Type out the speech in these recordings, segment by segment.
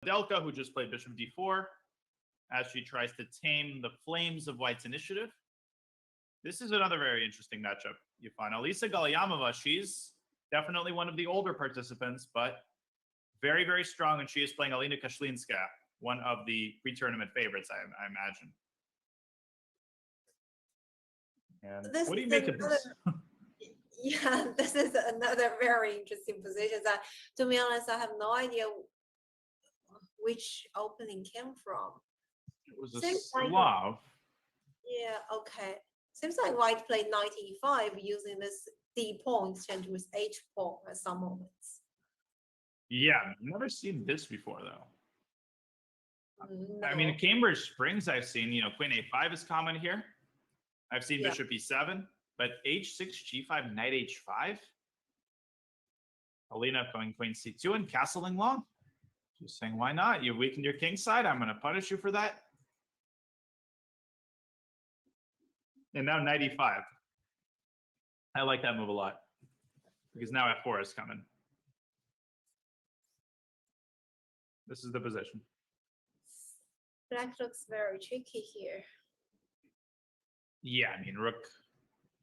Delka, who just played bishop d4, as she tries to tame the flames of White's initiative. This is another very interesting matchup, you find. Alisa Galyamova, she's definitely one of the older participants, but very, very strong, and she is playing Alina Kashlinska, one of the pre-tournament favorites, I imagine. And what do you make of this? Yeah, this is another very interesting position that, to be honest, I have no idea which opening came from. It was a Slav. Yeah, okay. Seems like White played 95 using this D pawn exchange with H pawn at some moments. Yeah, I've never seen this before, though. No. I mean, Cambridge Springs, I've seen, Queen A5 is common here. I've seen Bishop E7, but H6, G5, Knight H5. Alina going Queen C2 and castling long. Just saying, why not? You weakened your king side. I'm going to punish you for that. And now Knight E5. I like that move a lot because now F4 is coming. This is the position. Black looks very tricky here. Yeah, I mean, Rook.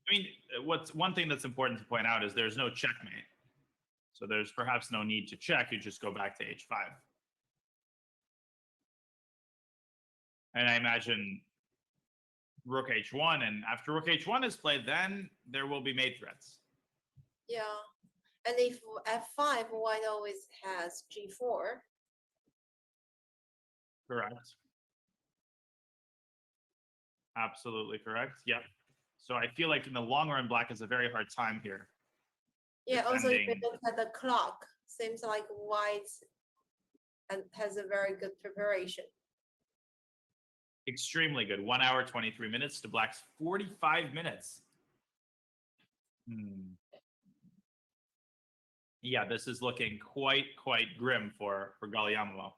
I mean, what's one thing that's important to point out is there's no checkmate. So there's perhaps no need to check. You just go back to H5. And I imagine Rook H1, and after Rook H1 is played, then there will be mate threats. Yeah, and if F5, White always has G4. Correct. Absolutely correct. Yep. So I feel like in the long run, Black has a very hard time here. Yeah, also if you look at the clock, seems like White has a very good preparation. Extremely good. 1 hour, 23 minutes to Black's 45 minutes. Yeah, this is looking quite grim for Galyamova.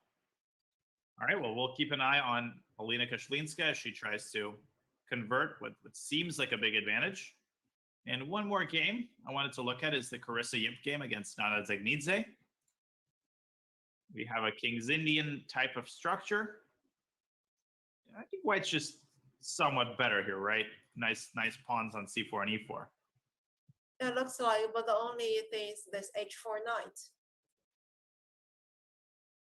All right, well, we'll keep an eye on Alina Kashlinska as she tries to convert what seems like a big advantage. And one more game I wanted to look at is the Carissa Yimp game against Nana Zagnidze. We have a King's Indian type of structure. I think White's just somewhat better here, right? Nice pawns on C4 and E4. It looks like, but the only thing is this H4 knight.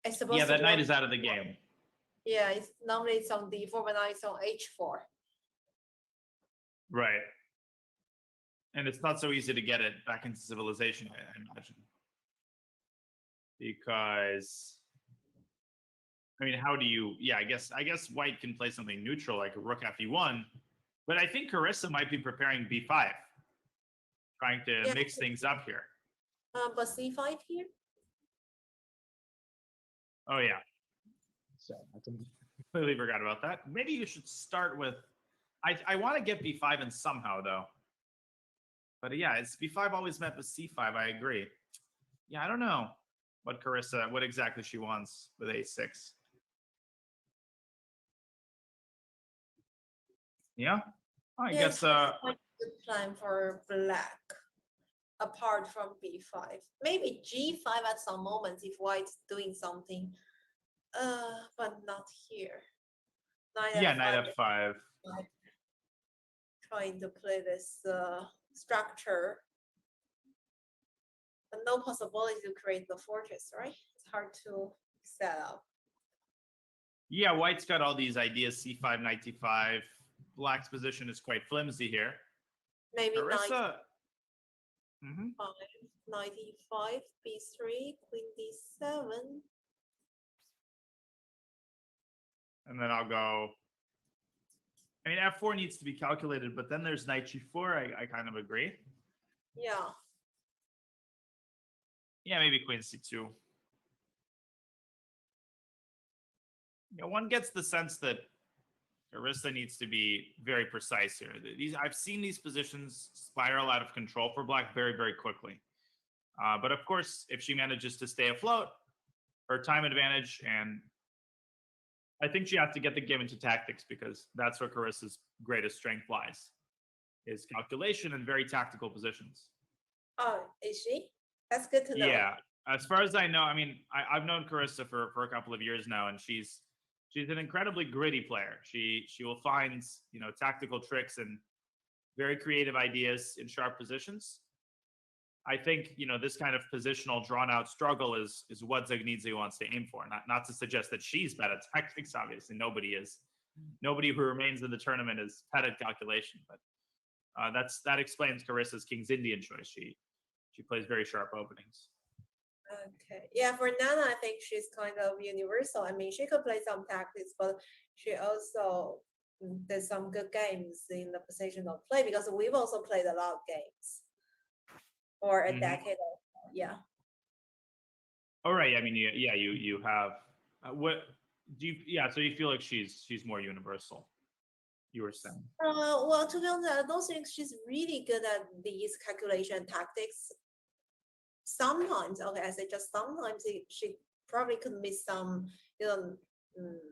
It's supposed yeah, that knight is out of the game. Yeah, normally it's on D4, but now it's on H4. Right. And it's not so easy to get it back into civilization, I imagine. Because, I mean, how do you, yeah, I guess White can play something neutral like a Rook Fe1, but I think Carissa might be preparing B5, trying to mix things up here. But C5 here? Oh, yeah. So I completely forgot about that. Maybe you should start with, I want to get B5 in somehow, though. But yeah, it's B5 always met with C5. I agree. Yeah, I don't know what exactly she wants with A6. Yeah, I guess. It's a good plan for Black, apart from B5. Maybe G5 at some moments if White's doing something, but not here. Knight F5. Trying to play this structure, but no possibility to create the fortress, right? It's hard to set up. Yeah, White's got all these ideas, C5, Knight D5. Black's position is quite flimsy here. Maybe Carissa. Knight E5, B3, Queen D7. And then I'll go. I mean, F4 needs to be calculated, but then there's Knight G4. I kind of agree. Yeah. Yeah, maybe Queen C2. One gets the sense that Carissa needs to be very precise here. I've seen these positions spiral out of control for Black very, very quickly. But of course, if she manages to stay afloat, her time advantage, and I think she has to get the game into tactics because that's where Carissa's greatest strength lies, is calculation and very tactical positions. Oh, is she? That's good to know. Yeah, As far as I know, I mean, I've known Carissa for a couple of years now, and she's an incredibly gritty player. She will find, tactical tricks and very creative ideas in sharp positions. I think, this kind of positional drawn out struggle is what Zagnidze wants to aim for. Not to suggest that she's bad at tactics, obviously. Nobody is. Nobody who remains in the tournament is bad at calculation, but that explains Carissa's King's Indian choice. She plays very sharp openings. Okay. Yeah, for Nana, I think she's kind of universal. I mean, she could play some tactics, but she also did some good games in the positional play because we've also played a lot of games for a decade. Yeah. All right. I mean, you have what do you? Yeah. So you feel like she's more universal. You were saying. Well, to be honest, I don't think she's really good at these calculation tactics. Sometimes, okay, I say just sometimes she probably could miss some,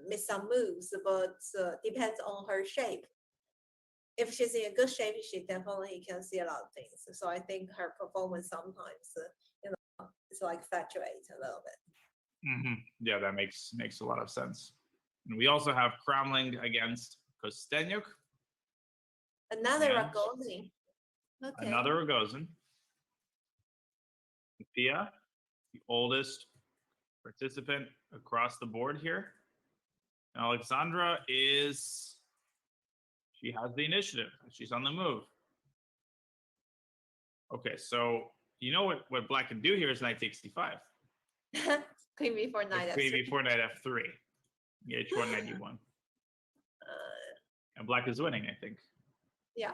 miss some moves, but depends on her shape. If she's in a good shape, she definitely can see a lot of things. So I think her performance sometimes, it's like fluctuates a little bit. Yeah, that makes a lot of sense. And we also have Kramling against Kostenyuk. Another Rogozin. Okay. Another Rogozin. Pia, the oldest participant across the board here. And Alexandra she has the initiative. She's on the move. Okay, so you know what Black can do here is knight takes d5. Queen b4 knight f3. Queen b4 knight f3. H1 knight e1. And Black is winning, I think. Yeah.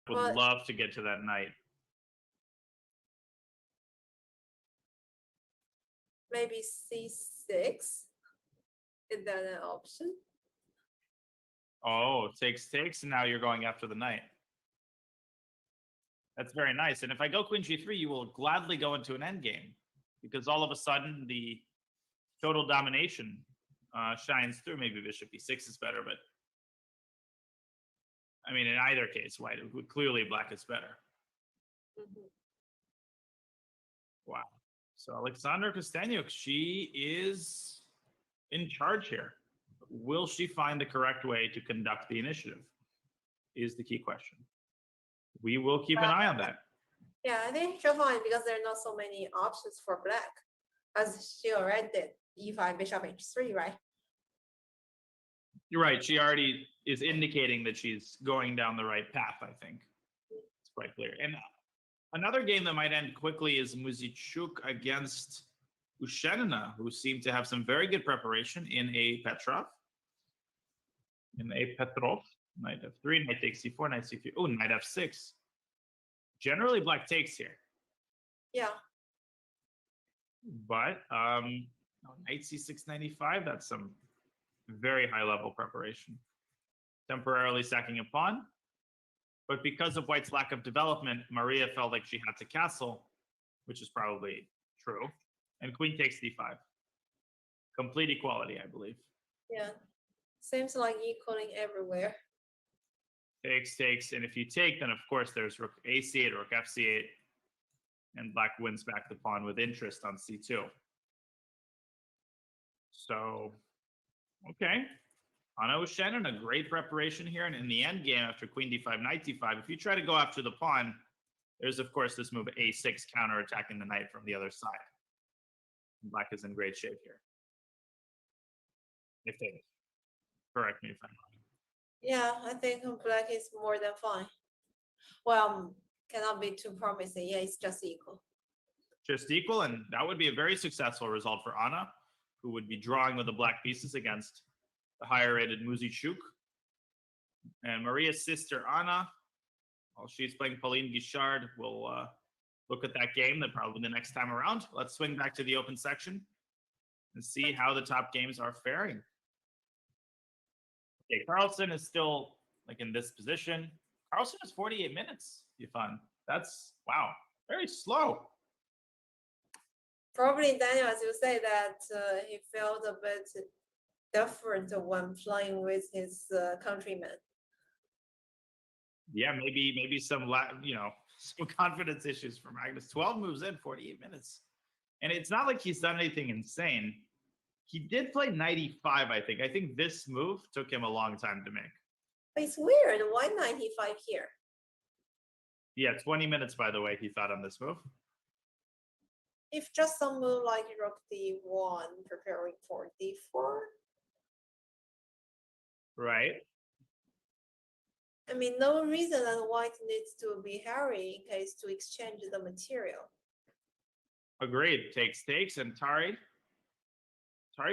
Would love to get to that knight. Maybe c6. Is that an option? Oh, takes, and now you're going after the knight. That's very nice. And if I go queen g3, you will gladly go into an endgame because all of a sudden the total domination shines through. Maybe bishop e6 is better, but I mean, in either case, white, clearly Black is better. Wow. So Alexandra Kostenyuk, she is in charge here. Will she find the correct way to conduct the initiative is the key question. We will keep an eye on that. Yeah, I think she'll find because there are not so many options for Black, as she already did e5, bishop h3, right? You're right. She already is indicating that she's going down the right path, I think. It's quite clear. And another game that might end quickly is Muzyczuk against Ushenina, who seemed to have some very good preparation in a Petrov. Knight f3, knight takes c4, knight c3. Oh, knight f6. Generally, Black takes here. Yeah. But knight c6, knight e5, that's some very high level preparation. Temporarily sacking a pawn. But because of White's lack of development, Maria felt like she had to castle, which is probably true. And queen takes d5. Complete equality, I believe. Yeah. Seems like equaling everywhere. Takes. And if you take, then of course there's rook a8, rook f8. And black wins back the pawn with interest on c2. So, okay. Anna Shannon, a great preparation here. And in the end game, after queen d5, knight d5, if you try to go after the pawn, there's, of course, this move a6 counterattacking the knight from the other side. And black is in great shape here. If they correct me if I'm wrong. Yeah, I think black is more than fine. Well, cannot be too promising. Yeah, it's just equal. Just equal, and that would be a very successful result for Anna, who would be drawing with the black pieces against the higher rated Muzyczuk. And Maria's sister Anna, while she's playing Pauline Guichard, will look at that game then probably the next time around. Let's swing back to the open section and see how the top games are faring. Okay, Carlsen is still like in this position. Carlsen is 48 minutes, Yifan. That's, wow, very slow. Probably Daniel, as you say, that he felt a bit different when playing with his countrymen. Yeah, maybe some some confidence issues for Magnus. 12 moves in, 48 minutes. And it's not like he's done anything insane. He did play 95, I think. I think this move took him a long time to make. But it's weird. Why 95 here? Yeah, 20 minutes, by the way, he thought on this move. If just some move like rook d1 preparing for d4. Right. I mean, no reason that white needs to be hurry in case to exchange the material. Agreed. Takes, and Tari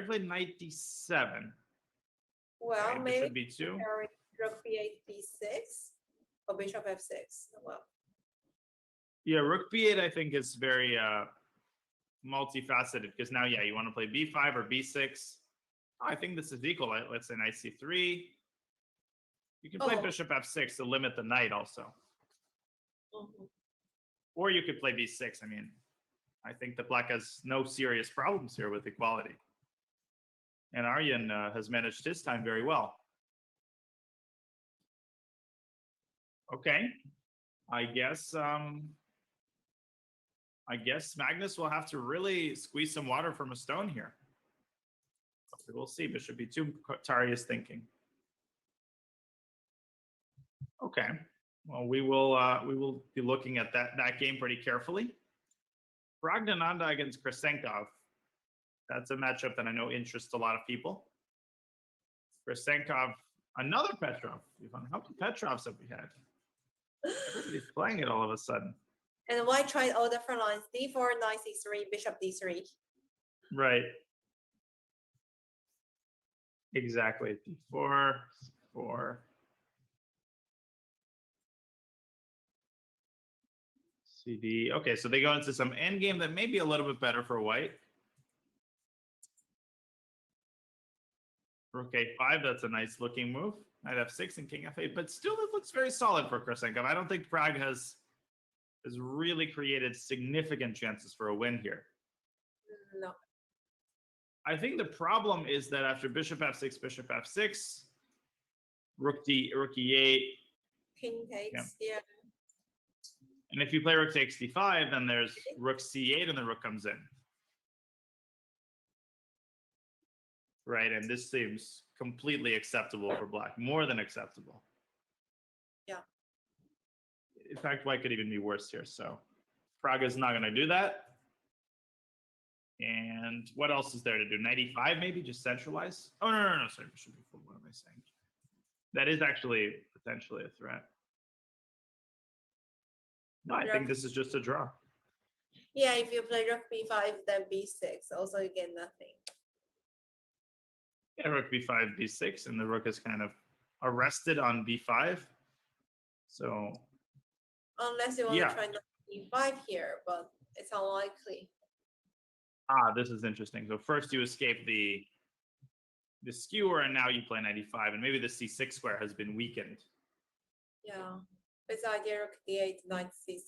played knight d7. Well, right, maybe bishop b2. Rook b8, b6, or bishop f6. Well, yeah, rook b8 I think is very multifaceted because now, yeah, you want to play b5 or b6. I think this is equal. Let's say knight c3. You can play bishop f6 to limit the knight also. Or you could play b6. I mean, I think that black has no serious problems here with equality. And Aryan has managed his time very well. Okay. I guess Magnus will have to really squeeze some water from a stone here. We'll see. Bishop b2, Tari is thinking. Okay. Well, we will be looking at that game pretty carefully. Praggnanandhaa against Krasenkov. That's a matchup that I know interests a lot of people. Krasenkov, another Petrov. How many Petrovs have we had? Everybody's playing it all of a sudden. And white tried all different lines: d4, knight c3, bishop d3. Right. Exactly. d4, 4. CD. Okay, so they go into some endgame that may be a little bit better for white. Rook a5, that's a nice looking move. Knight f6 and king f8, but still it looks very solid for Krasenkov. I don't think Pragg has really created significant chances for a win here. No. I think the problem is that after bishop f6, rook e8. King takes, yeah. And if you play rook takes d5, then there's rook c8 and the rook comes in. Right, and this seems completely acceptable for black, more than acceptable. Yeah. In fact, white could even be worse here. So Pragg is not going to do that. And what else is there to do? 95 maybe, just centralize? Oh, no, sorry, bishop b4, what am I saying? That is actually potentially a threat. No, I think this is just a draw. Yeah, if you play rook b5, then b6, also you get nothing. Yeah, rook b5, b6, and the rook is kind of arrested on b5. So unless you want to try b5 here, but it's unlikely. This is interesting. So first you escape the skewer, and now you play 95, and maybe the c6 square has been weakened. Yeah, it's idea rook d8, knight c6,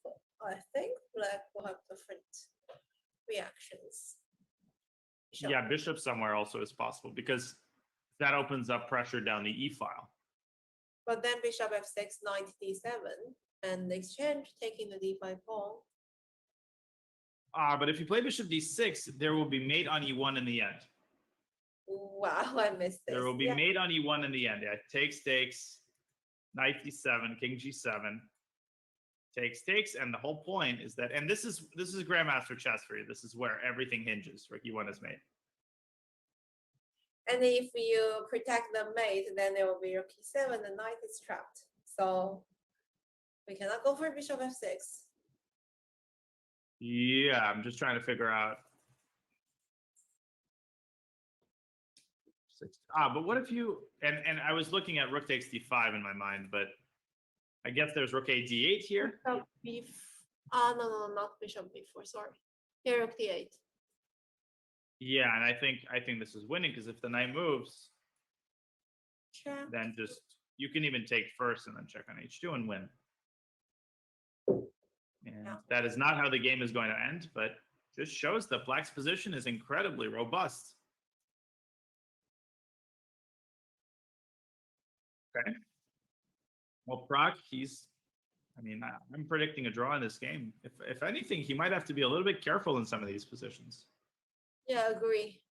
but I think black will have different reactions. Yeah, bishop somewhere also is possible because that opens up pressure down the e file. But then bishop f6, knight d7, and exchange taking the d5 pawn. But if you play bishop d6, there will be mate on e1 in the end. Wow, I missed this. There will be Yeah. mate on e1 in the end. Yeah, takes, knight d7, king g7, takes, and the whole point is that, and this is grandmaster chess for you. This is where everything hinges. Rook e1 is mate. And if you protect the mate, then there will be rook e7, the knight is trapped. So we cannot go for bishop f6. Yeah, I'm just trying to figure out. But what if you, and I was looking at rook takes d5 in my mind, but I guess there's rook a d8 here. Bishop b. No, not bishop b4. Sorry. Here, rook d8. Yeah, and I think this is winning because if the knight moves, Check. then just you can even take first and then check on h2 and win. And that is not how the game is going to end, but just shows that Black's position is incredibly robust. Okay. Well, Proc, I'm predicting a draw in this game. If anything, he might have to be a little bit careful in some of these positions. Yeah, agree.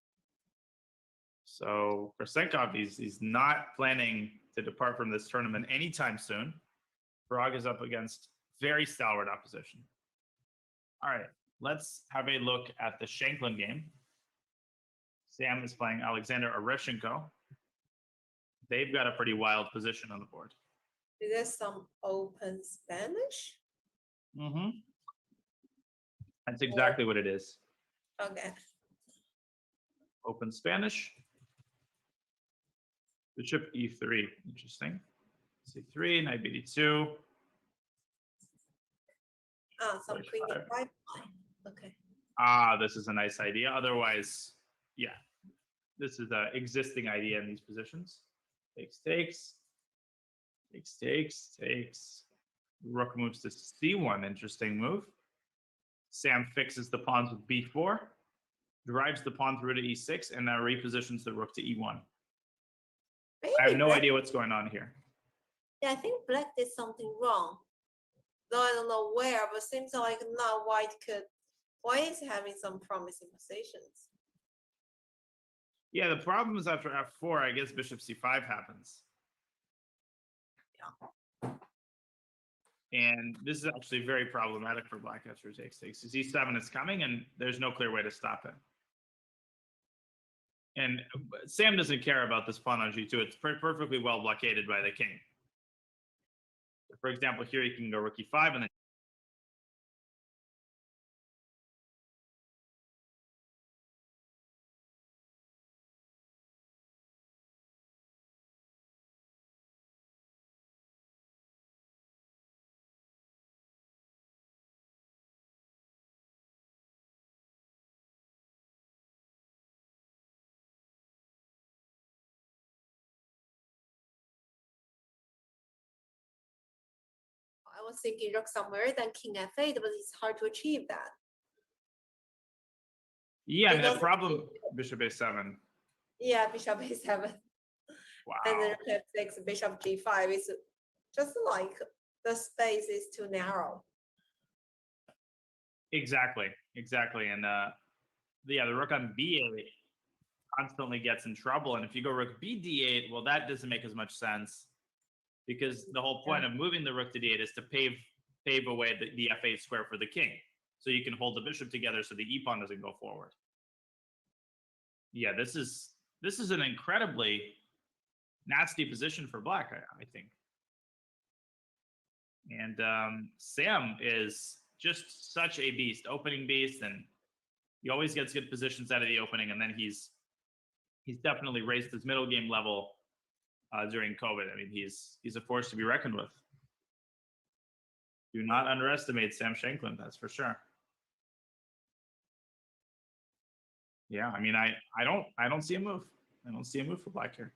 So Krasenkov, he's not planning to depart from this tournament anytime soon. Parag is up against very stalwart opposition. All right, let's have a look at the Shanklin game. Sam is playing Alexander Oreshenko. They've got a pretty wild position on the board. Is there some open Spanish? Mm-hmm. That's exactly what it is. Okay. Open Spanish. Bishop e3. Interesting. c3, knight bd2. Some queen d5. Okay. This is a nice idea. Otherwise, yeah, this is an existing idea in these positions. Takes. Rook moves to c1. Interesting move. Sam fixes the pawns with b4, drives the pawn through to e6, and now repositions the rook to e1. Maybe I have no Black, idea what's going on here. Yeah, I think Black did something wrong. Though I don't know where, but seems like now White is having some promising positions. Yeah, the problem is after f4, I guess bishop c5 happens. Yeah. And this is actually very problematic for Black after takes. e7 is coming, and there's no clear way to stop it. And Sam doesn't care about this pawn on g2. It's perfectly well blockaded by the king. For example, here you can go rook e5 and then I was thinking rook somewhere, then king f8, but it's hard to achieve that. yeah, and the problem, bishop a7. Yeah, bishop a7. Wow. And then rook f6, bishop g5 is just like the space is too narrow. Exactly. And the rook on b8 constantly gets in trouble. And if you go rook b d8, well, that doesn't make as much sense because the whole point of moving the rook to d8 is to pave away the f8 square for the king. So you can hold the bishop together so the e pawn doesn't go forward. Yeah, this is an incredibly nasty position for Black, I think. And Sam is just such a beast, opening beast, and he always gets good positions out of the opening. And then he's definitely raised his middle game level during COVID. I mean, he's a force to be reckoned with. Do not underestimate Sam Shanklin, that's for sure. Yeah, I mean, I don't see a move. I don't see a move for Black here.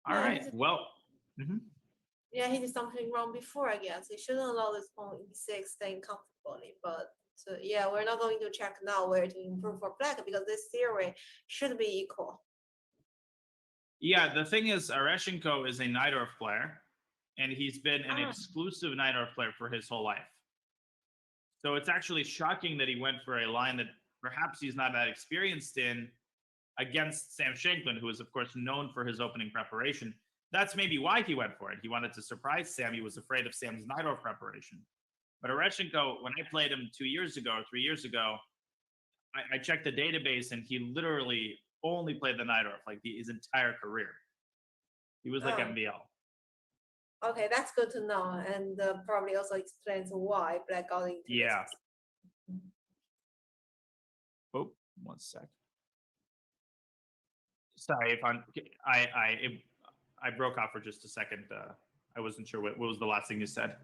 All right. Well. Yeah, he did something wrong before, I guess. He shouldn't allow this pawn e6 staying comfortably. But yeah, we're not going to check now where to improve for Black because this theory should be equal. Yeah, the thing is, Oreshenko is a Najdorf player, and he's been an exclusive Najdorf player for his whole life. So it's actually shocking that he went for a line that perhaps he's not that experienced in against Sam Shankland, who is, of course, known for his opening preparation. That's maybe why he went for it. He wanted to surprise Sam. He was afraid of Sam's Najdorf preparation. But Orechenko, when I played him 2 years ago or 3 years ago, I checked the database and he literally only played the Najdorf like his entire career. He was like MVL. Okay, that's good to know, and probably also explains why Black got into Yeah. this. Oh, 1 sec. Sorry if I broke off for just a second. I wasn't sure what was the last thing you said.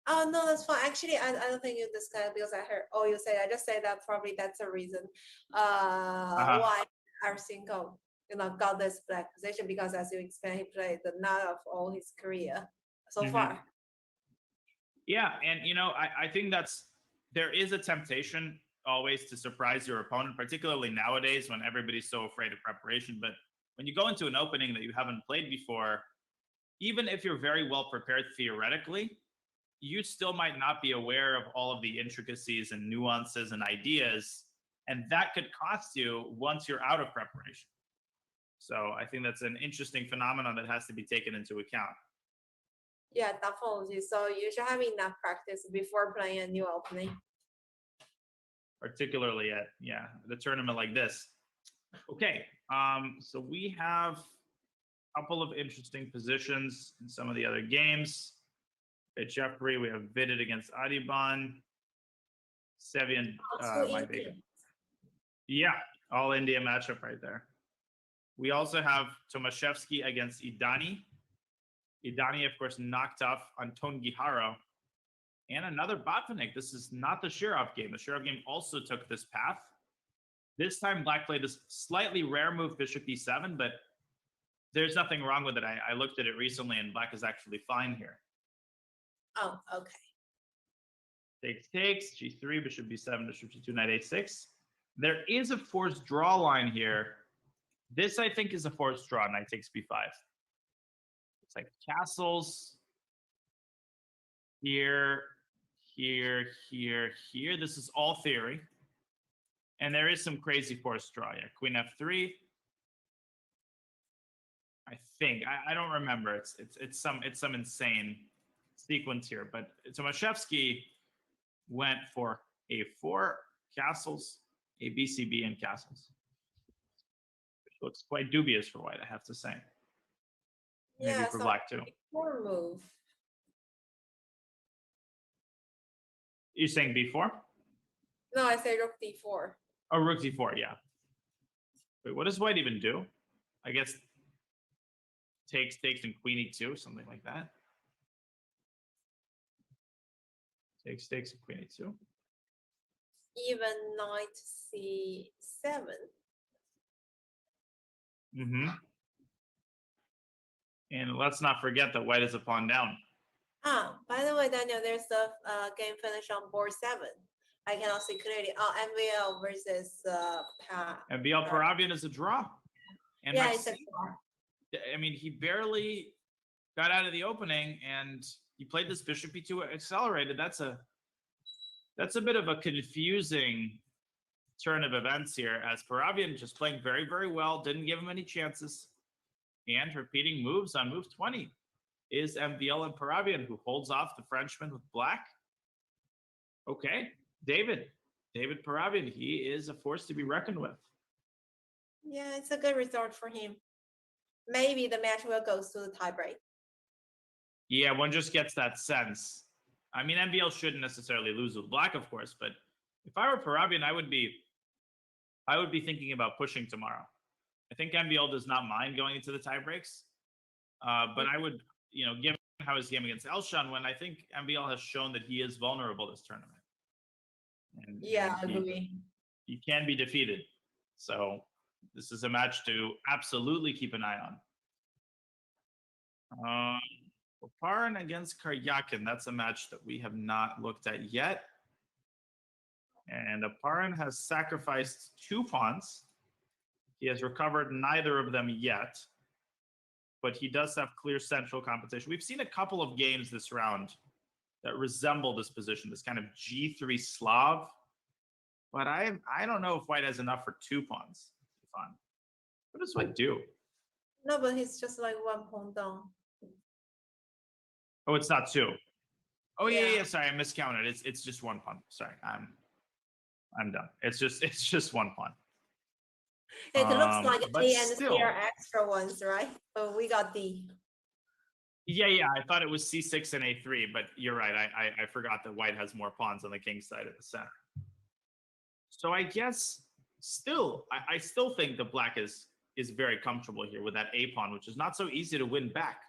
Oh no, that's fine. Actually, I don't think you discussed because I heard. Oh, you say I just say that probably that's the reason. Why Arsenko got this Black position, because as you explained, he played the nut of all his career so far. Yeah, and I think there is a temptation always to surprise your opponent, particularly nowadays when everybody's so afraid of preparation. But when you go into an opening that you haven't played before, even if you're very well prepared theoretically, you still might not be aware of all of the intricacies and nuances and ideas, and that could cost you once you're out of preparation. So I think that's an interesting phenomenon that has to be taken into account. Yeah, definitely. So you should have enough practice before playing a new opening. Particularly at the tournament like this. Okay, so we have a couple of interesting positions in some of the other games. At Jeffrey, we have Fide against Adiban. Sevian, yeah, all India matchup right there. We also have Tomaszewski against Idani. Idani, of course, knocked off Anton Guijarro. And another Botvinnik. This is not the Shirov game. The Shirov game also took this path. This time, Black played this slightly rare move, Bishop E7, but there's nothing wrong with it. I looked at it recently, and Black is actually fine here. Oh, okay. Takes, G3, Bishop B7, Bishop G2, Knight A6. There is a forced draw line here. This, I think, is a forced draw. Knight takes B5. It's like castles. Here. This is all theory. And there is some crazy forced draw. Yeah, Queen F3. I think. I don't remember. It's some insane sequence here. But Tomaszewski went for A4, castles, A, B, C, B, and castles. Which looks quite dubious for white, I have to say. Maybe for black too. Poor move. You're saying B4? No, I say rook D4. Oh, rook D4, yeah. Wait, what does white even do? I guess takes, and queen E2, something like that. Takes, and queen E2. Even knight C7. And let's not forget that white is a pawn down. By the way, Daniel, there's a game finish on board 7. I cannot see clearly. MVL versus MVL Parabian is a draw. And yeah, it's a draw. I mean, he barely got out of the opening, and he played this Bishop E2 accelerated. That's a bit of a confusing turn of events here, as Parabian just playing very, very well, didn't give him any chances, and repeating moves on move 20 is MVL and Parabian, who holds off the Frenchman with black. Okay, David Parabian, he is a force to be reckoned with. Yeah, it's a good result for him. Maybe the match will go to the tiebreak. Yeah, one just gets that sense. I mean, MVL shouldn't necessarily lose with black, of course, but if I were Parabian, I would be thinking about pushing tomorrow. I think MVL does not mind going into the tiebreaks, but I would, given how his game against Elshan, when I think MVL has shown that he is vulnerable this tournament. And yeah, I agree. He can be defeated. So this is a match to absolutely keep an eye on. Oparin against Karyakin. That's a match that we have not looked at yet. And Oparin has sacrificed 2 pawns. He has recovered neither of them yet, but he does have clear central competition. We've seen a couple of games this round that resemble this position, this kind of G3 Slav. But I don't know if white has enough for 2 pawns. Fun. What does white do? No, but he's just like 1 pawn down. Oh, it's not 2. Oh yeah. Yeah. Sorry, I miscounted. It's just 1 pawn. Sorry, I'm done. It's just 1 pawn. It looks like but A and C still. are extra ones, right? But we got D. Yeah. I thought it was C6 and A3, but you're right. I forgot that white has more pawns on the king side at the center. So I guess still, I still think that black is very comfortable here with that A pawn, which is not so easy to win back.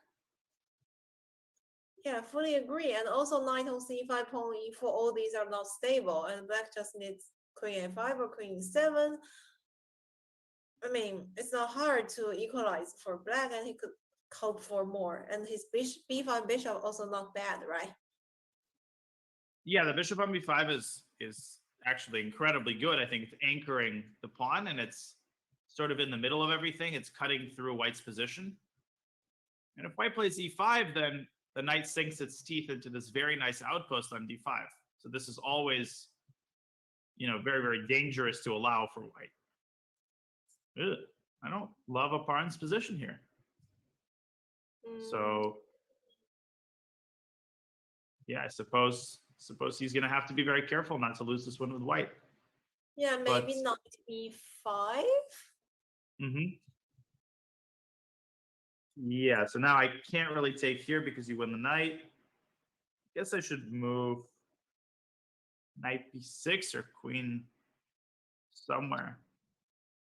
Yeah, I fully agree. And also knight on C5, pawn E4, all these are not stable, and black just needs queen A5 or queen E7. I mean, it's not hard to equalize for black, and he could hope for more. And his B5 bishop also not bad, right? Yeah, the bishop on B5 is actually incredibly good. I think it's anchoring the pawn, and it's sort of in the middle of everything. It's cutting through white's position. And if white plays E5, then the knight sinks its teeth into this very nice outpost on D5. So this is always, very, very dangerous to allow for white. Ugh, I don't love a pawn's position here. So, yeah, I suppose he's going to have to be very careful not to lose this one with white. Yeah, maybe knight B5. Yeah, so now I can't really take here because you win the knight. I guess I should move knight B6 or queen somewhere.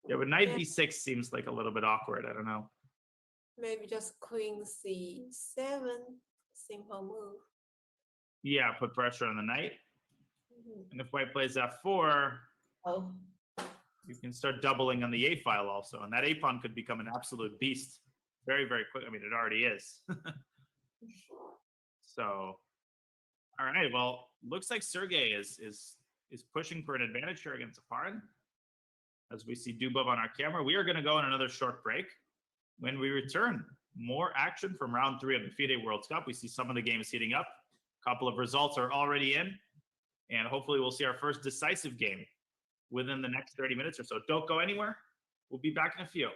Yeah, but knight B6 seems like a little bit awkward. I don't know. Maybe just queen C7, simple move. Yeah, put pressure on the knight. And if white plays F4, you can start doubling on the A file also. And that A pawn could become an absolute beast very, very quick. I mean, it already is. So, all right. Well, looks like Sergey is pushing for an advantage here against Aparin. As we see Dubov on our camera, we are going to go on another short break. When we return, more action from round 3 of the Fide World Cup. We see some of the games heating up. A couple of results are already in. And hopefully we'll see our first decisive game within the next 30 minutes or so. Don't go anywhere. We'll be back in a few.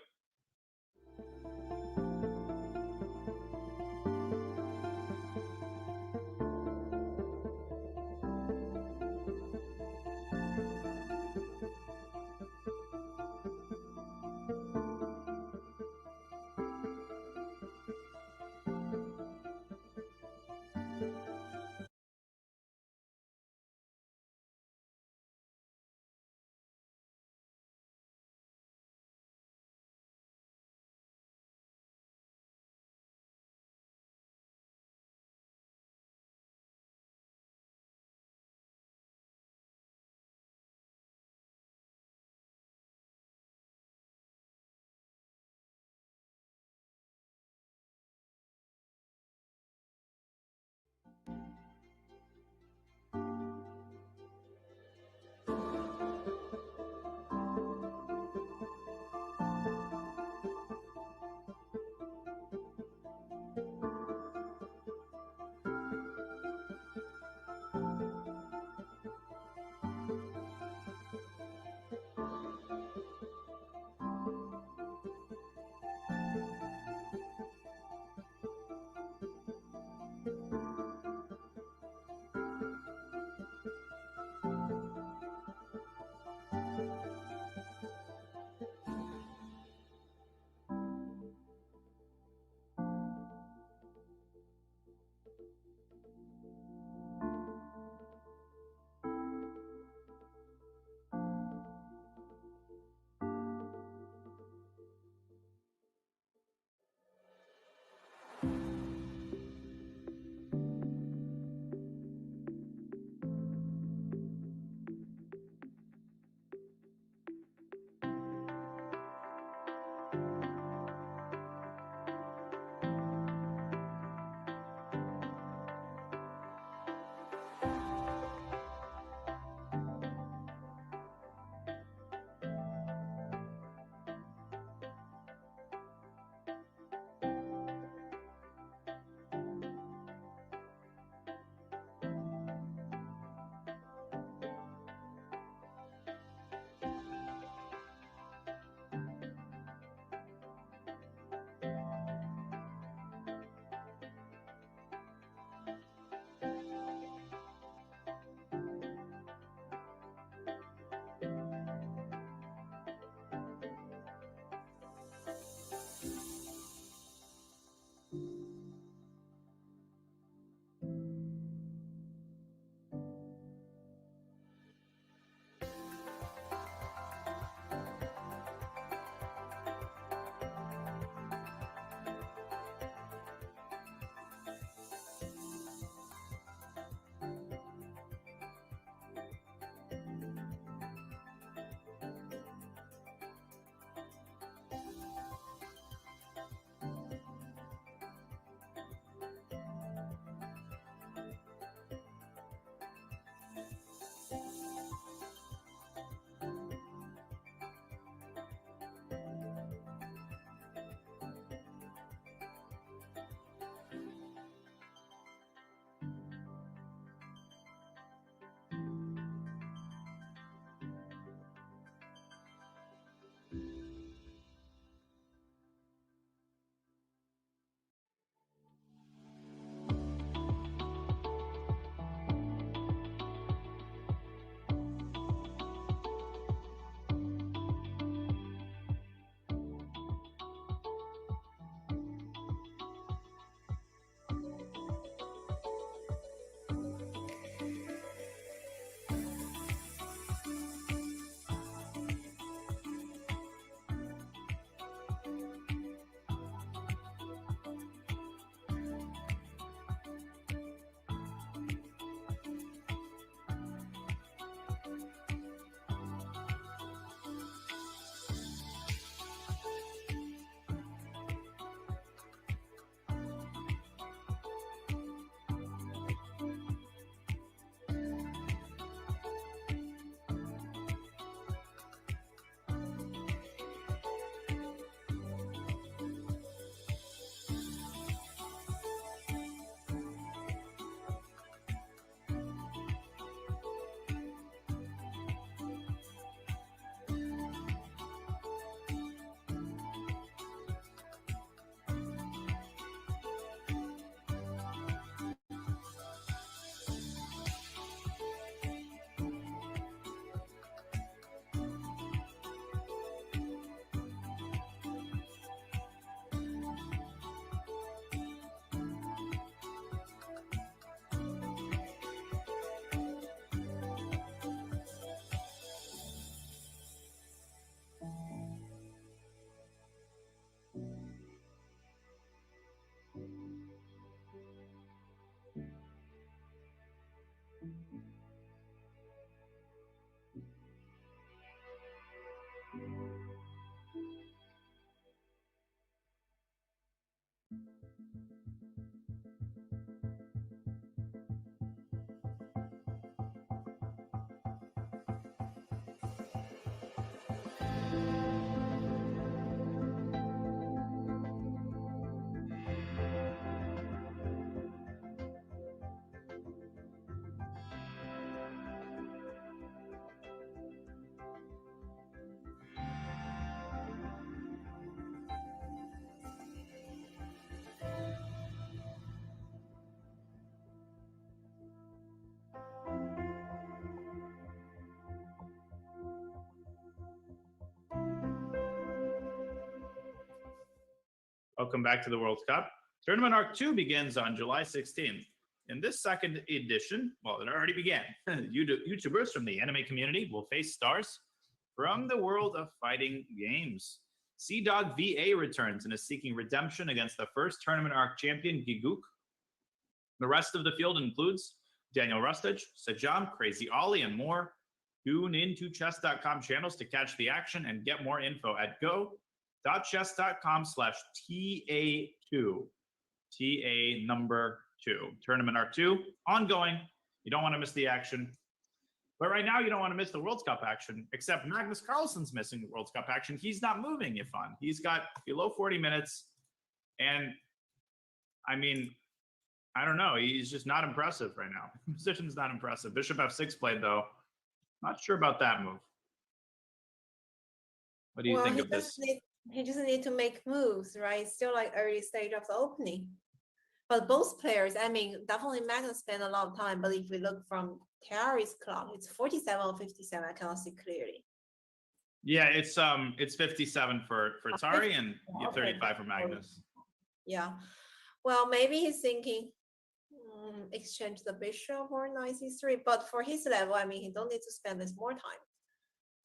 Welcome back to the World Cup. Tournament Arc 2 begins on July 16th. In this second edition, well, it already began. YouTubers from the anime community will face stars from the world of fighting games. Sea-Dog VA returns and is seeking redemption against the first Tournament Arc champion, Giguk. The rest of the field includes Daniel Rustich, Sajam, Crazy Ollie, and more. Tune into chess.com channels to catch the action and get more info at go.chess.com/TA2. TA number 2. Tournament Arc 2, ongoing. You don't want to miss the action. But right now, you don't want to miss the World Cup action, except Magnus Carlsen's missing the World Cup action. He's not moving, Yifan. He's got below 40 minutes. And, I mean, I don't know. He's just not impressive right now. Position's not impressive. Bishop F6 played, though. Not sure about that move. What do you think of this? He just need to make moves, right? Still like early stage of the opening. But both players, I mean, definitely Magnus spent a lot of time. But if we look from Terry's clock, it's 47 or 57. I cannot see clearly. Yeah, it's 57 for Tari and 35 for Magnus. Yeah. Well, maybe he's thinking exchange the bishop or knight c3. But for his level, I mean, he don't need to spend this more time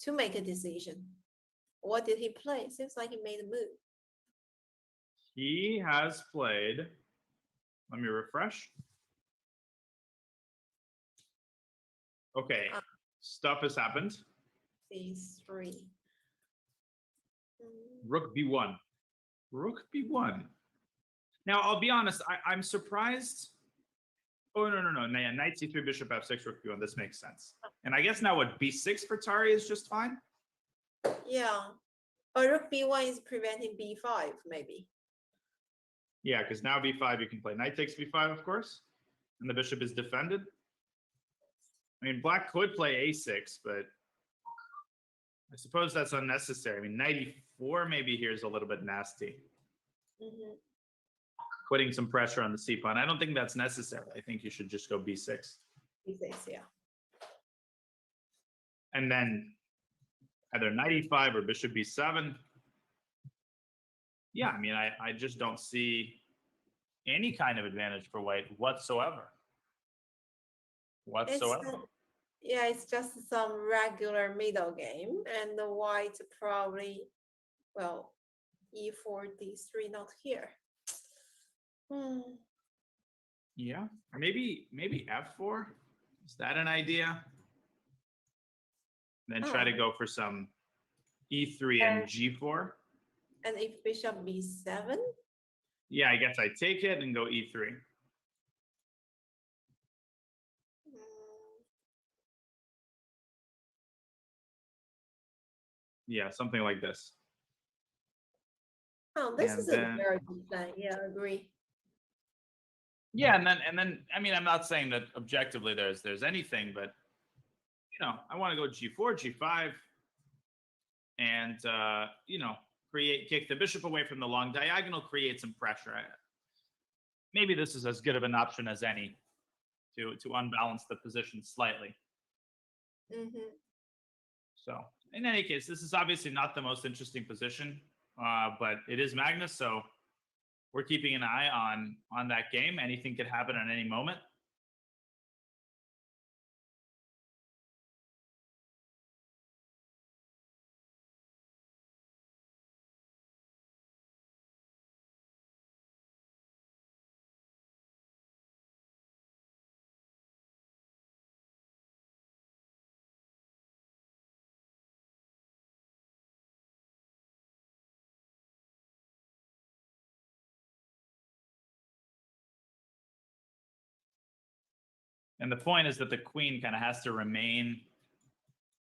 to make a decision. What did he play? Seems like he made a move. He has played. Let me refresh. Okay, stuff has happened. c3. Rook b1. Rook b1. Now, I'll be honest. I'm surprised. Oh, no. Yeah, knight c3, bishop f6, rook b1. This makes sense. And I guess now what, b6 for Tari is just fine? Yeah. But rook b1 is preventing b5, maybe. Yeah, because now b5, you can play knight takes b5, of course. And the bishop is defended. I mean, black could play a6, but I suppose that's unnecessary. I mean, knight e4 maybe here is a little bit nasty. Putting some pressure on the c pawn. I don't think that's necessary. I think you should just go b6. b6, yeah. And then either knight e5 or bishop b7. Yeah, I mean, I just don't see any kind of advantage for white whatsoever. It's just some regular middle game, and the white probably, well, e4, d3, not here. Yeah, maybe f4. Is that an idea? Then try to go for some e3 and g4. And if bishop b7? Yeah, I guess I take it and go e3. Yeah, something like this. Oh, this is a very good plan. Yeah, I agree. Yeah, and then I mean, I'm not saying that objectively there's anything, but you know, I want to go g4, g5, and you know, kick the bishop away from the long diagonal, create some pressure. Maybe this is as good of an option as any to unbalance the position slightly. So in any case, this is obviously not the most interesting position, but it is Magnus, so we're keeping an eye on that game. Anything could happen at any moment. And the point is that the queen kind of has to remain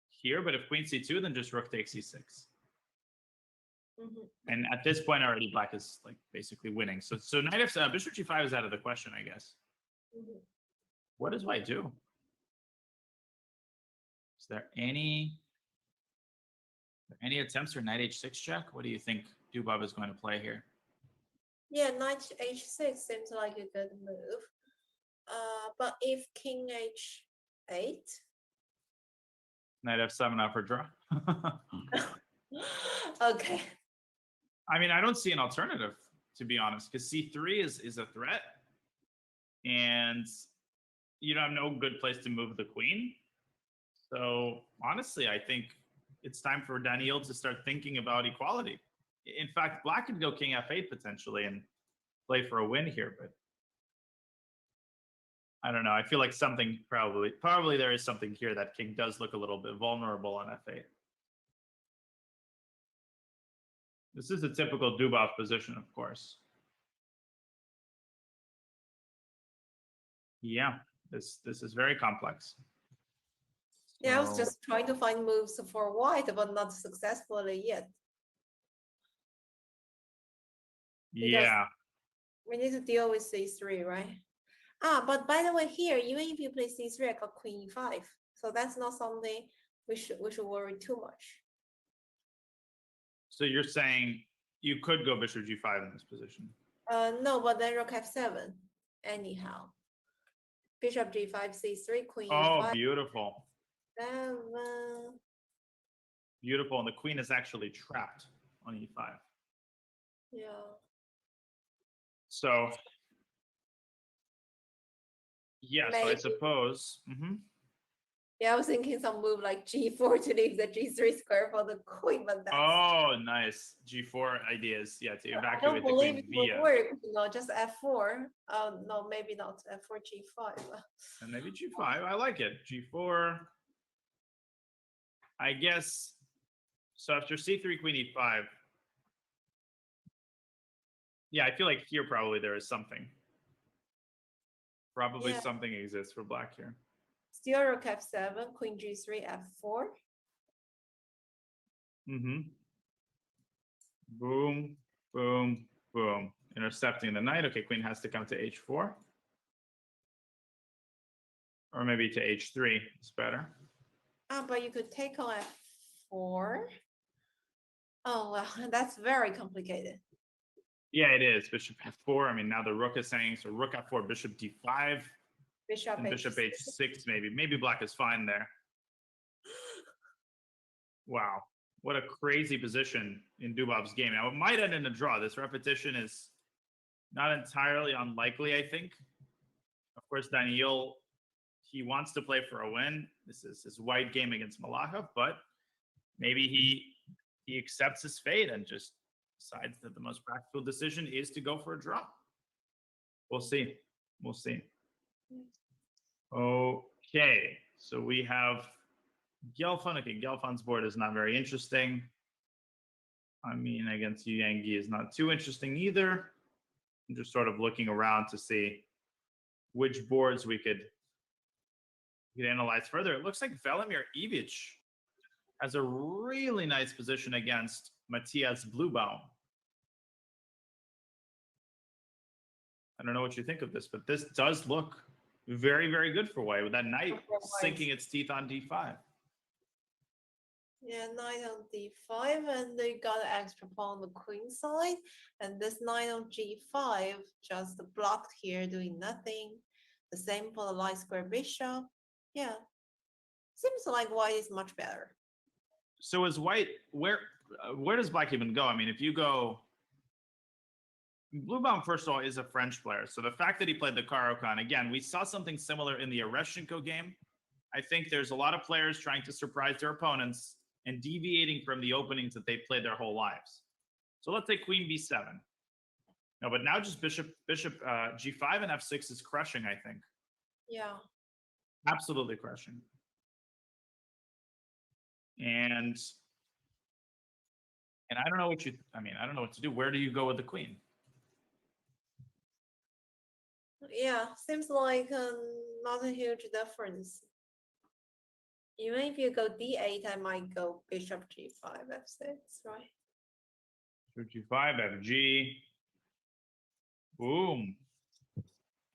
here, but if queen c2, then just rook takes e6. And at this point already, black is like basically winning. So knight f bishop g5 is out of the question, I guess. What does white do? Is there any attempts for knight h6 check? What do you think Dubov is going to play here? Yeah, knight h6 seems like a good move. But if king h8, knight f7 off for draw. Okay. I mean, I don't see an alternative to be honest, because c3 is a threat, and you have no good place to move the queen. So honestly, I think it's time for Daniil to start thinking about equality. In fact, black could go king f8 potentially and play for a win here, but I don't know. I feel like something probably there is something here that king does look a little bit vulnerable on f8. This is a typical Dubov position, of course. Yeah, this is very complex. Yeah, I was just trying to find moves for white, but not successfully yet. Yeah. We need to deal with c3, right? But by the way, here, even if you play c3, I got queen e5. So that's not something we should worry too much. So you're saying you could go bishop g5 in this position? No, but then rook f7. Anyhow, bishop g5, c3, queen e5. Oh, beautiful. 7. Beautiful, and the queen is actually trapped on e5. Yeah. So, yeah, so I suppose. Yeah, I was thinking some move like g4 to leave the g3 square for the queen, but that's... Oh, nice. G4 ideas. Yeah, to evacuate the queen. I don't believe it would work, just f4. No, maybe not. f4, g5. And maybe g5. I like it. g4. I guess, so after c3, queen e5. Yeah, I feel like here probably there is something. Probably something exists for black here. Still rook f7, queen g3, f4. Boom, boom, boom. Intercepting the knight. Okay, queen has to come to h4. Or maybe to h3. It's better. But you could take on f4. Oh, well, that's very complicated. Yeah, it is. Bishop f4. I mean, now the rook is saying, so rook f4, bishop d5. Bishop h6 maybe. Maybe black is fine there. Wow. What a crazy position in Dubov's game. Now, it might end in a draw. This repetition is not entirely unlikely, I think. Of course, Daniil, he wants to play for a win. This is his white game against Malakhov, but maybe he accepts his fate and just decides that the most practical decision is to go for a draw. We'll see. We'll see. Okay, so we have Gelfand. Okay, Gelfand's board is not very interesting. I mean, against Yu Yanggi is not too interesting either. I'm just sort of looking around to see which boards we could analyze further. It looks like Velimir Ivic has a really nice position against Matthias Bluebaum. I don't know what you think of this, but this does look very, very good for white with that knight sinking its teeth on d5. Yeah, knight on d5, and they got an extra pawn on the queen side, and this knight on g5 just blocked here, doing nothing. The same for the light square bishop. Yeah, seems like white is much better. So is white, where does black even go? I mean, if you go, Bluebaum, first of all, is a French player. So the fact that he played the Caro-Kann, again, we saw something similar in the Ereshchenko game. I think there's a lot of players trying to surprise their opponents and deviating from the openings that they've played their whole lives. So let's say queen b7. No, but now just bishop g5 and f6 is crushing, I think. Yeah. Absolutely crushing. And I don't know what I don't know what to do. Where do you go with the queen? Yeah, seems like not a huge difference. Even if you go d8, I might go bishop g5, f6, right? Bishop g5, fg. Boom.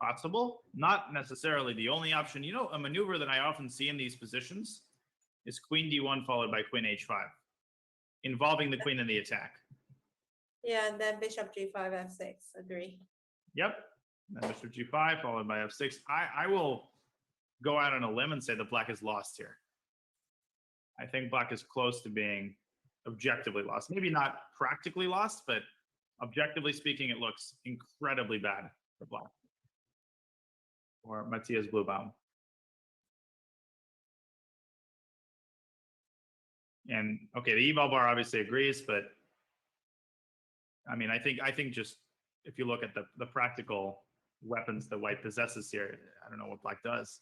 Possible? Not necessarily the only option. You know, a maneuver that I often see in these positions is queen d1 followed by queen h5, involving the queen in the attack. Yeah, and then bishop g5, f6, agree. Yep. And then bishop g5 followed by f6. I will go out on a limb and say that black is lost here. I think black is close to being objectively lost. Maybe not practically lost, but objectively speaking, it looks incredibly bad for black. Or Matthias Bluebaum. And okay, the eval bar obviously agrees, but I mean, I think just if you look at the practical weapons that white possesses here, I don't know what black does.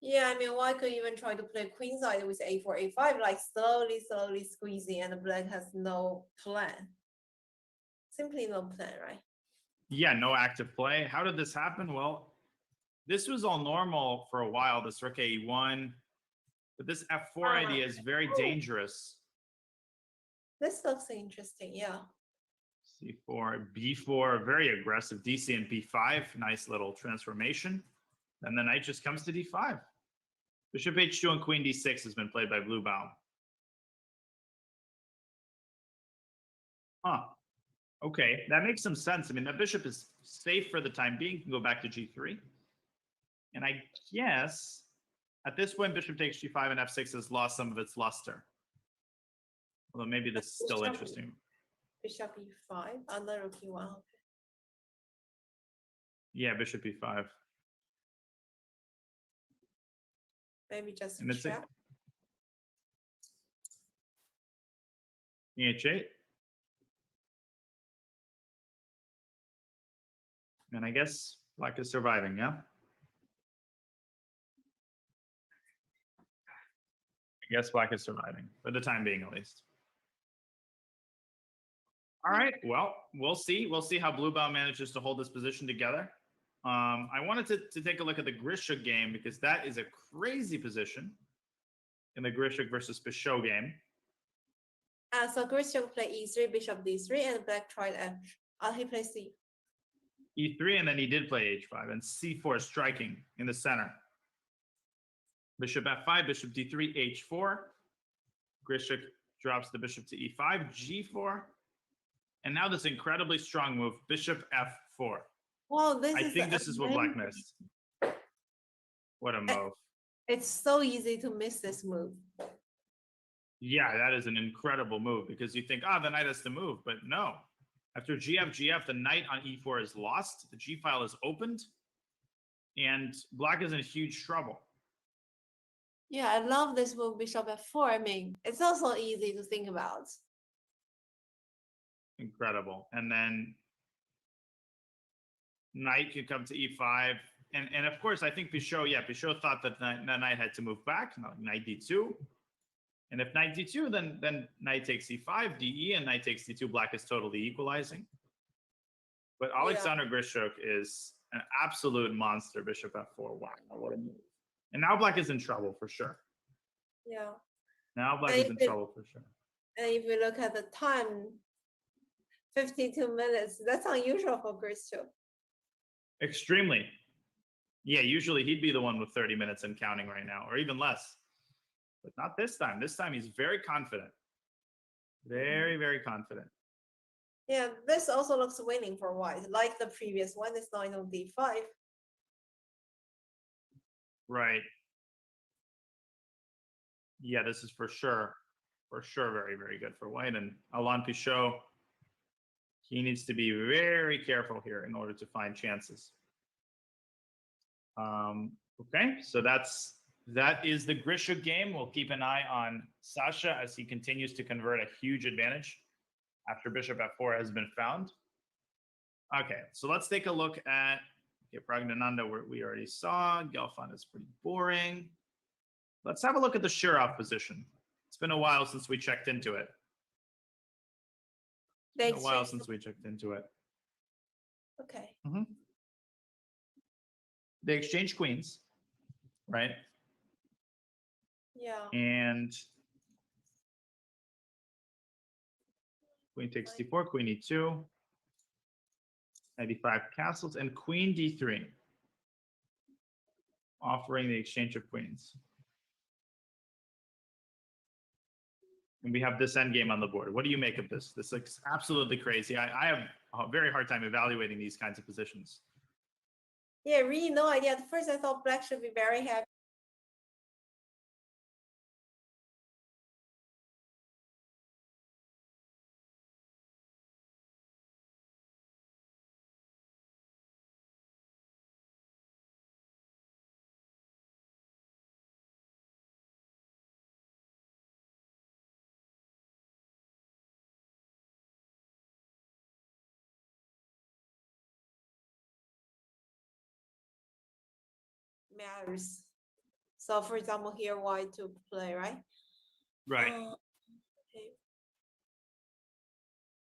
Yeah, I mean, white could even try to play queenside with a4, a5, like slowly squeezing, and black has no plan. Simply no plan, right? Yeah, no active play. How did this happen? Well, this was all normal for a while, this rook e1, but this f4 idea is very dangerous. This looks interesting, yeah. c4, b4, very aggressive. dc and b5, nice little transformation. And the knight just comes to d5. Bishop h2 and queen d6 has been played by Bluebaum. Huh. Okay, that makes some sense. I mean, that bishop is safe for the time being, can go back to g3. And I guess at this point, bishop takes g5 and f6 has lost some of its luster. Although maybe this is still interesting. Bishop e5, another rook e1. Yeah, bishop e5. Maybe just And it's check. e8. And I guess black is surviving, yeah? I guess black is surviving, for the time being at least. All right, well, we'll see. We'll see how Bluebaum manages to hold this position together. I wanted to take a look at the Grishuk game because that is a crazy position in the Grishuk versus Pichot game. So Grishuk played e3, bishop d3, and black tried f. He played c. e3, and then he did play h5, and c4 striking in the center. Bishop f5, bishop d3, h4. Grishuk drops the bishop to e5, g4. And now this incredibly strong move, bishop f4. Well, I think this is what black missed. What a move. It's so easy to miss this move. Yeah, that is an incredible move because you think, the knight has to move, but no. After gf, the knight on e4 is lost, the g file is opened, and black is in huge trouble. Yeah, I love this move, bishop f4. I mean, it's also easy to think about. Incredible. And then knight can come to e5. And of course, I think Pichot thought that the knight had to move back, knight d2. And if knight d2, then knight takes e5, de, and knight takes d2. Black is totally equalizing. But Alexander Grishuk is an absolute monster, bishop f4. Wow, what a move. And now black is in trouble for sure. Yeah. Now black is in trouble for sure. And if you look at the time, 52 minutes, that's unusual for Grishuk. Extremely. Yeah, usually he'd be the one with 30 minutes and counting right now, or even less. But not this time. This time he's very confident. Very, very confident. Yeah, this also looks winning for white. Like the previous one, it's knight on d5. Right. Yeah, this is for sure very, very good for white. And Alain Pichot, he needs to be very careful here in order to find chances. Okay, so that is the Grishuk game. We'll keep an eye on Sasha as he continues to convert a huge advantage after bishop f4 has been found. Okay, so let's take a look at Praggnanandhaa, we already saw. Gelfand is pretty boring. Let's have a look at the Shirov position. It's been a while since we checked into it. It's been a while since we checked into it. Okay. Mm-hmm. They exchange queens, right? Yeah. And queen takes d4, queen e2, 95 castles, and queen d3, offering the exchange of queens. And we have this endgame on the board. What do you make of this? This looks absolutely crazy. I have a very hard time evaluating these kinds of positions. Yeah, really no idea. At first, I thought black should be very happy. matters. So for example, here white to play, right? Right. Okay.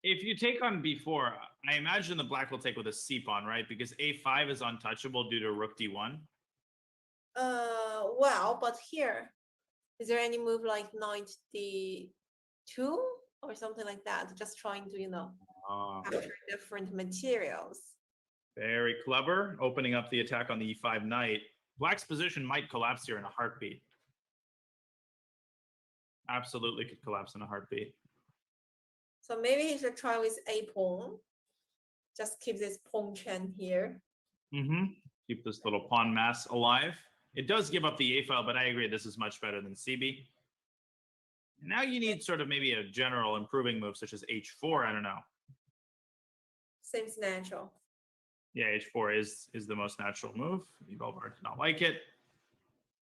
If you take on b4, I imagine the black will take with a c pawn, right? Because a5 is untouchable due to rook d1. Well, but here, is there any move like knight d2 or something like that? Just trying to, capture different materials. Very clever, opening up the attack on the e5 knight. Black's position might collapse here in a heartbeat. Absolutely could collapse in a heartbeat. So maybe he should try with a pawn. Just keep this pawn chain here. Keep this little pawn mass alive. It does give up the a file, but I agree this is much better than cb. Now you need sort of maybe a general improving move such as h4. I don't know. Seems natural. Yeah, h4 is the most natural move. Evolver did not like it.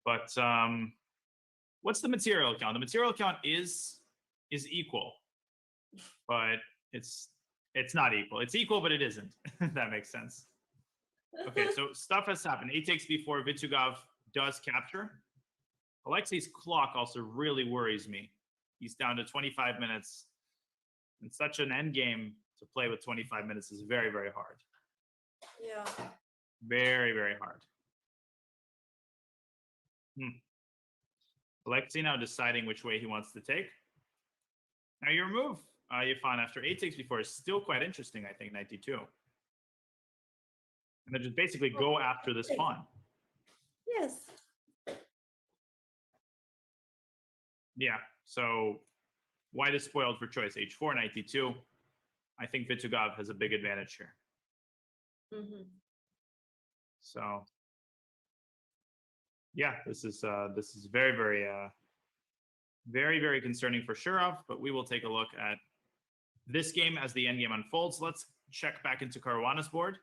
But what's the material count? The material count is equal, but it's not equal. It's equal, but it isn't. That makes sense. Okay, so stuff has happened. A takes b4. Vitsugov does capture. Alexei's clock also really worries me. He's down to 25 minutes. And such an end game to play with 25 minutes is very, very hard. Yeah. Very, very hard. Alexei now deciding which way he wants to take. Now your move, Yafan, after a takes b4 is still quite interesting, I think, knight d2. And then just basically go after this pawn. Yes. Yeah, so white is spoiled for choice. h4, knight d2. I think Vitsugov has a big advantage here. So, yeah, this is very, very, very, very concerning for Shirov. But we will take a look at this game as the endgame unfolds. Let's check back into Caruana's board.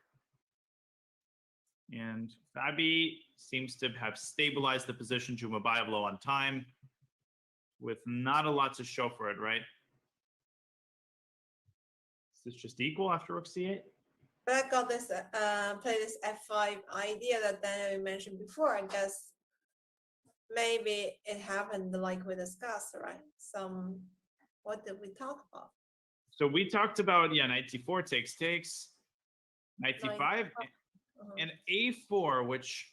And Fabi seems to have stabilized the position. Jumabayev low on time, with not a lot to show for it, right? Is this just equal after rook c8? But I got this play this f5 idea that Daniel mentioned before. I guess maybe it happened like we discussed, right? What did we talk about? So we talked about, yeah, knight d4 takes, knight d5, and a4, which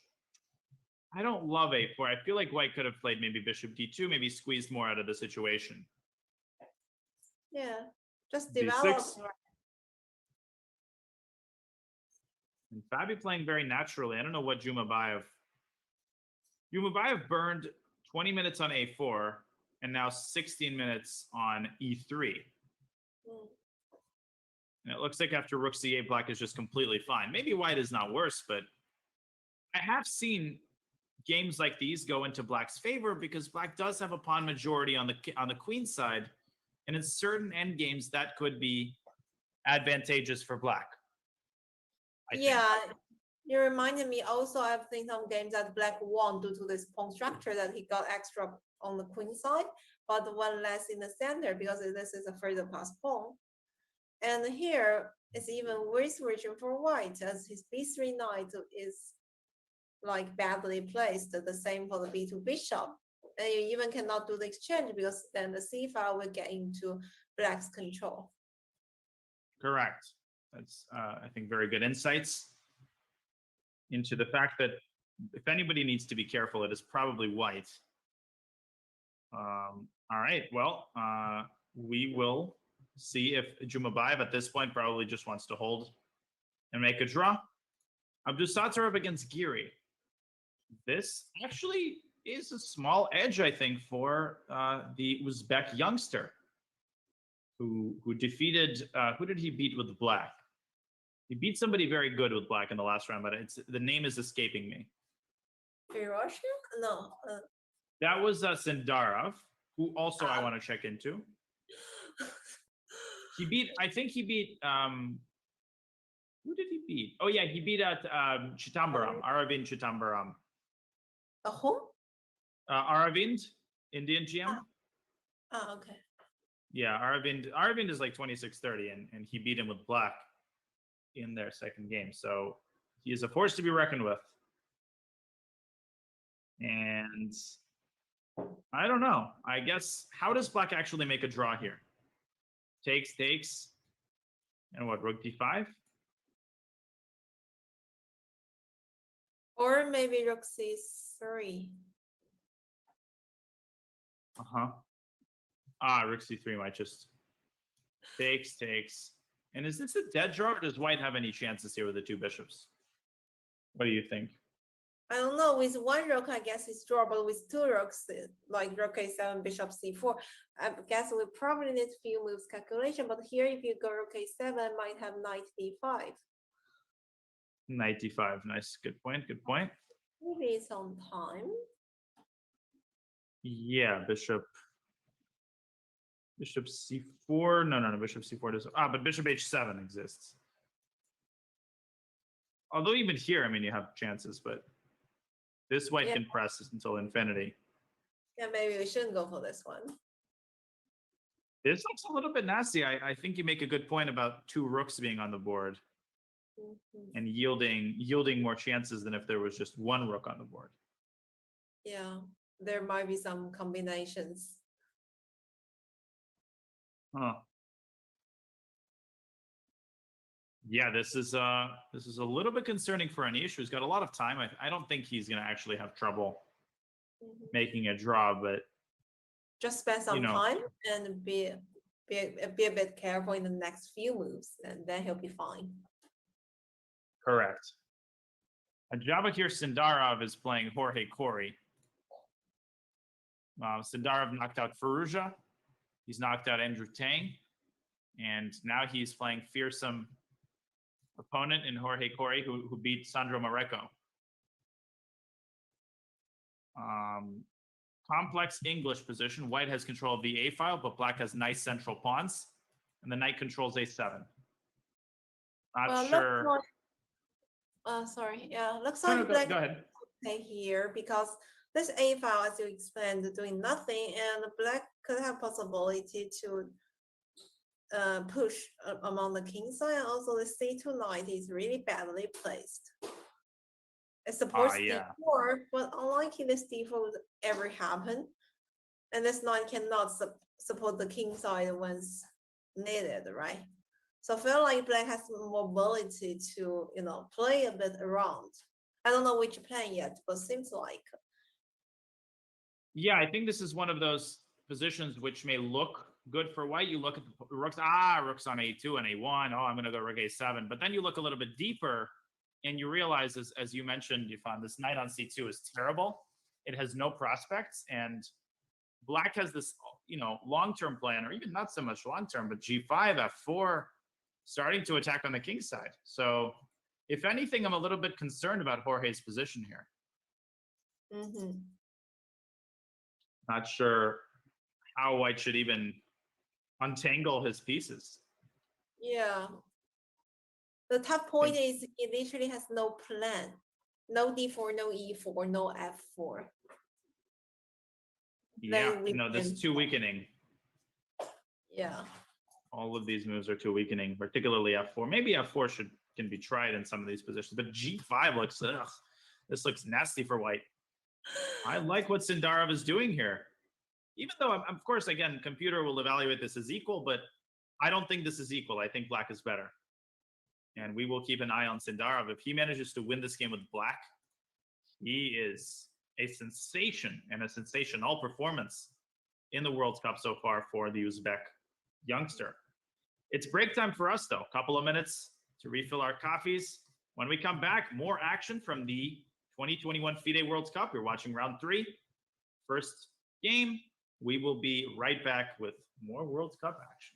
I don't love a4. I feel like white could have played maybe bishop d2, maybe squeezed more out of the situation. Yeah, just develop. And Fabi playing very naturally. I don't know what Jumabayev burned 20 minutes on a4 and now 16 minutes on e3. And it looks like after rook c8, black is just completely fine. Maybe white is not worse, but I have seen games like these go into black's favor because black does have a pawn majority on the queen side, and in certain end games that could be advantageous for black. Yeah, you reminded me also. I've seen some games that black won due to this pawn structure that he got extra on the queen side, but one less in the center because this is a further pass pawn. And here it's even worse version for white, as his b3 knight is like badly placed. The same for the b2 bishop. And you even cannot do the exchange because then the c file will get into black's control. Correct. That's, I think, very good insights into the fact that if anybody needs to be careful, it is probably white. All right. Well, we will see if Jumabayev at this point probably just wants to hold and make a draw. Abdusattorov against Giri. This actually is a small edge, I think, for the Uzbek youngster who defeated, who did he beat with black? He beat somebody very good with black in the last round, but the name is escaping me. Firoshin? No. That was Sendarov, who also I want to check into. He beat, I think he beat, who did he beat? Oh yeah, he beat at Chittambaram, Aravind Chittambaram. Who? Aravind, Indian GM. Okay. Yeah, Aravind is like 26-30, and he beat him with black in their second game. So he is a force to be reckoned with. And I don't know. I guess, how does black actually make a draw here? Takes. And what, rook d5? Or maybe rook c3. Uh-huh. Rook c3 might just takes. And is this a dead draw, or does white have any chances here with the two bishops? What do you think? I don't know, with one rook, I guess it's draw, but with two rooks, like rook a7, bishop c4, I guess we probably need few moves calculation, but here if you go rook a7, might have knight d5. Knight d5, nice, good point. Maybe it's on time. Yeah, bishop c4, no, bishop c4 doesn't, but bishop h7 exists. Although even here, I mean, you have chances, but this white can press until infinity. Yeah, maybe we shouldn't go for this one. This looks a little bit nasty. I think you make a good point about two rooks being on the board and yielding more chances than if there was just one rook on the board. Yeah, there might be some combinations. Huh. Yeah, this is a little bit concerning for Anish, who's got a lot of time. I don't think he's going to actually have trouble making a draw, but just spend some time and be a bit careful in the next few moves, and then he'll be fine. Correct. Jabakir Sindarov is playing Jorge Corey. Sindarov knocked out Firouzja. He's knocked out Andrew Tang. And now he's playing fearsome opponent in Jorge Corey, who beat Sandro Mareco. Complex English position. White has control of the A file, but black has nice central pawns. And the knight controls A7. Not sure. Sorry. Yeah, looks like black go ahead. Okay here, because this A file, as you explained, doing nothing, and black could have possibility to push among the king side. And also the C2 knight is really badly placed. It supports D4, but unlikely this D4 would ever happen. And this knight cannot support the king side once needed, right? So I feel like black has mobility to, play a bit around. I don't know which plan yet, but seems like. Yeah, I think this is one of those positions which may look good for white. You look at the rooks, rooks on A2 and A1. Oh, I'm going to go rook A7. But then you look a little bit deeper and you realize, as you mentioned, Yifan, this knight on C2 is terrible. It has no prospects. And black has this, long-term plan, or even not so much long-term, but G5, F4, starting to attack on the king side. So if anything, I'm a little bit concerned about Jorge's position here. Not sure how white should even untangle his pieces. Yeah. The tough point is it literally has no plan. No D4, no E4, no F4. Yeah, this is too weakening. Yeah. All of these moves are too weakening, particularly F4. Maybe F4 can be tried in some of these positions, but G5 looks, this looks nasty for white. I like what Sindarov is doing here. Even though, of course, again, computer will evaluate this as equal, but I don't think this is equal. I think black is better. And we will keep an eye on Sindarov. If he manages to win this game with black, he is a sensation and a sensational performance in the World Cup so far for the Uzbek youngster. It's break time for us, though. A couple of minutes to refill our coffees. When we come back, more action from the 2021 Fide World Cup. You're watching round 3. First game. We will be right back with more World Cup action.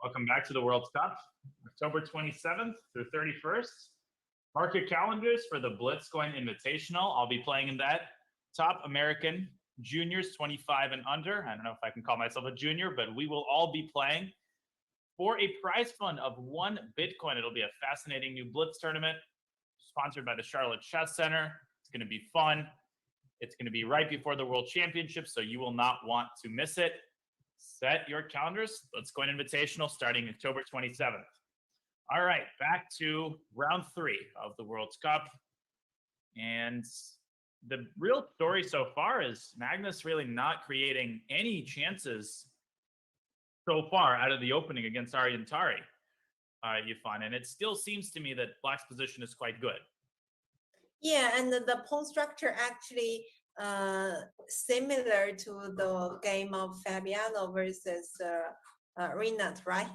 Welcome back to the World Cup, October 27th through 31st. Mark your calendars for the Blitzcoin Invitational. I'll be playing in that top American juniors 25 and under. I don't know if I can call myself a junior, but we will all be playing for a prize fund of 1 Bitcoin. It'll be a fascinating new Blitz tournament sponsored by the Charlotte Chess Center. It's going to be fun. It's going to be right before the World Championship, so you will not want to miss it. Set your calendars. Let's go an invitational starting October 27th. All right, back to round 3 of the World Cup. And the real story so far is Magnus really not creating any chances so far out of the opening against Aryan Tari, Yifan. And it still seems to me that Black's position is quite good. Yeah, and the pawn structure actually similar to the game of Fabiano versus Renat, right?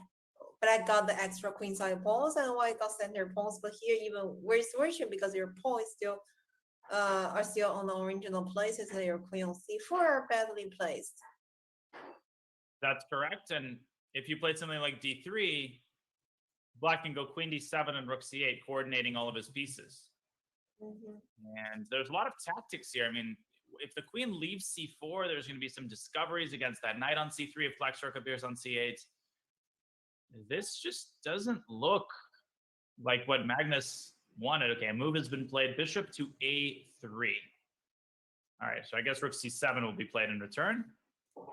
Black got the extra queenside pawns and white got center pawns, but here even worse version because your pawns still are still on the original places and your queen on c4 are badly placed. That's correct. And if you played something like d3, Black can go queen d7 and rook c8, coordinating all of his pieces. And there's a lot of tactics here. I mean, if the queen leaves c4, there's going to be some discoveries against that knight on c3 if Black's rook appears on c8. This just doesn't look like what Magnus wanted. Okay, a move has been played. Bishop to a3. All right, so I guess rook c7 will be played in return.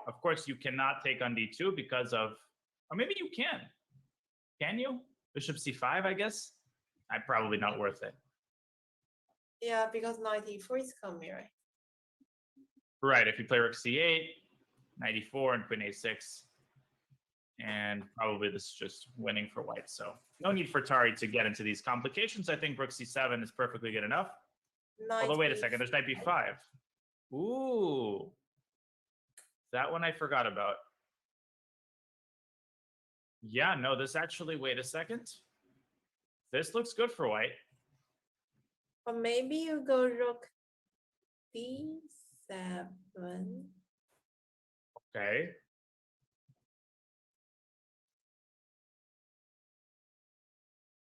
Of course, you cannot take on d2 because of, or maybe you can. Can you? Bishop c5, I guess? Probably not worth it. Yeah, because knight e4 is coming, right? Right, if you play rook c8, knight e4, and queen a6. And probably this is just winning for white. So no need for Tari to get into these complications. I think rook c7 is perfectly good enough. Although, wait a second, there's knight b5. Ooh. That one I forgot about. Yeah, no, this actually, wait a second. This looks good for white. Or maybe you go rook d7. Okay.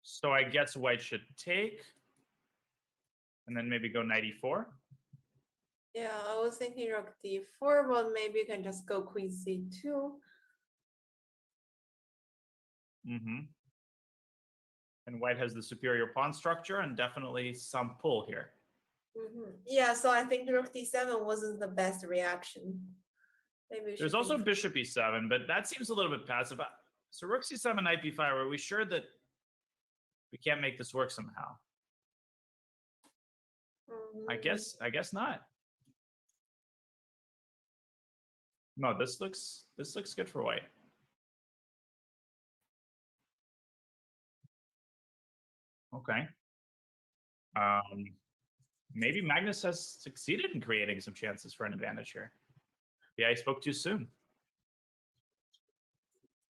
So I guess white should take. And then maybe go knight e4. Yeah, I was thinking rook d4, but maybe you can just go queen c2. And white has the superior pawn structure and definitely some pull here. Yeah, so I think rook d7 wasn't the best reaction. Maybe there's also bishop e7, but that seems a little bit passive. So rook c7, knight b5, are we sure that we can't make this work somehow? I guess not. No, this looks good for white. Okay. Maybe Magnus has succeeded in creating some chances for an advantage here. Yeah, I spoke too soon.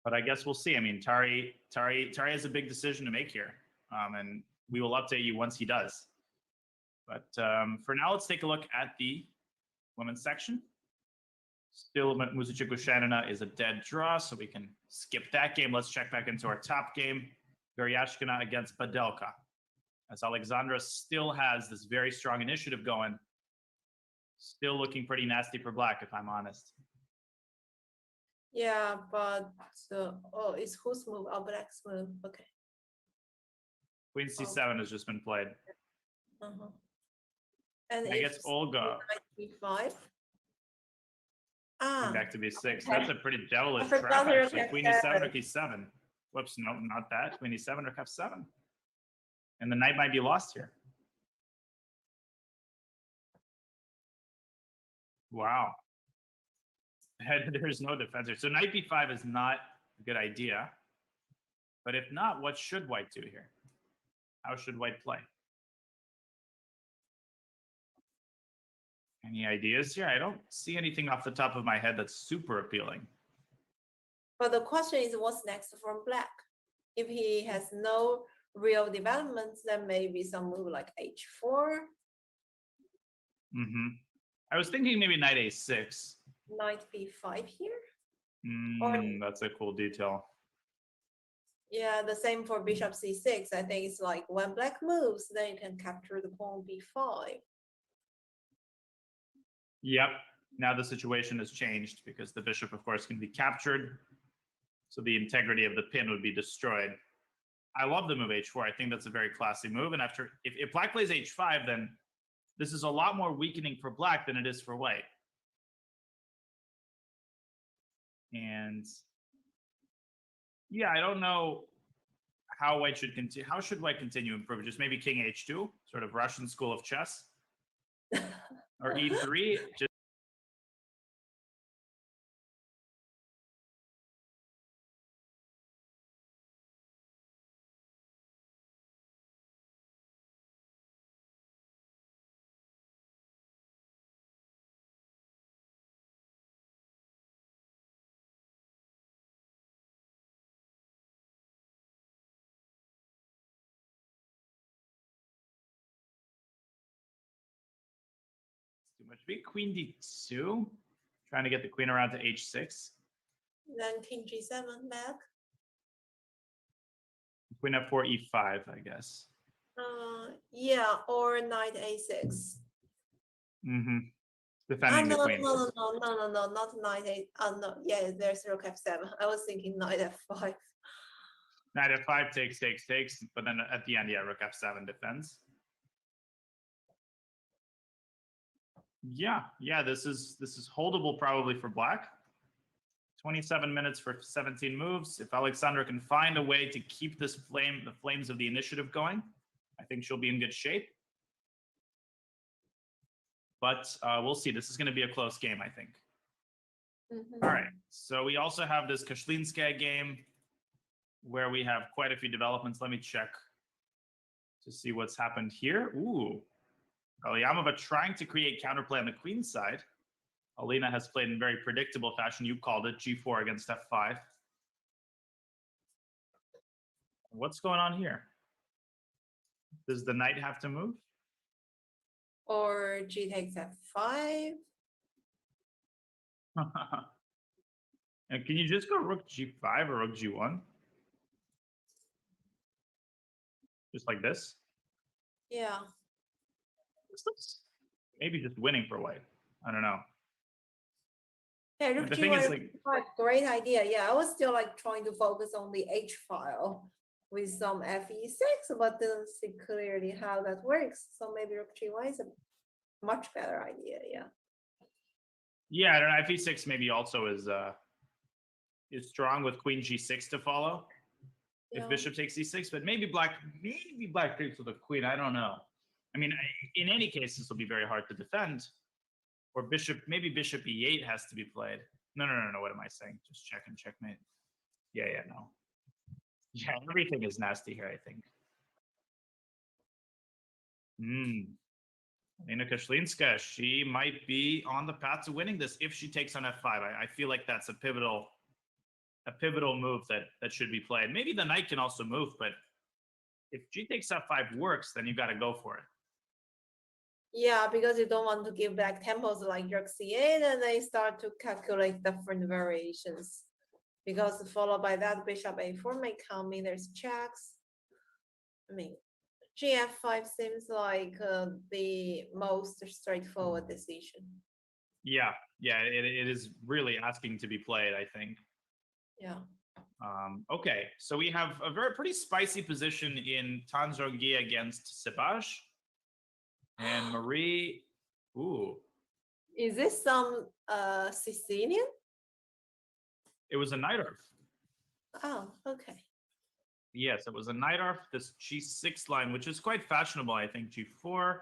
But I guess we'll see. I mean, Tari has a big decision to make here. And we will update you once he does. But for now, let's take a look at the women's section. Still, Muzichuk-Shanina is a dead draw, so we can skip that game. Let's check back into our top game. Goryashkina against Badelka. As Alexandra still has this very strong initiative going. Still looking pretty nasty for Black, if I'm honest. Yeah, but oh, it's whose move? Oh, Black's move. Okay. Queen c7 has just been played. And I guess Olga. b5. Back to b6. That's a pretty devilish I trap, forgot her actually. Queen e7 or e7. Whoops, no, not that. Queen e7 or f7. And the knight might be lost here. Wow. There's no defense here. So knight b5 is not a good idea. But if not, what should white do here? How should white play? Any ideas here? I don't see anything off the top of my head that's super appealing. But the question is, what's next for Black? If he has no real developments, then maybe some move like h4. I was thinking maybe knight a6. Knight b5 here. That's a cool detail. Yeah, the same for bishop c6. I think it's like when Black moves, then you can capture the pawn b5. Yep. Now the situation has changed because the bishop, of course, can be captured. So the integrity of the pin would be destroyed. I love the move h4. I think that's a very classy move. And after, if black plays h5, then this is a lot more weakening for black than it is for white. And yeah, I don't know how white should continue. How should white continue to improve? Just maybe king h2, sort of Russian school of chess, or e3. Just too much. Big queen d2, trying to get the queen around to h6. Then king g7 back. Queen f4, e5, I guess. Yeah, or knight a6. Mm-hmm. Defending the queen. No, not knight a. No, yeah, there's rook f7. I was thinking knight f5. Knight f5 takes, but then at the end, yeah, rook f7 defends. Yeah, this is holdable probably for black. 27 minutes for 17 moves. If Alexandra can find a way to keep the flames of the initiative going, I think she'll be in good shape. But we'll see. This is going to be a close game, I think. All right. So we also have this Kashlinskaya game where we have quite a few developments. Let me check to see what's happened here. Ooh. Galyamova trying to create counterplay on the queen side. Alina has played in very predictable fashion. You called it g4 against f5. What's going on here? Does the knight have to move? Or g takes f5. And can you just go rook g5 or rook g1? Just like this? Yeah. This looks maybe just winning for white. I don't know. Yeah, rook The thing is, like, great idea. Yeah, I was still like trying to focus on the H file with some FE6, but didn't see clearly how that works. So maybe rook g1 is a much better idea. Yeah. Yeah, I don't know. FE6 maybe also is strong with queen g6 to follow. Yeah. If bishop takes e6, but maybe black takes with a queen. I don't know. I mean, in any case, this will be very hard to defend. Or maybe bishop e8 has to be played. No. What am I saying? Just check and checkmate. Yeah, no. Yeah, everything is nasty here, I think. Alina Kashlinskaya, she might be on the path to winning this if she takes on f5. I feel like that's a pivotal move that should be played. Maybe the knight can also move, but if g takes f5 works, then you got to go for it. Yeah, because you don't want to give back tempos like rook c8, and they start to calculate different variations. Because followed by that, bishop a4 may come in. There's checks. I mean, gf5 seems like the most straightforward decision. Yeah, it is really asking to be played, I think. Yeah. Okay, so we have a pretty spicy position in Tanzongi against Sebaj. And Marie, ooh. Is this some Sicilian? It was a knight arf. Oh, okay. Yes, it was a knight arf, this g6 line, which is quite fashionable, I think. G4,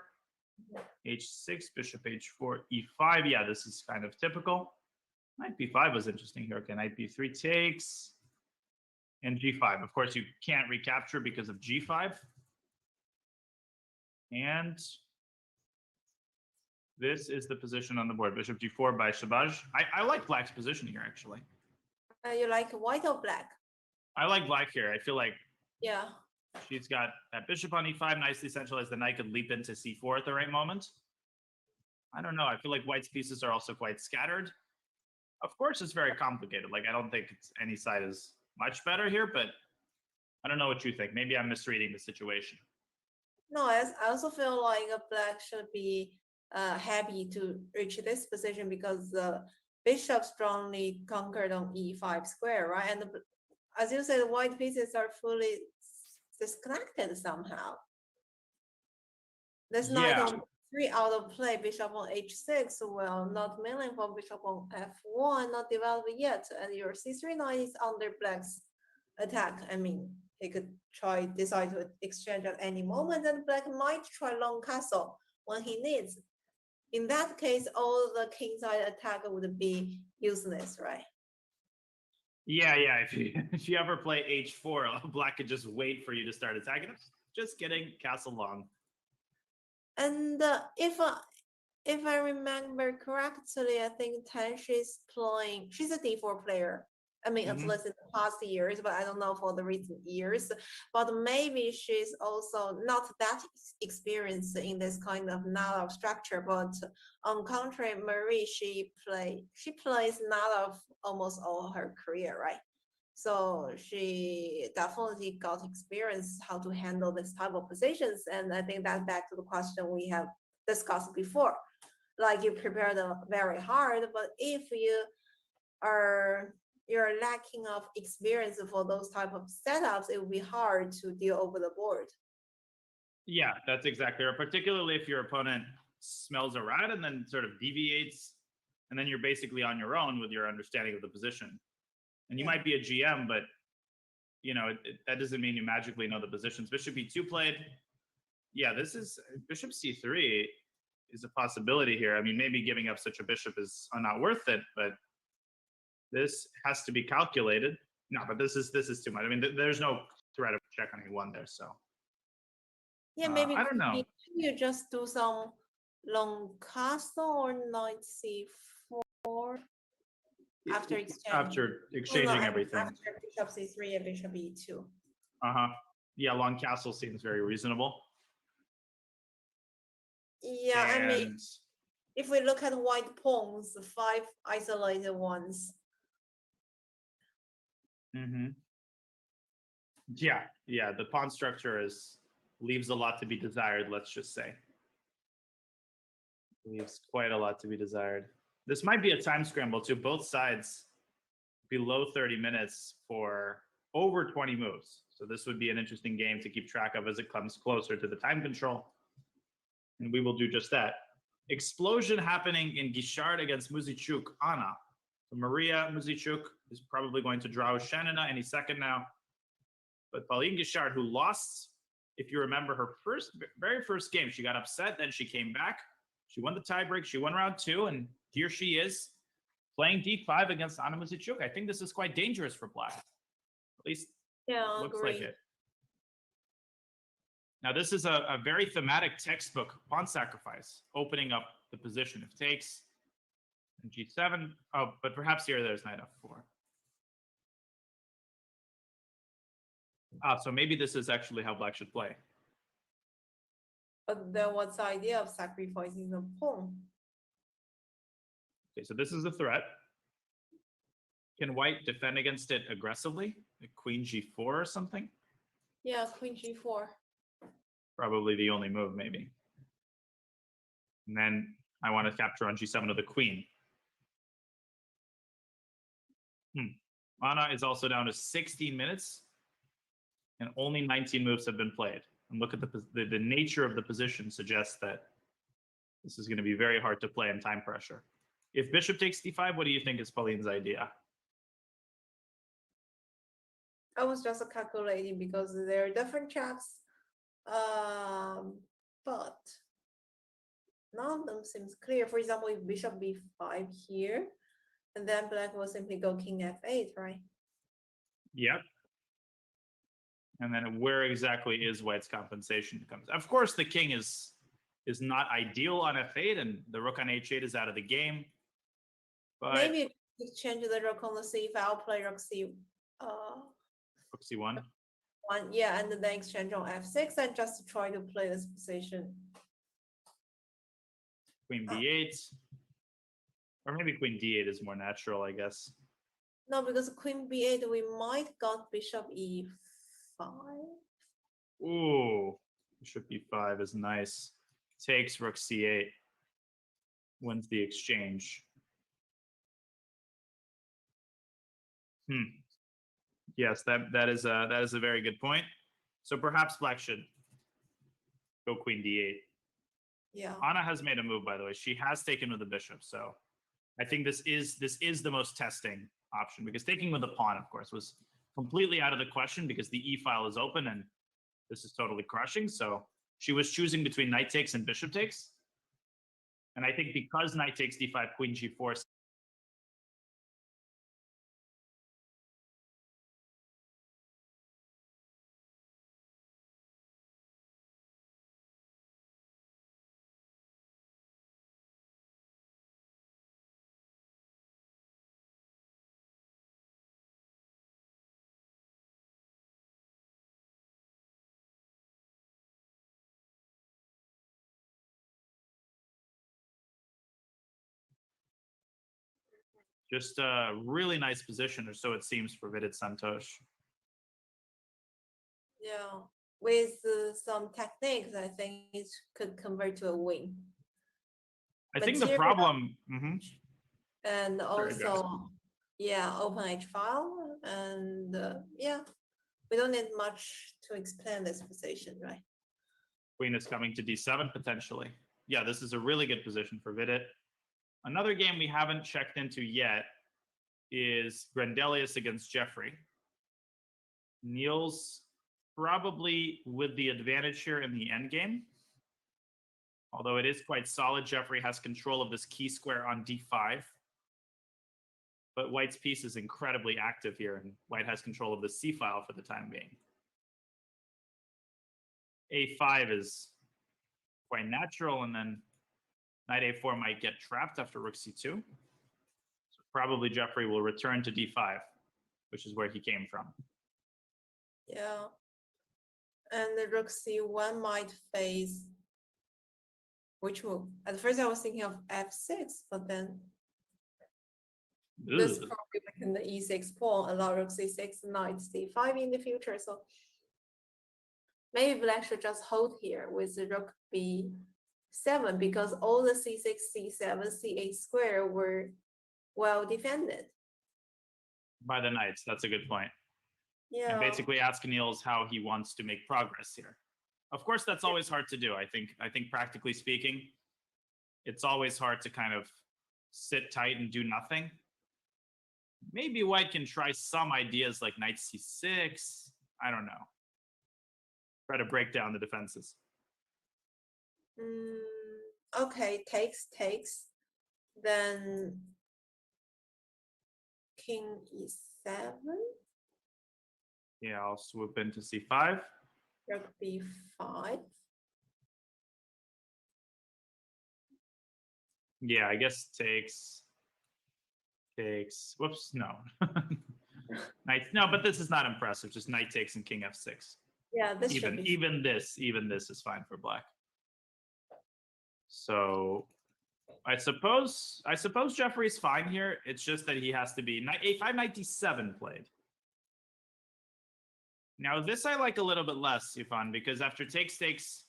h6, bishop h4, e5. Yeah, this is kind of typical. Knight b5 was interesting here. Okay, knight b3 takes. And g5. Of course, you can't recapture because of g5. And this is the position on the board. Bishop g4 by Shabaj. I like black's position here, actually. You like white or black? I like black here. I feel like yeah, she's got that bishop on e5 nicely centralized. The knight could leap into c4 at the right moment. I don't know. I feel like white's pieces are also quite scattered. Of course, it's very complicated. Like, I don't think any side is much better here, but I don't know what you think. Maybe I'm misreading the situation. No, I also feel like black should be happy to reach this position because the bishop strongly conquered on e5 square, right? And as you said, white pieces are fully disconnected somehow. This knight on 3 out of play, bishop on h6, well, not meaningful, bishop on f1, not developed yet, and your c3 knight is under black's attack. I mean, he could decide to exchange at any moment, and black might try long castle when he needs. In that case, all the kingside attack would be useless, right? Yeah. If you ever play h4, black could just wait for you to start attacking him. Just kidding, castle long. And if I remember correctly, I think Tan she's a d4 player. I mean, at least in the past years, but I don't know for the recent years. But maybe she's also not that experienced in this kind of Nalov structure. But on contrary, Marie, she plays Nalov almost all her career, right? So she definitely got experience how to handle this type of positions. And I think that's back to the question we have discussed before. Like you prepared very hard, but if you're lacking of experience for those type of setups, it will be hard to deal over the board. Yeah, that's exactly right. Particularly if your opponent smells a rat and then sort of deviates, and then you're basically on your own with your understanding of the position. And you might be a GM, but that doesn't mean you magically know the positions. Bishop e2 played. Yeah, this is bishop c3 is a possibility here. I mean, maybe giving up such a bishop is not worth it, but this has to be calculated. No, but this is too much. I mean, there's no threat of check on e1 there, so. Yeah, maybe I don't know. you just do some long castle or knight c4 after exchanging everything. After bishop c3 and bishop e2. Yeah, long castle seems very reasonable. Yeah, I mean, if we look at white pawns, the 5 isolated ones. Yeah, the pawn structure leaves a lot to be desired, let's just say. Leaves quite a lot to be desired. This might be a time scramble too. Both sides below 30 minutes for over 20 moves. So this would be an interesting game to keep track of as it comes closer to the time control. And we will do just that. Explosion happening in Guichard against Muzyczuk. Anna. So Maria Muzyczuk is probably going to draw Shanina any second now. But Pauline Guichard, who lost, if you remember her very first game, she got upset, then she came back. She won the tiebreak, she won round 2, and here she is playing d5 against Anna Muzyczuk. I think this is quite dangerous for black. At least looks like it. Now, this is a very thematic textbook pawn sacrifice, opening up the position. If takes, and g7. Oh, but perhaps here there's knight f4. So maybe this is actually how black should play. But then what's the idea of sacrificing the pawn? Okay, so this is a threat. Can white defend against it aggressively? Like queen g4 or something? Yeah, queen g4. Probably the only move, maybe. And then I want to capture on g7 of the queen. Anna is also down to 16 minutes, and only 19 moves have been played. And look at the nature of the position suggests that this is going to be very hard to play in time pressure. If bishop takes d5, what do you think is Pauline's idea? I was just calculating because there are different checks, but none of them seems clear. For example, if bishop b5 here, and then black will simply go king f8, right? Yep. And then where exactly is white's compensation comes? Of course, the king is not ideal on f8, and the rook on h8 is out of the game. But maybe exchange the rook on the c file, play rook c1. Yeah, and then exchange on f6 and just try to play this position. Queen b8. Or maybe queen d8 is more natural, I guess. No, because queen b8, we might got bishop e5. Ooh, bishop e5 is nice. Takes rook c8. wins the exchange. Yes, that is a very good point. So perhaps black should go queen d8. Yeah. Anna has made a move, by the way. She has taken with the bishop, so I think this is the most testing option, because taking with the pawn, of course, was completely out of the question because the e file is open and this is totally crushing. So she was choosing between knight takes and bishop takes. And I think because knight takes d5, queen g4. Just a really nice position, or so it seems, for Vidit Santosh. Yeah. With some techniques, I think it could convert to a win. I think the problem, and Sorry, also, yeah, open H file, and yeah, we don't need much to explain this position, right? queen is coming to d7 potentially. Yeah, this is a really good position for Vidit. Another game we haven't checked into yet is Grandelius against Jeffrey. Niels probably with the advantage here in the endgame. Although it is quite solid, Jeffrey has control of this key square on d5. But White's piece is incredibly active here, and White has control of the c file for the time being. a5 is quite natural, and then knight a4 might get trapped after rook c2. So probably Jeffrey will return to d5, which is where he came from. Yeah. And the rook c1 might face which move? At first I was thinking of f6, but then this probably making the e6 pawn, allow rook c6, knight c5 in the future. So maybe black should just hold here with the rook b7, because all the c6, c7, c8 square were well defended. By the knights, that's a good point. Yeah. And basically ask Niels how he wants to make progress here. Of course, that's always hard to do. I think practically speaking, it's always hard to kind of sit tight and do nothing. Maybe White can try some ideas like knight c6. I don't know. Try to break down the defenses. Okay, takes. Then king e7. Yeah, I'll swoop into c5. Rook b5. Yeah, I guess takes. Whoops, no. Knight. No, but this is not impressive. Just knight takes and king f6. Yeah, this even this is fine for black. So I suppose Jeffrey's fine here. It's just that he has to be knight a5, knight d7 played. Now this I like a little bit less, Yifan, because after takes,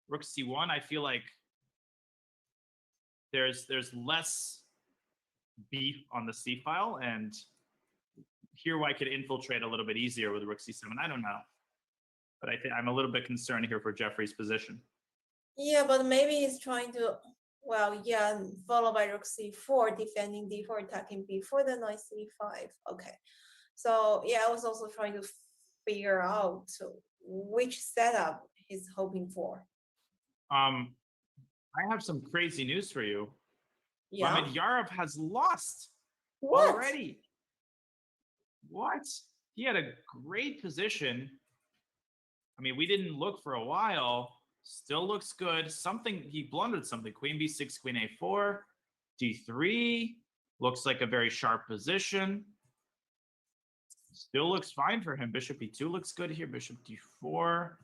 rook c1, I feel like there's less beef on the c file, and here White could infiltrate a little bit easier with rook c7. I don't know, but I think I'm a little bit concerned here for Jeffrey's position. Yeah, but maybe he's trying to, well, yeah, followed by rook c4, defending d4, attacking b4, then knight c5. Okay, so yeah, I was also trying to figure out which setup he's hoping for. I have some crazy news for you. Yeah. Mamedyarov has lost What? already. What? He had a great position. I mean, we didn't look for a while. Still looks good. He blundered something. Queen b6, queen a4, d3. Looks like a very sharp position. Still looks fine for him. Bishop e2 looks good here. Bishop d4.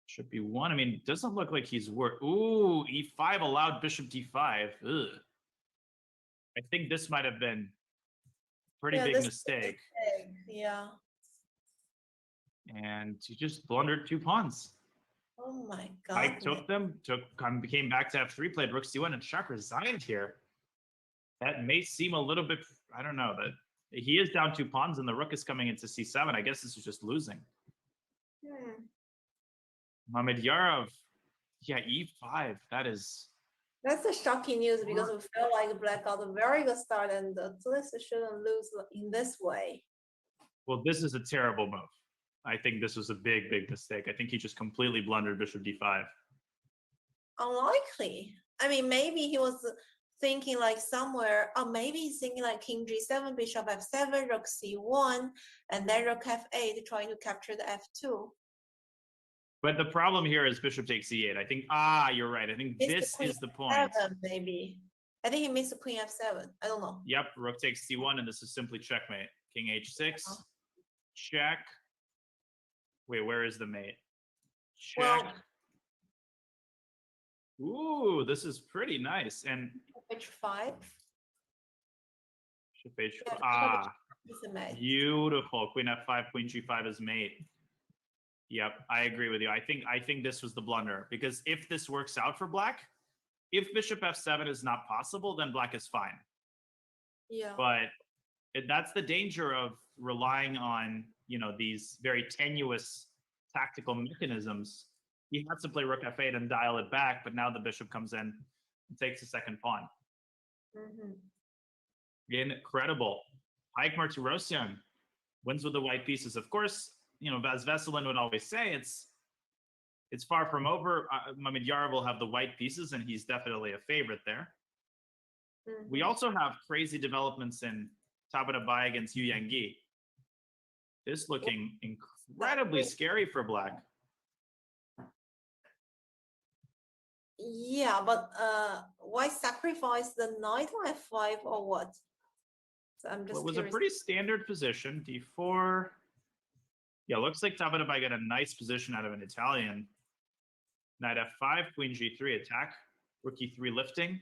Bishop e1. I mean, it doesn't look like he's worth. Ooh, e5 allowed bishop d5. Ugh. I think this might have been a pretty big mistake. Yeah. And he just blundered 2 pawns. Oh my Pike god. took them, came back to f3, played rook c1, and Shark resigned here. That may seem a little bit, I don't know, that he is down 2 pawns and the rook is coming into c7. I guess this is just losing. Mamedyarov, yeah, e5. That's a shocking news because we feel like Black got a very good start and at least shouldn't lose in this way. Well, this is a terrible move. I think this was a big, big mistake. I think he just completely blundered bishop d5. Unlikely. I mean, maybe he was thinking like somewhere, or maybe he's thinking like king g7, bishop f7, rook c1, and then rook f8, trying to capture the f2. But the problem here is bishop takes e8. I think, you're right. I think this is the point. Maybe. I think he missed the queen f7. I don't know. Yep, rook takes c1, and this is simply checkmate. King h6, check. Wait, where is the mate? Check. Well, ooh, this is pretty nice. And h5. Bishop h5. Beautiful. Queen f5, queen g5 is mate. Yep, I agree with you. I think this was the blunder, because if this works out for Black, if bishop f7 is not possible, then Black is fine. Yeah. But that's the danger of relying on, these very tenuous tactical mechanisms. He has to play rook f8 and dial it back, but now the bishop comes in and takes the second pawn. Incredible. Pike Martirosyan wins with the white pieces. Of course, as Veselin would always say, it's far from over. Mamedyarov will have the white pieces, and he's definitely a favorite there. We also have crazy developments in Tabatabai against Yu Yanggi. This looking incredibly scary for Black. Yeah, but why sacrifice the knight on f5 or what? So I'm just. It was a pretty standard position. d4. Yeah, looks like Tabatabai got a nice position out of an Italian. Knight f5, queen g3 attack, rook e3 lifting,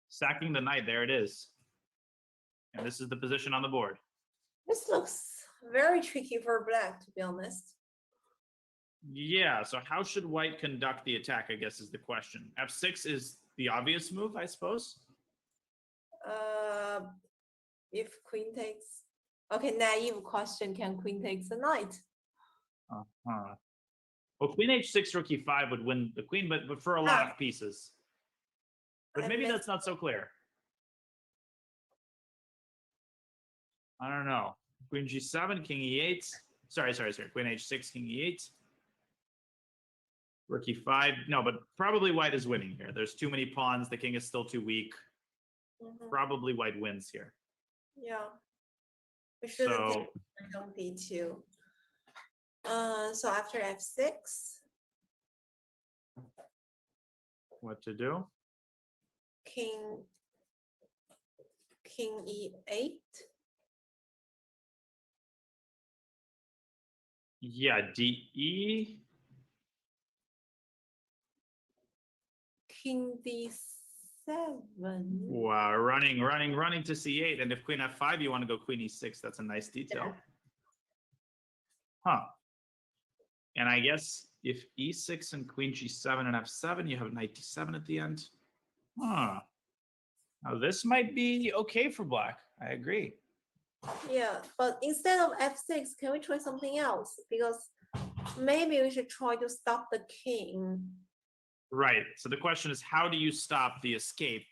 sacking the knight. There it is. And this is the position on the board. This looks very tricky for Black, to be honest. Yeah, so how should White conduct the attack, I guess, is the question. f6 is the obvious move, I suppose. If queen takes... Okay, naive question, can queen take the knight? Well, queen h6, rook e5 would win the queen, but for a lot of pieces. But maybe that's not so clear. I don't know. Queen g7, king e8. Sorry. Queen h6, king e8. Rook e5. No, but probably White is winning here. There's too many pawns. The king is still too weak. Probably White wins here. Yeah. We shouldn't take on b2. So after f6. What to do? King e8. Yeah, de. King d7. Wow, running to c8. And if queen f5, you want to go queen e6. That's a nice detail. Huh. And I guess if e6 and queen g7 and f7, you have knight d7 at the end. Huh. Now this might be okay for Black. I agree. Yeah, but instead of f6, can we try something else? Because maybe we should try to stop the king. Right. So the question is, how do you stop the escape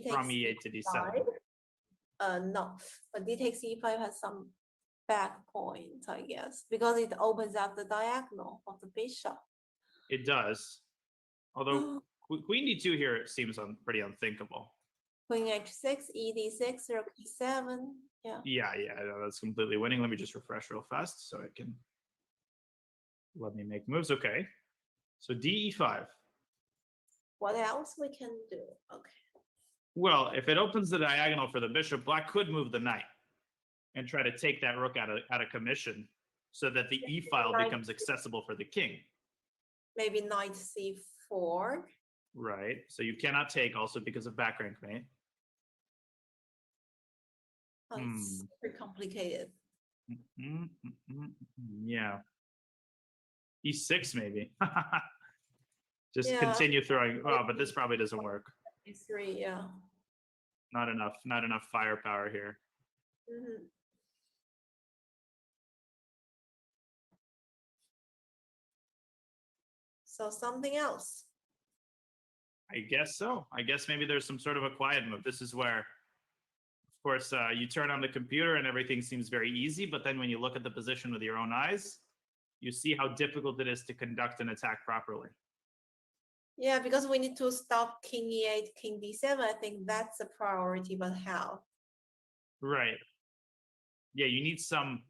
from e8 to d7? No, but d takes e5 has some back points, I guess, because it opens up the diagonal of the bishop. It does. Although queen d2 here seems pretty unthinkable. Queen h6, e d6, rook e7. Yeah, that's completely winning. Let me just refresh real fast so it can let me make moves. Okay. So d e5. What else we can do? Okay. Well, if it opens the diagonal for the bishop, Black could move the knight and try to take that rook out of commission so that the e file becomes accessible for the king. Maybe knight c4. Right. So you cannot take also because of back rank mate. It's super complicated. Yeah. E6 maybe. Just Yeah. continue throwing. Oh, but this probably doesn't work. E3, yeah. Not enough firepower here. Mhm. So something else. I guess so. I guess maybe there's some sort of a quiet move. This is where, of course, you turn on the computer and everything seems very easy. But then when you look at the position with your own eyes, you see how difficult it is to conduct an attack properly. Yeah, because we need to stop king e8, king d7. I think that's a priority, but how? Right. Yeah, you need some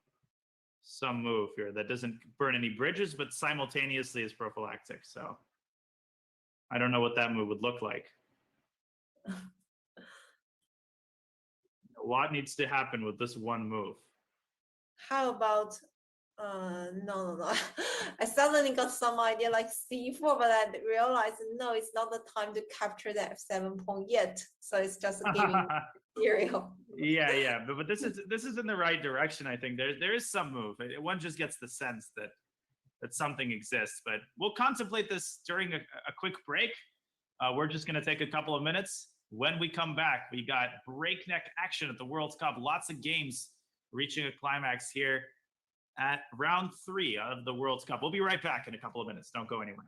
move here that doesn't burn any bridges, but simultaneously is prophylactic. So I don't know what that move would look like. A lot needs to happen with this one move. How about no. I suddenly got some idea like c4, but I realized no, it's not the time to capture the f7 pawn yet. So it's just giving material. Yeah, but this is in the right direction. I think there is some move. One just gets the sense that something exists. But we'll contemplate this during a quick break. We're just going to take a couple of minutes. When we come back, we got breakneck action at the World Cup. Lots of games reaching a climax here at round 3 of the World Cup. We'll be right back in a couple of minutes. Don't go anywhere.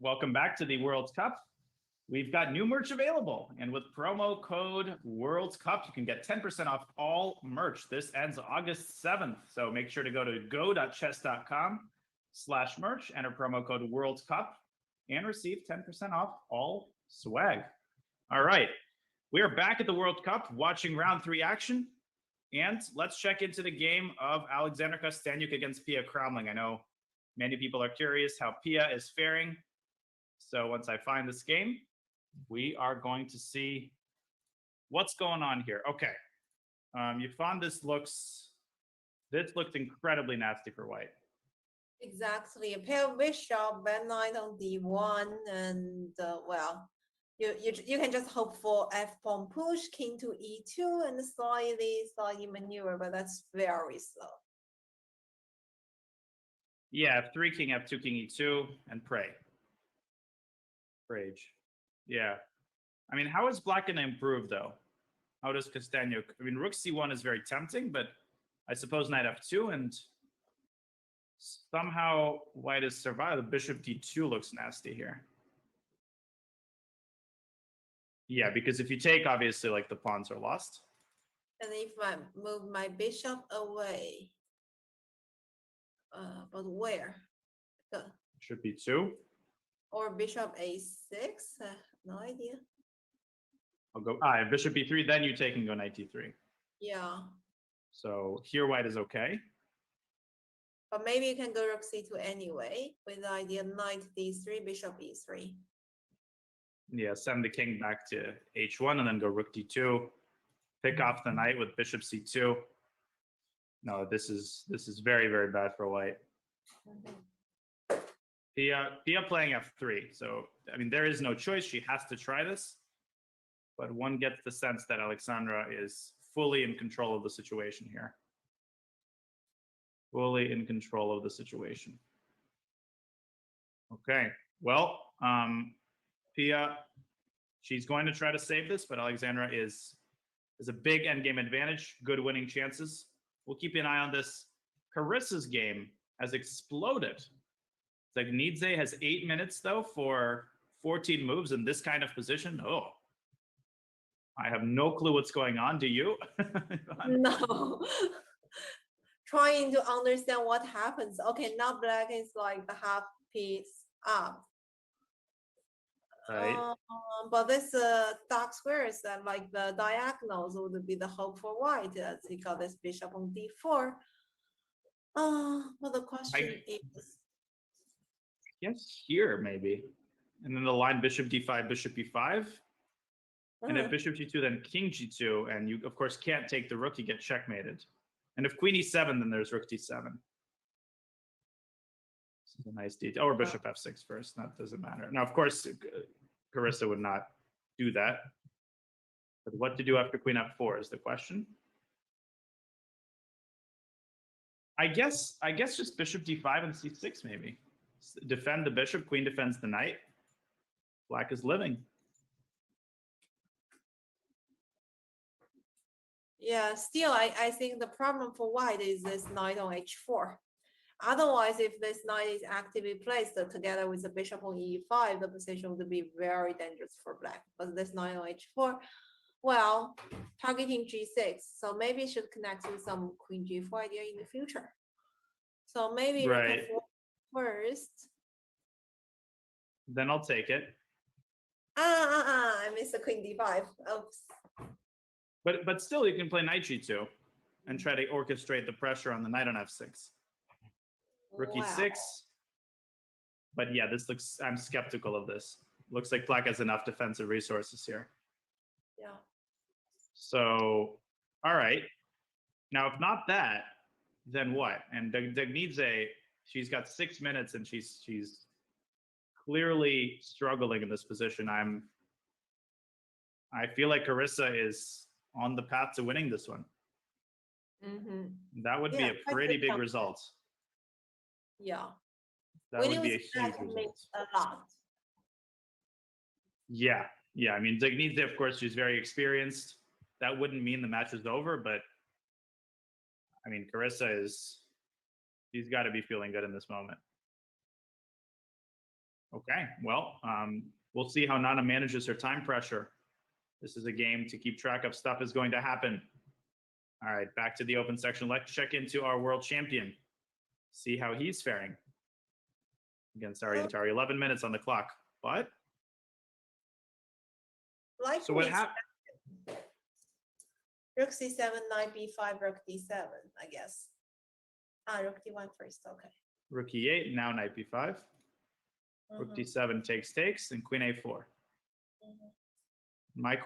Welcome back to the World Cup. We've got new merch available, and with promo code World Cup, you can get 10% off all merch. This ends August 7th, so make sure to go to go.chess.com/merch, enter promo code World Cup, and receive 10% off all swag. All right, we are back at the World Cup, watching round 3 action, and let's check into the game of Alexander Kosteniuk against Pia Kramling. I know many people are curious how Pia is faring. So once I find this game, we are going to see what's going on here. Okay. Yifan, this looked incredibly nasty for white. Exactly. A pair of bishop, bad knight on d1, and well, you can just hope for f pawn push, king to e2, and slightly maneuver, but that's very slow. Yeah, f3, king f2, king e2, and pray. Rage. Yeah. I mean, how is black going to improve, though? How does Kosteniuk? I mean, rook c1 is very tempting, but I suppose knight f2, and somehow white has survived. The bishop d2 looks nasty here. Yeah, because if you take, obviously, like, the pawns are lost. And if I move my bishop away, but where? Should be 2. Or bishop a6? No idea. I'll go, bishop b3, then you take and go knight d3. Yeah. So here white is okay. But maybe you can go rook c2 anyway, with the idea knight d3, bishop e3. Yeah, send the king back to h1 and then go rook d2. Pick off the knight with bishop c2. No, this is very, very bad for white. Pia playing f3. So, I mean, there is no choice. She has to try this. But one gets the sense that Alexandra is fully in control of the situation here. Fully in control of the situation. Okay. Well, Pia, she's going to try to save this, but Alexandra is a big endgame advantage, good winning chances. We'll keep an eye on this. Carissa's game has exploded. Zagnidze has 8 minutes, though, for 14 moves in this kind of position. Oh, I have no clue what's going on. Do you? No. Trying to understand what happens. Okay, now black is like the half piece up. Right. But this dark squares that like the diagonals would be the hope for white as he got this bishop on d4. But the question is, yes, here maybe, and then the line bishop d5, bishop e5, and if bishop g2, then king g2, and you of course can't take the rook, you get checkmated. And if queen e7, then there's rook d7. This is a nice detail. Or bishop f6 first. That doesn't matter. Now, of course, Carissa would not do that. But what to do after queen f4 is the question. I guess just bishop d5 and c6 maybe. Defend the bishop, queen defends the knight. Black is living. yeah, still I think the problem for white is this knight on h4. Otherwise, if this knight is actively placed together with the bishop on e5, the position would be very dangerous for black. But this knight on h4, well, targeting g6, so maybe it should connect with some queen g4 idea in the future. So maybe right. First. Then I'll take it. I missed the queen d5. Oops. But still, you can play knight g2 and try to orchestrate the pressure on the knight on f6. Rook e6. But yeah, this looks, I'm skeptical of this. Looks like black has enough defensive resources here. Yeah. So, all right. Now, if not that, then what? And Zagnidze, she's got 6 minutes and she's clearly struggling in this position. I feel like Carissa is on the path to winning this one. Mm-hmm. That would be a pretty big result. Yeah. That would be a huge result. A lot. Yeah. Yeah. I mean, Zagnidze, of course, she's very experienced. That wouldn't mean the match is over, but I mean, Carissa she's got to be feeling good in this moment. Okay, well, we'll see how Nana manages her time pressure. This is a game to keep track of. Stuff is going to happen. All right, back to the open section. Let's check into our world champion. See how he's faring against Ariantari. 11 minutes on the clock. But Like so what happened? Rook c7, knight b5, rook d7, I guess. Rook d1 first, okay. Rook e8, now knight b5. Rook d7 takes, and queen a4. My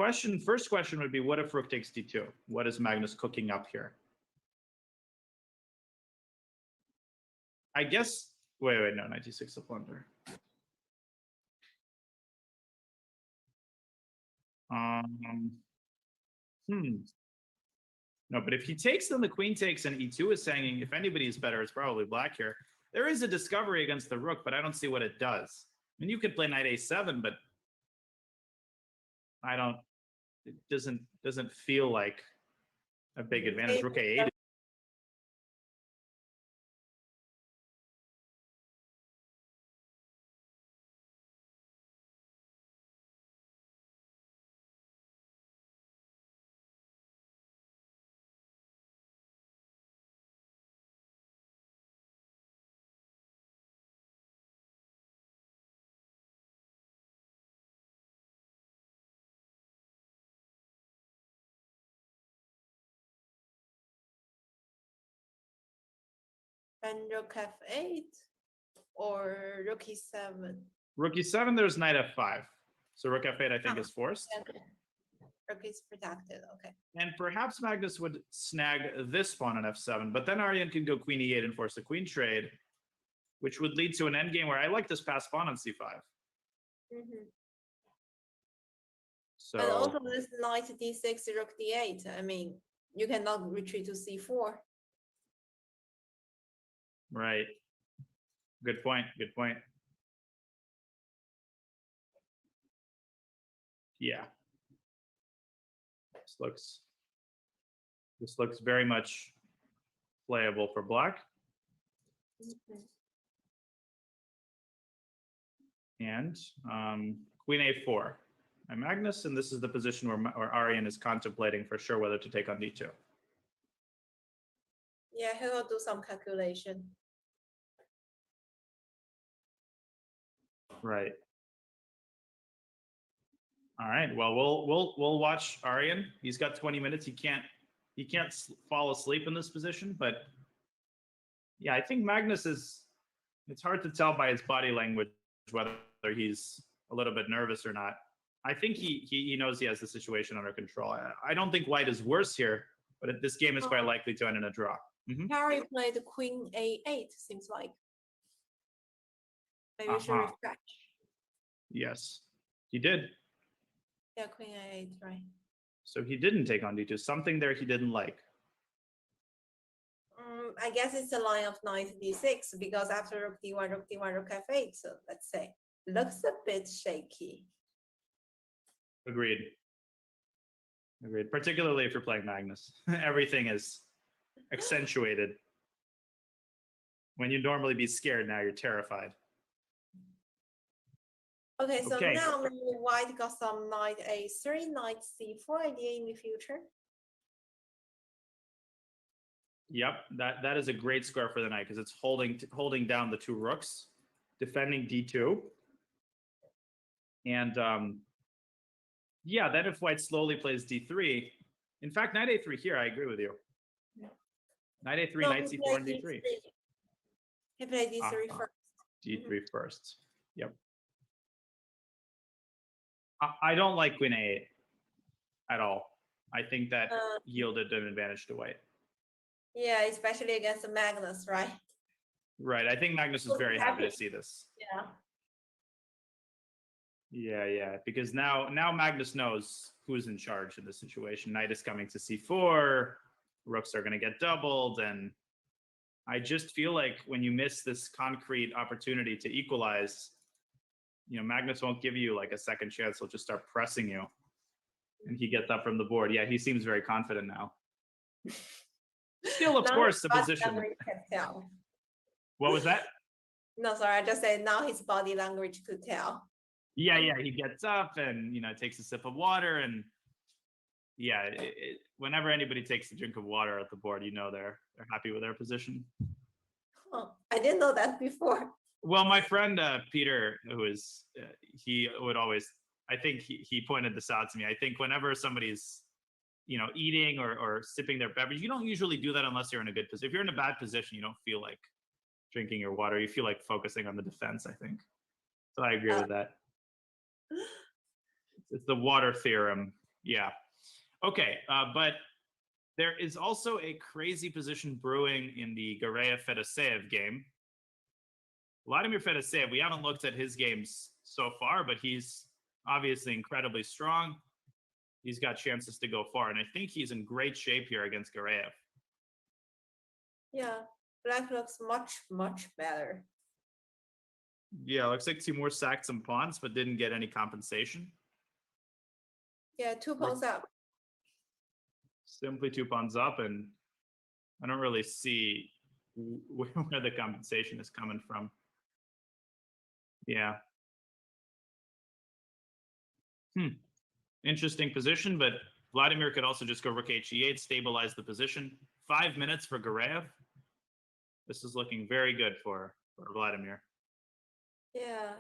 first question would be, what if rook takes d2? What is Magnus cooking up here? I guess, wait, no, knight d6 a blunder. No, but if he takes, then the queen takes, and e2 is saying, if anybody is better, it's probably black here. There is a discovery against the rook, but I don't see what it does. I mean, you could play knight a7, but it doesn't feel like a big advantage. Rook a8. And rook f8 or rook e7. Rook e7, there's knight f5. So rook f8, I think, is forced. Okay. Rook is protected, okay. And perhaps Magnus would snag this pawn on f7, but then Aryan can go queen e8 and force the queen trade, which would lead to an endgame where I like this pass pawn on c5. So, and also this knight d6, rook d8. I mean, you cannot retreat to c4. Right. Good point. Yeah. This looks very much playable for black. And queen a4. And Magnus, and this is the position where Aryan is contemplating for sure whether to take on d2. Yeah, he will do some calculation. Right. All right. Well, we'll watch Aryan. He's got 20 minutes. He can't fall asleep in this position, but yeah, I think Magnus it's hard to tell by his body language whether he's a little bit nervous or not. I think he knows he has the situation under control. I don't think white is worse here, but this game is quite likely to end in a draw. Harry played queen a8, seems like. Maybe we should refresh. Yes, he did. Yeah, queen a8, right. So he didn't take on d2. Something there he didn't like. I guess it's a line of knight d6 because after rook d1, rook f8. So let's say looks a bit shaky. Agreed. Particularly if you're playing Magnus, everything is accentuated. When you normally be scared, now you're terrified. Okay, so now maybe white got some knight a3, knight c4 idea in the future. Yep, that is a great square for the knight because it's holding down the two rooks, defending d2. And yeah, then if white slowly plays d3, in fact, knight a3 here, I agree with you. Yeah. Knight a3, knight c4, and d3. He played d3 first. d3 first. Yep. I don't like queen a8 at all. I think that yielded an advantage to white. Yeah, especially against Magnus, right? Right. I think Magnus is very happy to see this. Yeah. Because now Magnus knows who's in charge in this situation. Knight is coming to c4. Rooks are going to get doubled. And I just feel like when you miss this concrete opportunity to equalize, Magnus won't give you like a second chance. He'll just start pressing you. And he gets up from the board. Yeah, he seems very confident now. Still, of course, the position. What was that? No, sorry, I just said now his body language could tell. Yeah, he gets up and takes a sip of water, and yeah, whenever anybody takes a drink of water at the board, they're happy with their position. Oh, I didn't know that before. Well, my friend Peter, who is he would always, I think he pointed this out to me. I think whenever somebody's eating or sipping their beverage, you don't usually do that unless you're in a good position. If you're in a bad position, you don't feel like drinking your water. You feel like focusing on the defense, I think. So I agree with that. It's the water theorem. Yeah. Okay. But there is also a crazy position brewing in the Gareev-Fedoseev game. Vladimir Fedoseev, we haven't looked at his games so far, but he's obviously incredibly strong. He's got chances to go far, and I think he's in great shape here against Gareev. Yeah, black looks much, much better. Yeah, looks like Timur sacked some pawns, but didn't get any compensation. Yeah, 2 pawns up. Simply 2 pawns up, and I don't really see where the compensation is coming from. Yeah. Interesting position, but Vladimir could also just go rook h8, stabilize the position. 5 minutes for Gareev. This is looking very good for Vladimir. Yeah,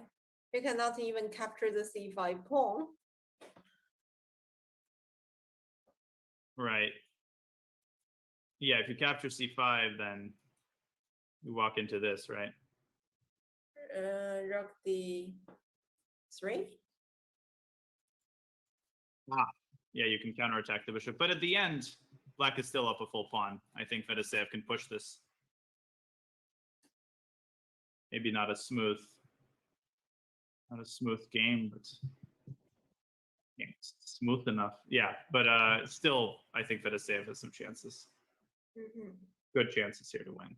you cannot even capture the c5 pawn. Right. Yeah, if you capture c5, then you walk into this, right? Rook d3. Yeah, you can counterattack the bishop. But at the end, black is still up a full pawn. I think Fedoseev can push this. Maybe not a smooth game, but it's smooth enough. Yeah, but still, I think Fedoseev has some chances. Mm-hmm. Good chances here to win.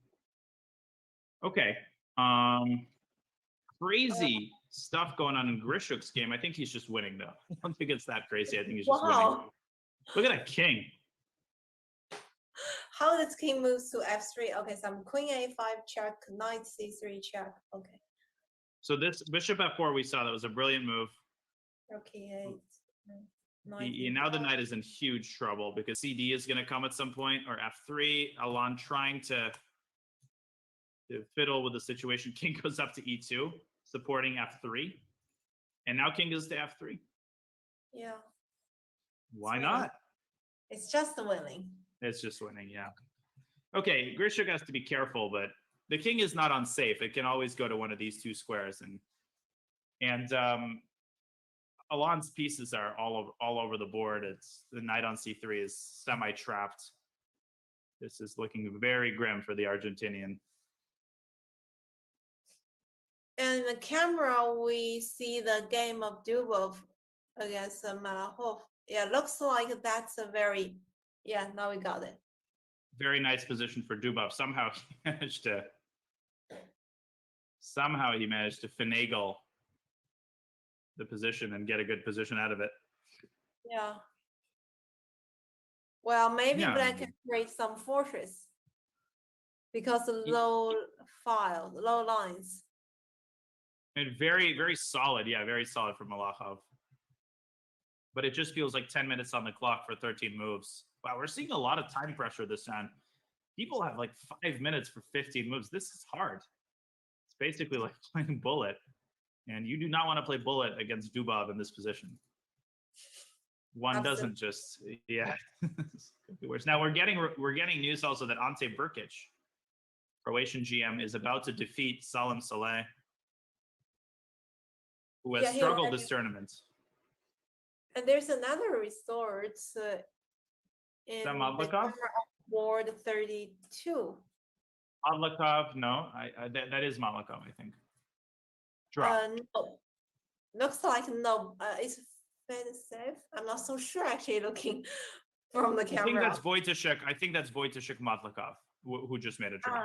Okay. Crazy stuff going on in Grishuk's game. I think he's just winning, though. I don't think it's that crazy. I think he's just winning. Look at that king. How does king moves to f3? Okay, some queen a5 check, knight c3 check. Okay. So this bishop f4 we saw, that was a brilliant move. Okay, now the knight is in huge trouble because CD is going to come at some point, or f3. Alon trying to fiddle with the situation. King goes up to e2, supporting f3. And now king goes to f3. Yeah. Why not? It's just winning. It's just winning, yeah. Okay, Grishuk has to be careful, but the king is not unsafe. It can always go to one of these 2 squares, and Alon's pieces are all over the board. It's the knight on c3 is semi-trapped. This is looking very grim for the Argentinian. And the camera, we see the game of Dubov against Malahov. Yeah, looks like that's a very, yeah, now we got it. Very nice position for Dubov. Somehow he managed to finagle the position and get a good position out of it. Yeah. Well, maybe black can create some fortress because low lines. And very, very solid. Yeah, very solid from Malahov. But it just feels like 10 minutes on the clock for 13 moves. Wow, we're seeing a lot of time pressure this time. People have like 5 minutes for 15 moves. This is hard. It's basically like playing bullet. And you do not want to play bullet against Dubov in this position. One doesn't just, yeah. Now we're getting news also that Ante Brkic, Croatian GM, is about to defeat Salim Saleh, who has struggled this tournament. And there's another resort in Madlikov? board 32. Madlikov, no, that is Madlikov, I think. Draw. No. Looks like no. It's Fedoseev. I'm not so sure actually looking from the camera. I think that's Wojciech Madlikov, who just made a draw.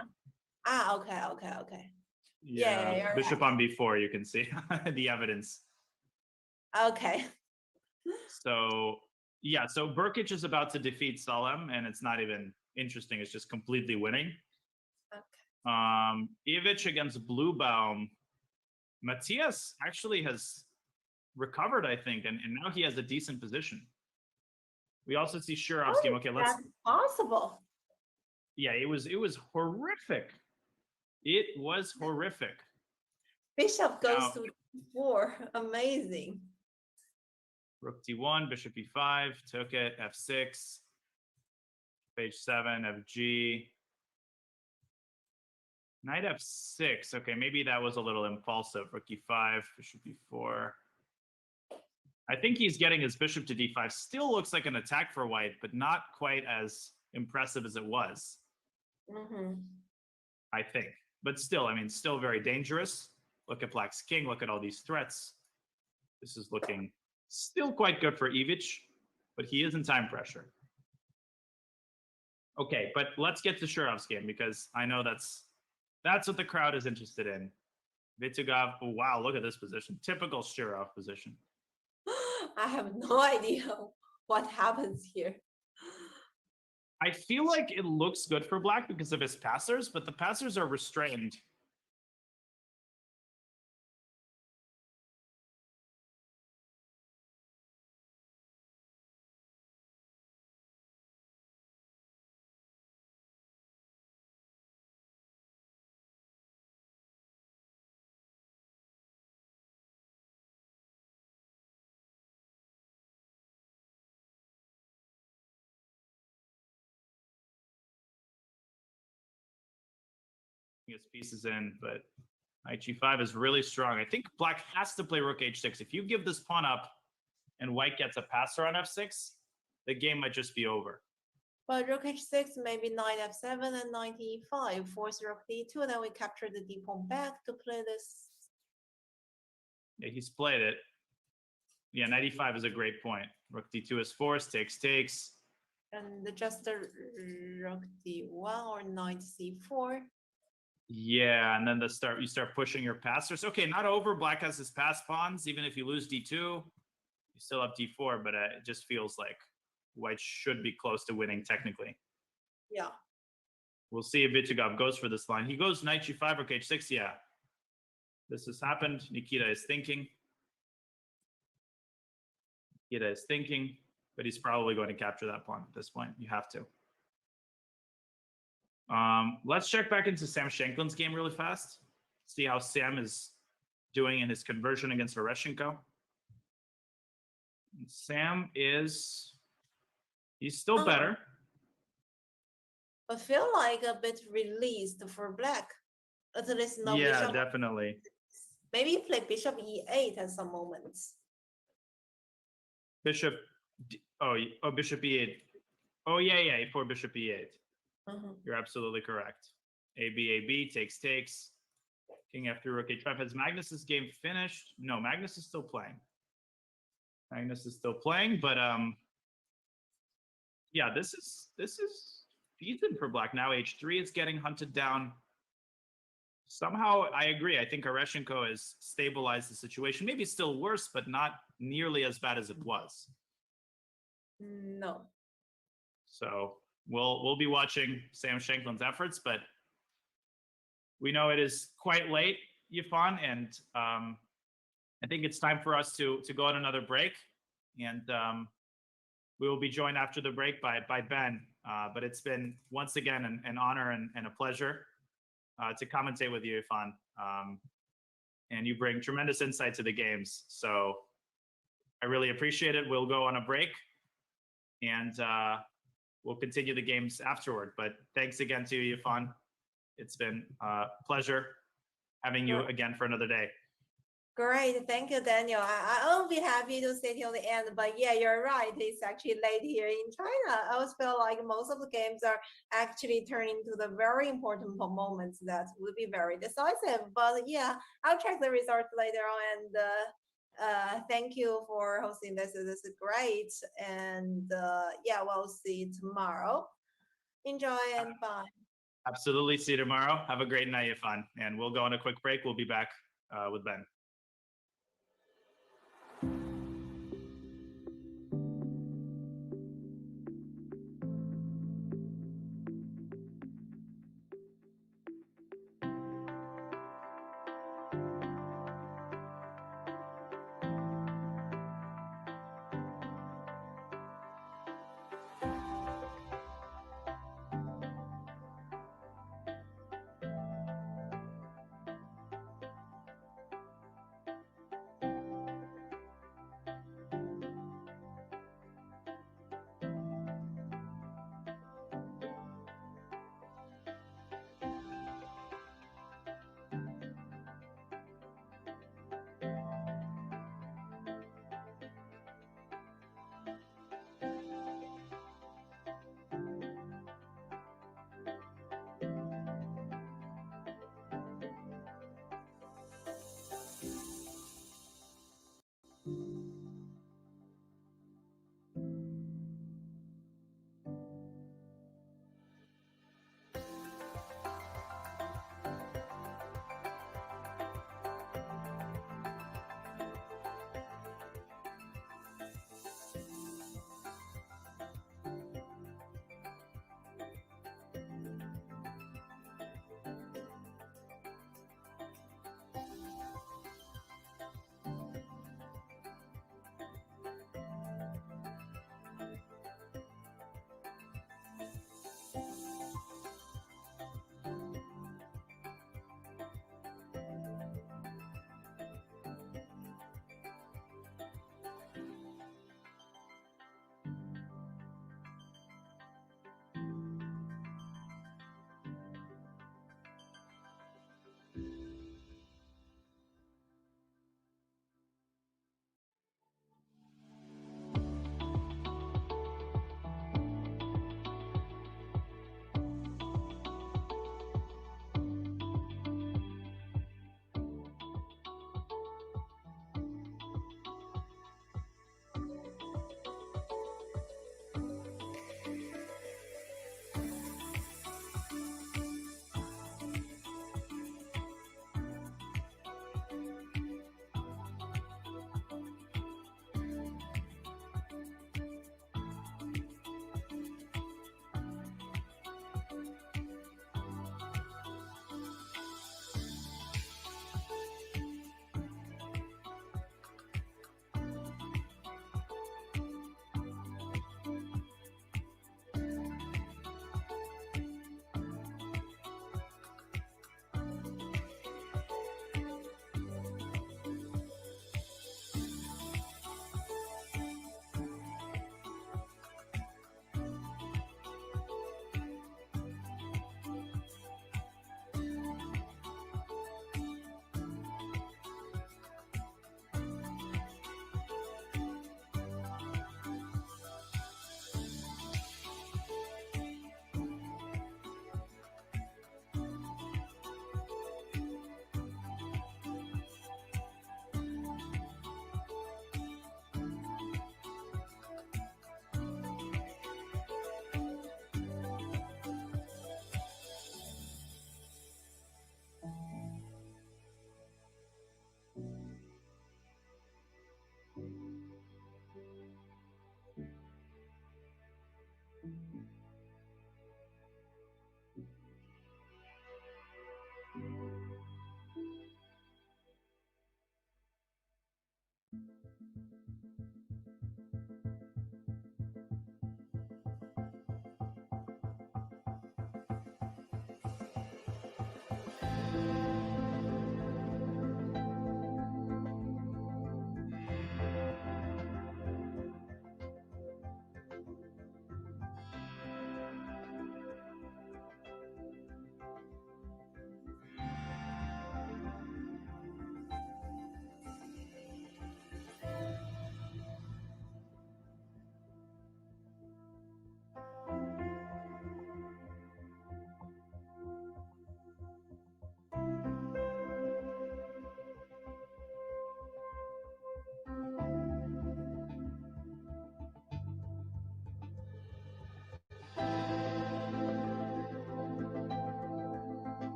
Okay. Yeah, bishop on b4, you can see the evidence. Okay. So Brkic is about to defeat Salem, and it's not even interesting. It's just completely winning. Okay. Ivic against Bluebaum. Matthias actually has recovered, I think, and now he has a decent position. We also see Shurov's game. Okay, let's. That's possible. Yeah, it was horrific. It was horrific. Bishop goes to d4. Amazing. Rook d1, bishop e5, took it, f6, page 7, fg. Knight f6. Okay, maybe that was a little impulsive. Rook e5, bishop e4. I think he's getting his bishop to d5. Still looks like an attack for white, but not quite as impressive as it was. I think. But still, I mean, still very dangerous. Look at black's king. Look at all these threats. This is looking still quite good for Ivic, but he is in time pressure. Okay, but let's get to Shurov's game because I know that's what the crowd is interested in. Vitugov, oh, wow, look at this position. Typical Shurov position. I have no idea what happens here. I feel like it looks good for black because of his passers, but the passers are restrained. His pieces in, but knight g5 is really strong. I think black has to play rook h6. If you give this pawn up and white gets a passer on f6, the game might just be over. But rook h6, maybe knight f7 and knight e5, force rook d2, then we capture the d pawn back to play this. Yeah, he's played it. Yeah, knight e5 is a great point. Rook d2 is forced, takes. And just a rook d1 or knight c4. Yeah, and then you start pushing your passers. Okay, not over. Black has his pass pawns. Even if you lose d2, you still have d4, but it just feels like white should be close to winning technically. Yeah. We'll see if Vitugov goes for this line. He goes knight g5, rook h6. Yeah, this has happened. Nikita is thinking, but he's probably going to capture that pawn at this point. You have to. Let's check back into Sam Shanklin's game really fast. See how Sam is doing in his conversion against Oreshenko. Sam he's still better. I feel like a bit released for black. At least no Yeah, bishop. definitely. Maybe play bishop e8 at some moments. Bishop bishop e8. Oh yeah, for bishop e8. You're absolutely correct. AB, takes. King f3, rook h5. Has Magnus's game finished? No, Magnus is still playing. But yeah, this is decent for black. Now h3 is getting hunted down. Somehow, I agree. I think Oreshenko has stabilized the situation. Maybe still worse, but not nearly as bad as it was. No. So we'll be watching Sam Shanklin's efforts, but we know it is quite late, Yifan, and I think it's time for us to go on another break, and we will be joined after the break by Ben. But it's been once again an honor and a pleasure to commentate with you, Yifan, and you bring tremendous insight to the games. So I really appreciate it. We'll go on a break, and we'll continue the games afterward. But thanks again to you, Yifan. It's been a pleasure having you again for another day. Great. Thank you, Daniel. I'll be happy to stay till the end. But yeah, you're right. It's actually late here in China. I always feel like most of the games are actually turning to the very important moments that would be very decisive. But yeah, I'll check the results later on. And thank you for hosting this. This is great. And yeah, we'll see you tomorrow. Enjoy and bye. Absolutely. See you tomorrow. Have a great night, Yifan. And we'll go on a quick break. We'll be back with Ben.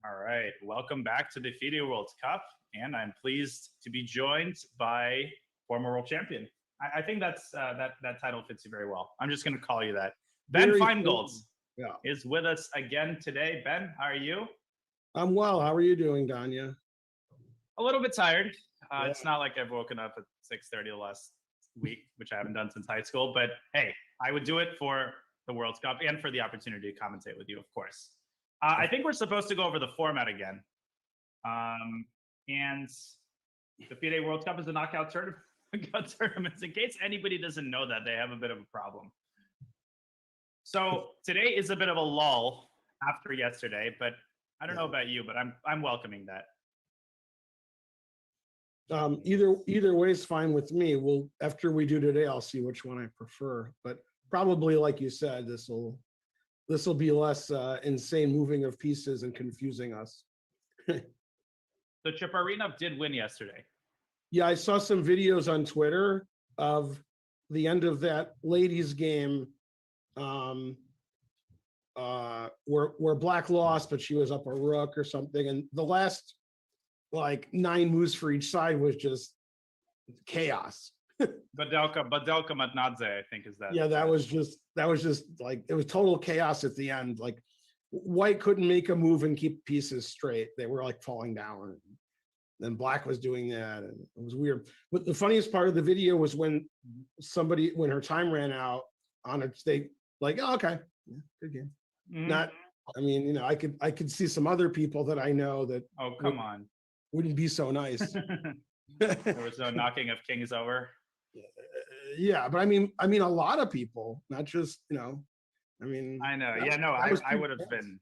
All right, welcome back to the Fide World Cup, and I'm pleased to be joined by former world champion. I think that title fits you very well. I'm just going to call you that. Ben Very Feingold Yeah. is with us again today. Ben, how are you? I'm well. How are you doing, Danya? A little bit tired. Yeah. It's not like I've woken up at 6:30 the last week, which I haven't done since high school. But hey, I would do it for the World Cup and for the opportunity to commentate with you, of course. I think we're supposed to go over the format again. And the FIDE World Cup is a knockout tournament. In case anybody doesn't know that, they have a bit of a problem. So today is a bit of a lull after yesterday, but I don't know about you, but I'm welcoming that. Either way is fine with me. Well, after we do today, I'll see which one I prefer. But probably, like you said, this will be less insane moving of pieces and confusing us. So Chaparinov did win yesterday. Yeah, I saw some videos on Twitter of the end of that ladies' game where Black lost, but she was up a rook or something. And the last like 9 moves for each side was just chaos. Badelka Matnadze, I think is that. Yeah, that was just like, it was total chaos at the end. Like White couldn't make a move and keep pieces straight. They were like falling down. Then Black was doing that, and it was weird. But the funniest part of the video was when her time ran out on it, they like, oh, okay, yeah, good game. Mm-hmm. Not, I mean, you know, I could see some other people that I know that. Oh, come on. Wouldn't be so nice. There was no knocking of kings over. Yeah, but I mean, a lot of people, not just, you know, I mean. I know. Yeah, no, I would have been.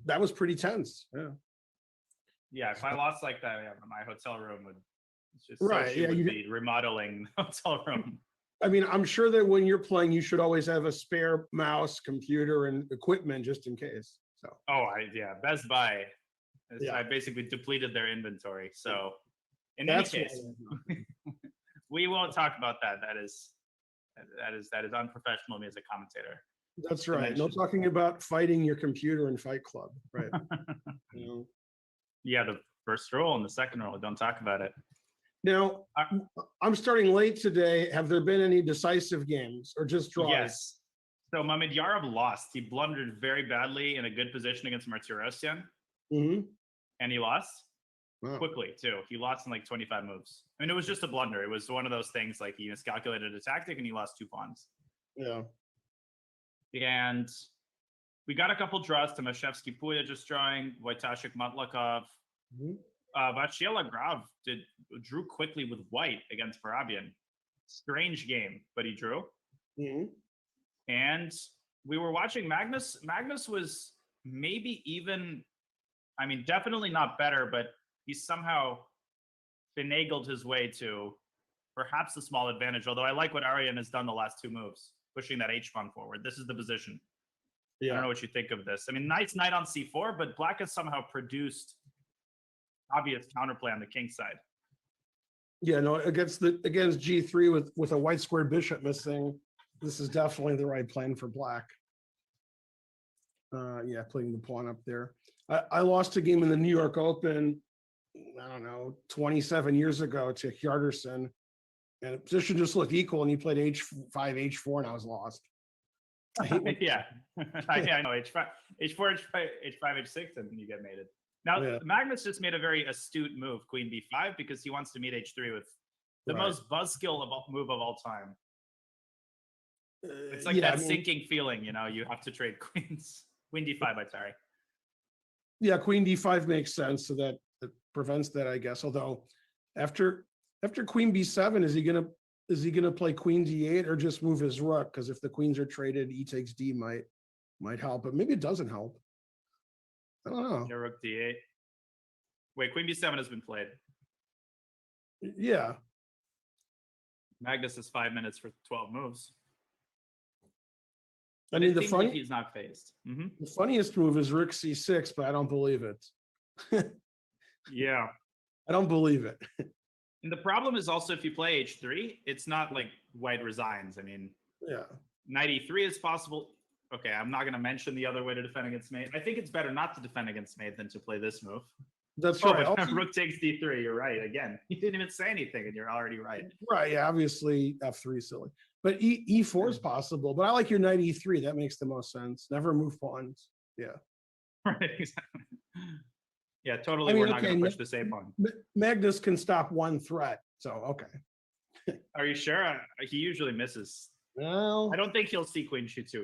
That was pretty tense. Yeah. Yeah, if I lost like that, yeah, my hotel room would just right. Yeah, you'd be remodeling the hotel room. I mean, I'm sure that when you're playing, you should always have a spare mouse, computer, and equipment just in case. So. Oh, Best Buy. Yeah. I basically depleted their inventory. So, in any case, we won't talk about that. That is unprofessional of me as a commentator. That's right. No talking about fighting your computer in Fight Club. Right. You know. Yeah, the first rule and the second rule. Don't talk about it. Now, I'm starting late today. Have there been any decisive games or just draws? Yes. So Mamedyarov lost. He blundered very badly in a good position against Martirosyan. Mm-hmm. And he lost quickly, too. He lost in like 25 moves. I mean, it was just a blunder. It was one of those things like he miscalculated a tactic and he lost 2 pawns. Yeah. And we got a couple draws. Tomaszewski Puya just drawing, Wojtaszek Matlakov. Vachiela Grav drew quickly with White against Barabian. Strange game, but he drew. Mm-hmm. And we were watching Magnus. Magnus was maybe even, I mean, definitely not better, but he somehow finagled his way to perhaps a small advantage. Although I like what Aryan has done the last 2 moves, pushing that h-pawn forward. This is the position. Yeah. I don't know what you think of this. I mean, nice knight on c4, but Black has somehow produced obvious counterplay on the king side. Yeah, no, against g3 with a white squared bishop missing, this is definitely the right plan for Black. Yeah, putting the pawn up there. I lost a game in the New York Open, I don't know, 27 years ago to Hjardarson, and the position just looked equal, and he played h5, h4, and I was lost. Yeah, I know, h5, h4, h5, h6, and you get mated. Now, yeah. Magnus just made a very astute move, queen b5, because he wants to meet h3 with the most buzzkill move of all time. It's like that sinking feeling, you know, you have to trade queens. Queen d5, I'm sorry. Yeah, queen d5 makes sense, so that prevents that, I guess. Although, after queen b7, is he gonna play queen d8 or just move his rook? Because if the queens are traded, e takes d might help, but maybe it doesn't help. I don't know. Yeah, rook d8. Wait, queen b7 has been played. Yeah. Magnus has 5 minutes for 12 moves. I But mean, it the seems like funny, he's not phased. the funniest move is rook c6, but I don't believe it. Yeah. I don't believe it. And the problem is also if you play h3, it's not like white resigns. I mean, Yeah. knight e3 is possible. Okay, I'm not going to mention the other way to defend against mate. I think it's better not to defend against mate than to play this move. That's Oh, right. but Also- rook takes d3. You're right. Again, you didn't even say anything, and you're already right. right. Yeah. Obviously, f3 is silly, but e4 is possible. But I like your knight e3. That makes the most sense. Never move pawns. Yeah. Right. Exactly. Yeah, totally. I mean, We're not okay, going to push this a pawn. Magnus can stop one threat. So, okay. Are you sure? He usually misses. Well, I don't think he'll see queen c2.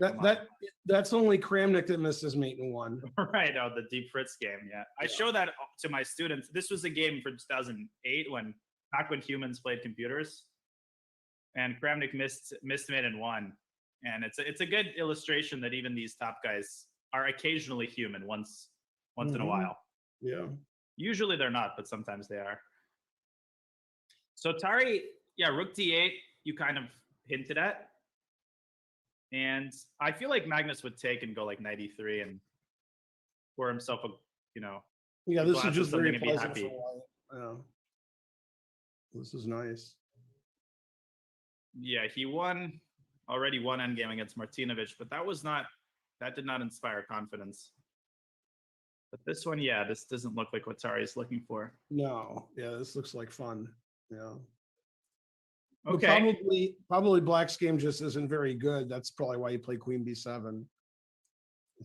that's only Kramnik that misses mate in one. Right. Oh, the Deep Fritz game. Yeah. I show that to my students. This was a game for 2008 back when humans played computers, and Kramnik missed mate in one. And it's a good illustration that even these top guys are occasionally human once in a while. Yeah. Usually they're not, but sometimes they are. So Tari, yeah, rook d8, you kind of hinted at. And I feel like Magnus would take and go like knight e3 and pour himself a, Yeah, this glass is of just very something and be pleasant happy. for white. Yeah. This is nice. Yeah, he already won endgame against Martinovic, but that did not inspire confidence. But this one, yeah, this doesn't look like what Tari is looking for. No, yeah, this looks like fun. Yeah. Okay. But probably Black's game just isn't very good. That's probably why you play Queen B7. I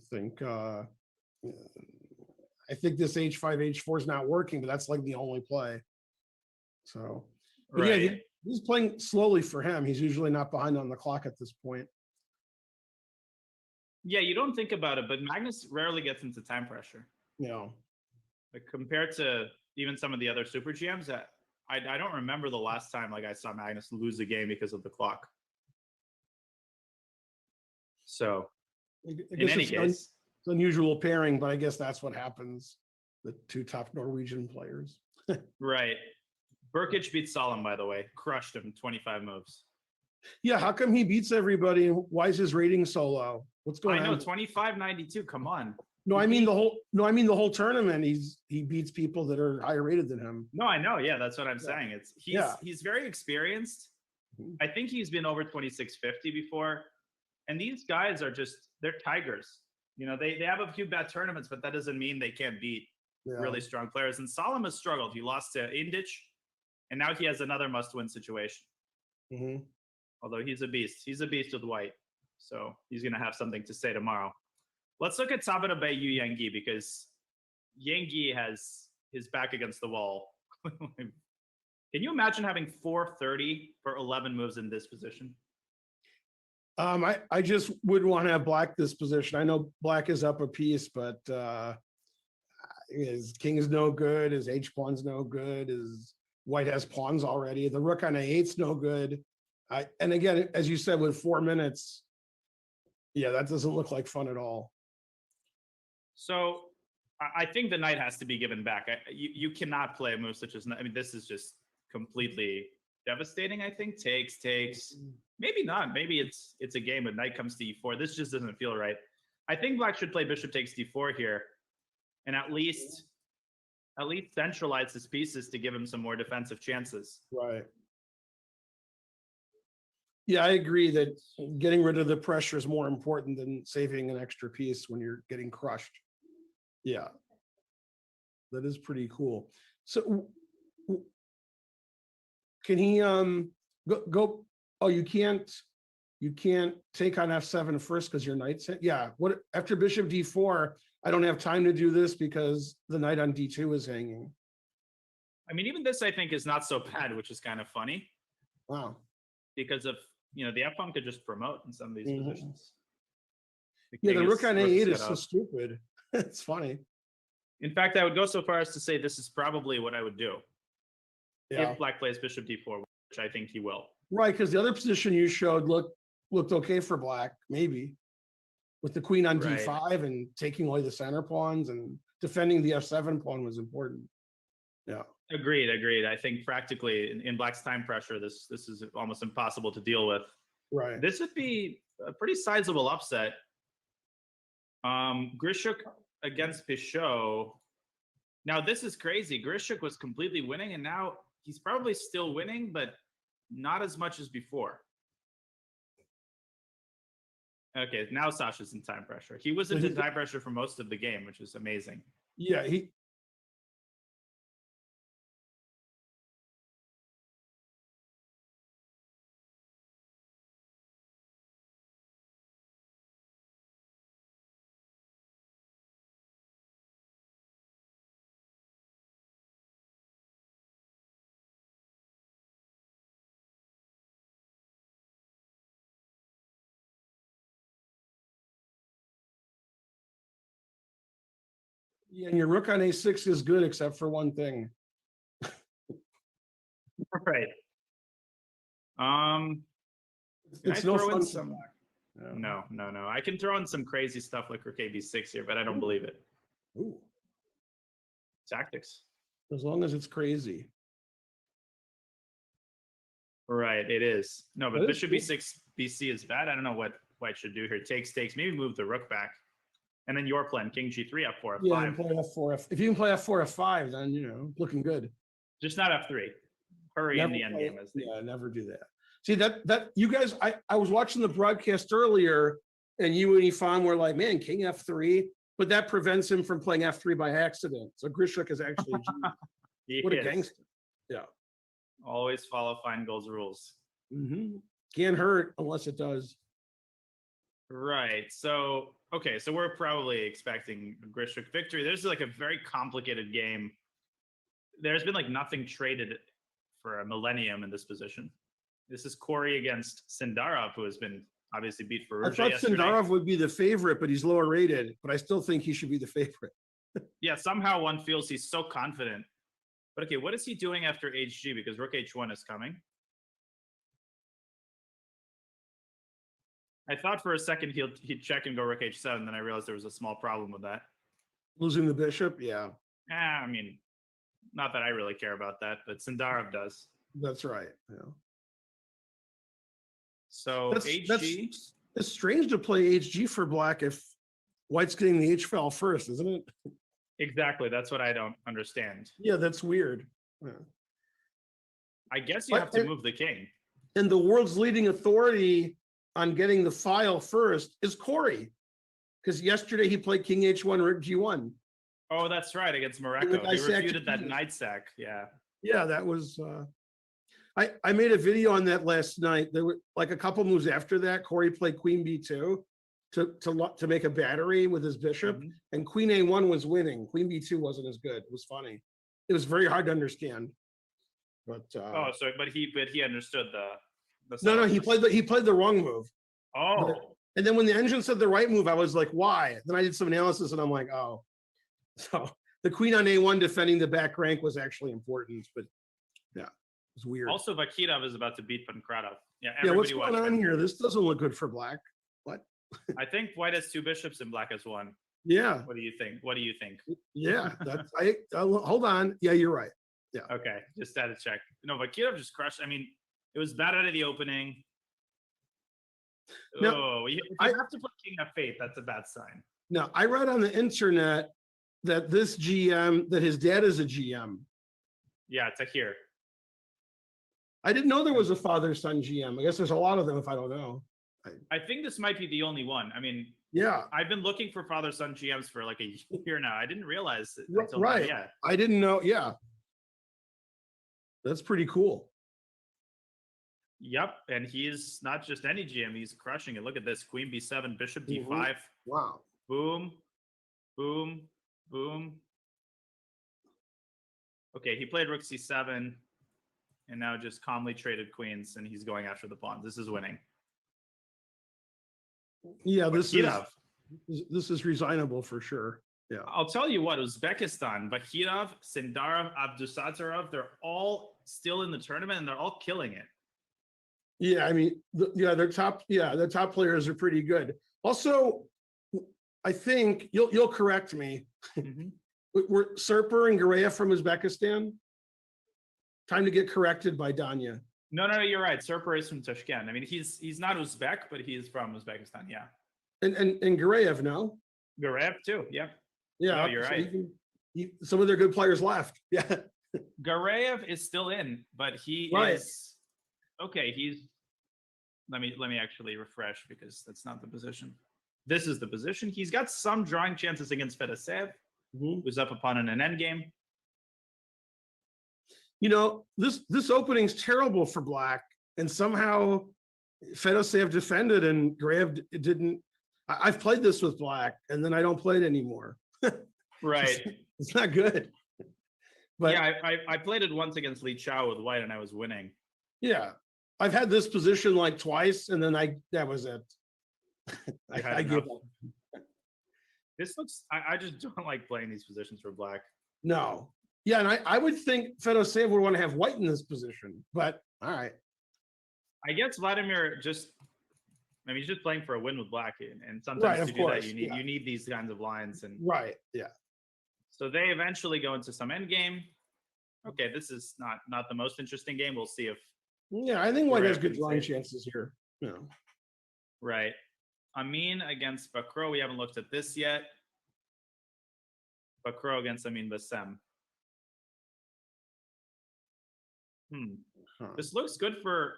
think this H5, H4 is not working, but that's like the only play. So, but Right. yeah, he's playing slowly for him. He's usually not behind on the clock at this point. Yeah, you don't think about it, but Magnus rarely gets into time pressure. You know, Like compared to even some of the other super GMs, I don't remember the last time like I saw Magnus lose a game because of the clock. So I in guess any it's case, unusual pairing, but I guess that's what happens. The two top Norwegian players. right. Burkic beat Solemn, by the way, crushed him 25 moves. Yeah, how come he beats everybody? Why is his rating so low? What's going I know on? 25-92. Come on. No, I mean the whole tournament. He beats people that are higher rated than him. No, I know. Yeah, that's what I'm Yeah. saying. Yeah. He's very experienced. Mhm. I think he's been over 2650 before. And these guys are they're tigers. They have a few bad tournaments, but that doesn't mean they can't beat Yeah. really strong players. And Solemn has struggled. He lost to Indic, and now he has another must-win situation. Mhm. Although he's a beast. He's a beast with white. So he's going to have something to say tomorrow. Let's look at Sabata Bay Yu Yengi, because Yengi has his back against the wall. Can you imagine having 430 for 11 moves in this position? I just wouldn't want to have Black this position. I know Black is up a piece, but his king is no good. His H pawn's no good. His white has pawns already. The rook on A8's no good. And again, as you said, with 4 minutes, yeah, that doesn't look like fun at all. So I think the knight has to be given back. You cannot play a move such as, this is just completely devastating, I think. Takes. Maybe not. Maybe it's a game, but knight comes to e4. This just doesn't feel right. I think Black should play bishop takes d4 here, and at least centralize his pieces to give him some more defensive chances. Right. Yeah, I agree that getting rid of the pressure is more important than saving an extra piece when you're getting crushed. Yeah, that is pretty cool. So can he go? Oh, you can't take on f7 first because your knight's hit. Yeah, what after bishop d4? I don't have time to do this because the knight on d2 is hanging. Even this I think is not so bad, which is kind of funny. Wow. Because of the f pawn could just promote in some of these positions. Yeah, the rook on a8 is set so up. stupid. It's funny. In fact, I would go so far as to say this is probably what I would do Yeah. if Black plays bishop d4, which I think he will. Right, because the other position you showed looked okay for Black, maybe. With the queen on Right. d5 and taking away the center pawns and defending the f7 pawn was important. Yeah. Agreed. I think practically in Black's time pressure, this is almost impossible to deal with. Right. This would be a pretty sizable upset. Grishuk against Pichot. Now this is crazy. Grishuk was completely winning, and now he's probably still winning, but not as much as before. Okay, now Sasha's in time pressure. He was in time pressure for most of the game, which is amazing. Yeah, yeah, and your rook on a6 is good except for one thing. Right. It's I no throw in fun. some? Yeah. No. I can throw in some crazy stuff like rook ab6 here, but I don't believe it. Ooh, Tactics. as long as it's crazy. Right, it is. No, but That is bishop cool. b6 bc is bad. I don't know what White should do here. Takes, maybe move the rook back. And then your plan, king g3, f4, f5. Yeah, and play f4. If you can play f4, f5, then looking good. Just not f3. Hurry in the end game. Yeah, never do that. See that you guys, I was watching the broadcast earlier, and you and Ifan were like, man, king f3, but that prevents him from playing f3 by accident. So Grishuk is actually a genius. What a gangster. Yeah. Always follow Feingold's rules. Can't hurt unless it does. Right. So, okay. So we're probably expecting a Grishuk victory. There's like a very complicated game. There's been like nothing traded for a millennium in this position. This is Corey against Sindarov, who has been obviously beat for I Rouge thought yesterday. Sindarov would be the favorite, but he's lower rated. But I still think he should be the favorite. Yeah, somehow one feels he's so confident. But okay, what is he doing after HG? Because rook h1 is coming. I thought for a second he'd check and go rook h7, then I realized there was a small problem with that. Losing the bishop, yeah. I mean, not that I really care about that, but Sindarov does. That's right. Yeah. So HG. It's strange to play HG for Black if White's getting the H file first, isn't it? Exactly. That's what I don't understand. Yeah, that's weird. Yeah. I guess you have to move the king. And the world's leading authority on getting the file first is Corey, because yesterday he played king h1, rook g1. Oh, that's right, against Morocco. He refuted that knight sack. Yeah. Yeah, that was. I made a video on that last night. There were like a couple moves after that. Corey played queen b2 to make a battery with his bishop, and queen a1 was winning. Queen b2 wasn't as good. It was funny. It was very hard to understand. But but he understood the no, he played the wrong move. Oh. And then when the engine said the right move, I was like, why? Then I did some analysis and I'm like, oh. So the queen on a1 defending the back rank was actually important, but yeah, it was weird. Also, Vakitov is about to beat Pankratov. Yeah, what's going on here? This doesn't look good for Black. What? I think White has 2 bishops and Black has 1. Yeah. What do you think? Yeah, that's hold on. Yeah, you're right. Yeah. Okay, just had to check. No, Vakitov just crushed. I mean, it was bad out of the opening. No, if you have to put king f8, that's a bad sign. Now, I read on the internet that this GM, that his dad is a GM. Yeah, Tahir. I didn't know there was a father-son GM. I guess there's a lot of them if I don't know. I think this might be the only one. I mean, yeah, I've been looking for father-son GMs for like a year now. I didn't realize it until right. Yeah, I didn't know. Yeah, that's pretty cool. Yep, and he's not just any GM; he's crushing it. Look at this: Queen b7, Bishop d5. Wow! Boom, boom, boom. Okay, he played rook c7, and now just calmly traded queens, and he's going after the pawns. This is winning. Yeah, this is resignable for sure. Yeah, I'll tell you what, Uzbekistan, Vakitov, Sindarov, Abdusattorov, they're all still in the tournament, and they're all killing it. Yeah, I mean, their top players are pretty good. Also, I think you'll correct me. Were Serper and Gareev from Uzbekistan? Time to get corrected by Danya. No, you're right. Serper is from Tashkent. I mean, he's not Uzbek, but he's from Uzbekistan. Yeah. And Gareev, no? Garev too. Yeah. Yeah, No, you're so right. Some of their good players left. Yeah. Gareev is still in, but he Right. is okay. Let me actually refresh because that's not the position. This is the position. He's got some drawing chances against Fedoseev, who's up opponent in endgame. You know, this opening's terrible for Black, and somehow Fedoseev defended and Gareev didn't. I've played this with Black, and then I don't play it anymore. Right. It's not good. But yeah, I played it once against Li Chao with White, and I was winning. yeah, I've had this position like twice, and then that was it. I give up. This looks. I just don't like playing these positions for Black. No. Yeah, and I would think Fedoseev would want to have White in this position, but all right. I guess Vladimir just. I mean, he's just playing for a win with Black, and sometimes Right, to of do course, that, you need these kinds of lines. And right, yeah. So they eventually go into some end game. Okay, this is not the most interesting game. We'll see if. Yeah, I think White has Gareev good can drawing save. chances here. You know. Right. Amin against Bakro. We haven't looked at this yet. Bakro against Amin Bassem. This looks good for.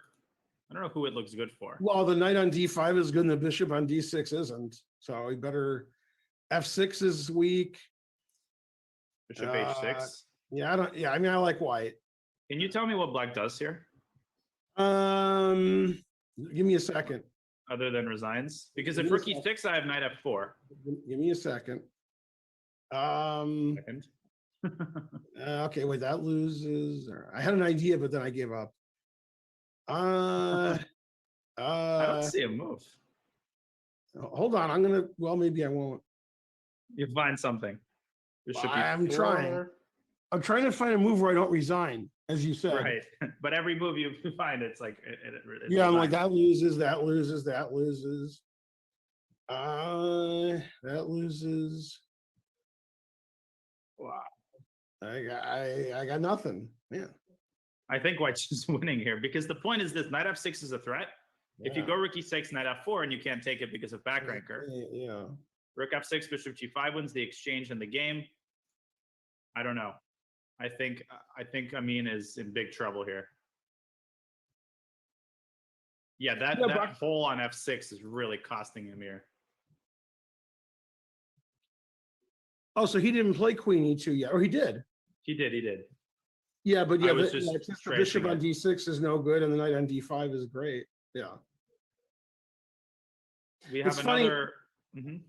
I don't know who it looks good for. Well, the knight on d5 is good, and the bishop on d6 isn't. So he better. f6 is weak. Bishop h6. Yeah, I mean, I like White. Can you tell me what Black does here, Give me a second. other than resigns? Because Give if me a Rook second. e6, I have knight f4. Give me a second. Second. Okay, wait, that loses. I had an idea, but then I gave up. I don't see a move. Hold on, maybe I won't. You find something. Bishop I'm e4. trying. I'm trying to find a move where I don't resign, as you said. Right, but every move you find, it's like Yeah, I'm like resigns. that loses. That loses. Wow. I got nothing. Yeah. I think White's just winning here because the point is this: knight f6 is a threat. If you go Rook e6, knight f4, and you can't take it because of back ranker. Yeah. Rook f6, bishop g5 wins the exchange in the game. I don't know. I think Amin is in big trouble here. Yeah, that hole on f6 is really costing him here. Oh, so he didn't play queen e2 yet, or he did? He did. Yeah, but I yeah, was the just bishop on it. d6 is no good, and the knight on d5 is great. Yeah. We have It's funny. another. Mhm.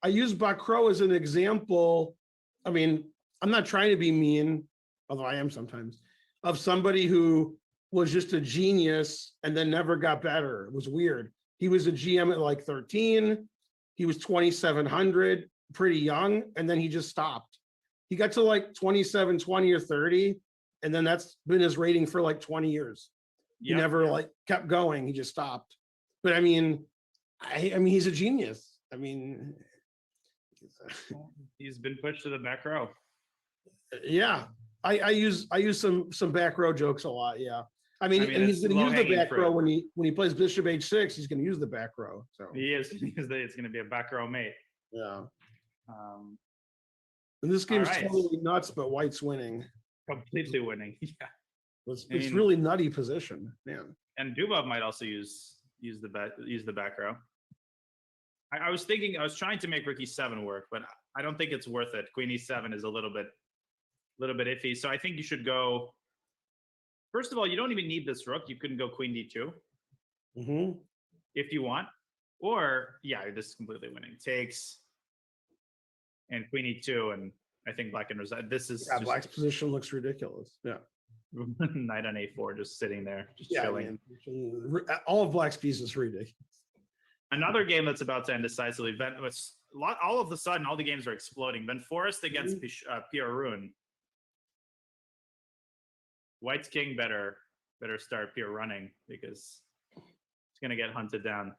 I use Bakro as an example. I mean, I'm not trying to be mean, although I am sometimes, of somebody who was just a genius and then never got better. It was weird. He was a GM at like 13. He was 2,700, pretty young, and then he just stopped. He got to like 27, 20, or 30, and then that's been his rating for like 20 years. He never like kept going. He just stopped. But I mean, he's a genius. I mean, He's been pushed to the back row. yeah. I use some back row jokes a lot. Yeah. I mean and he's going to use the back row when he plays bishop h6. He's going to use the back row. So He is. It's going to be a back row mate. yeah. And this game's right. totally nuts, but White's winning. Completely winning. Yeah. It's really nutty position, man. And Dubov might also use the back row. I was trying to make Rook e7 work, but I don't think it's worth it. Queen e7 is a little bit iffy. So I think you should go. First of all, you don't even need this rook. You couldn't go queen d2 if you want. Or yeah, this is completely winning. Takes and queen e2, and I think Black can resign. This is Black's position looks ridiculous. Yeah. Knight on a4, just sitting there, just chilling. Man. All of Black's pieces ridiculous. Another game that's about to end decisively. All of a sudden, all the games are exploding. Ben Forrest against Pierre Rune. White's king better start Pierre running because it's going to get hunted down.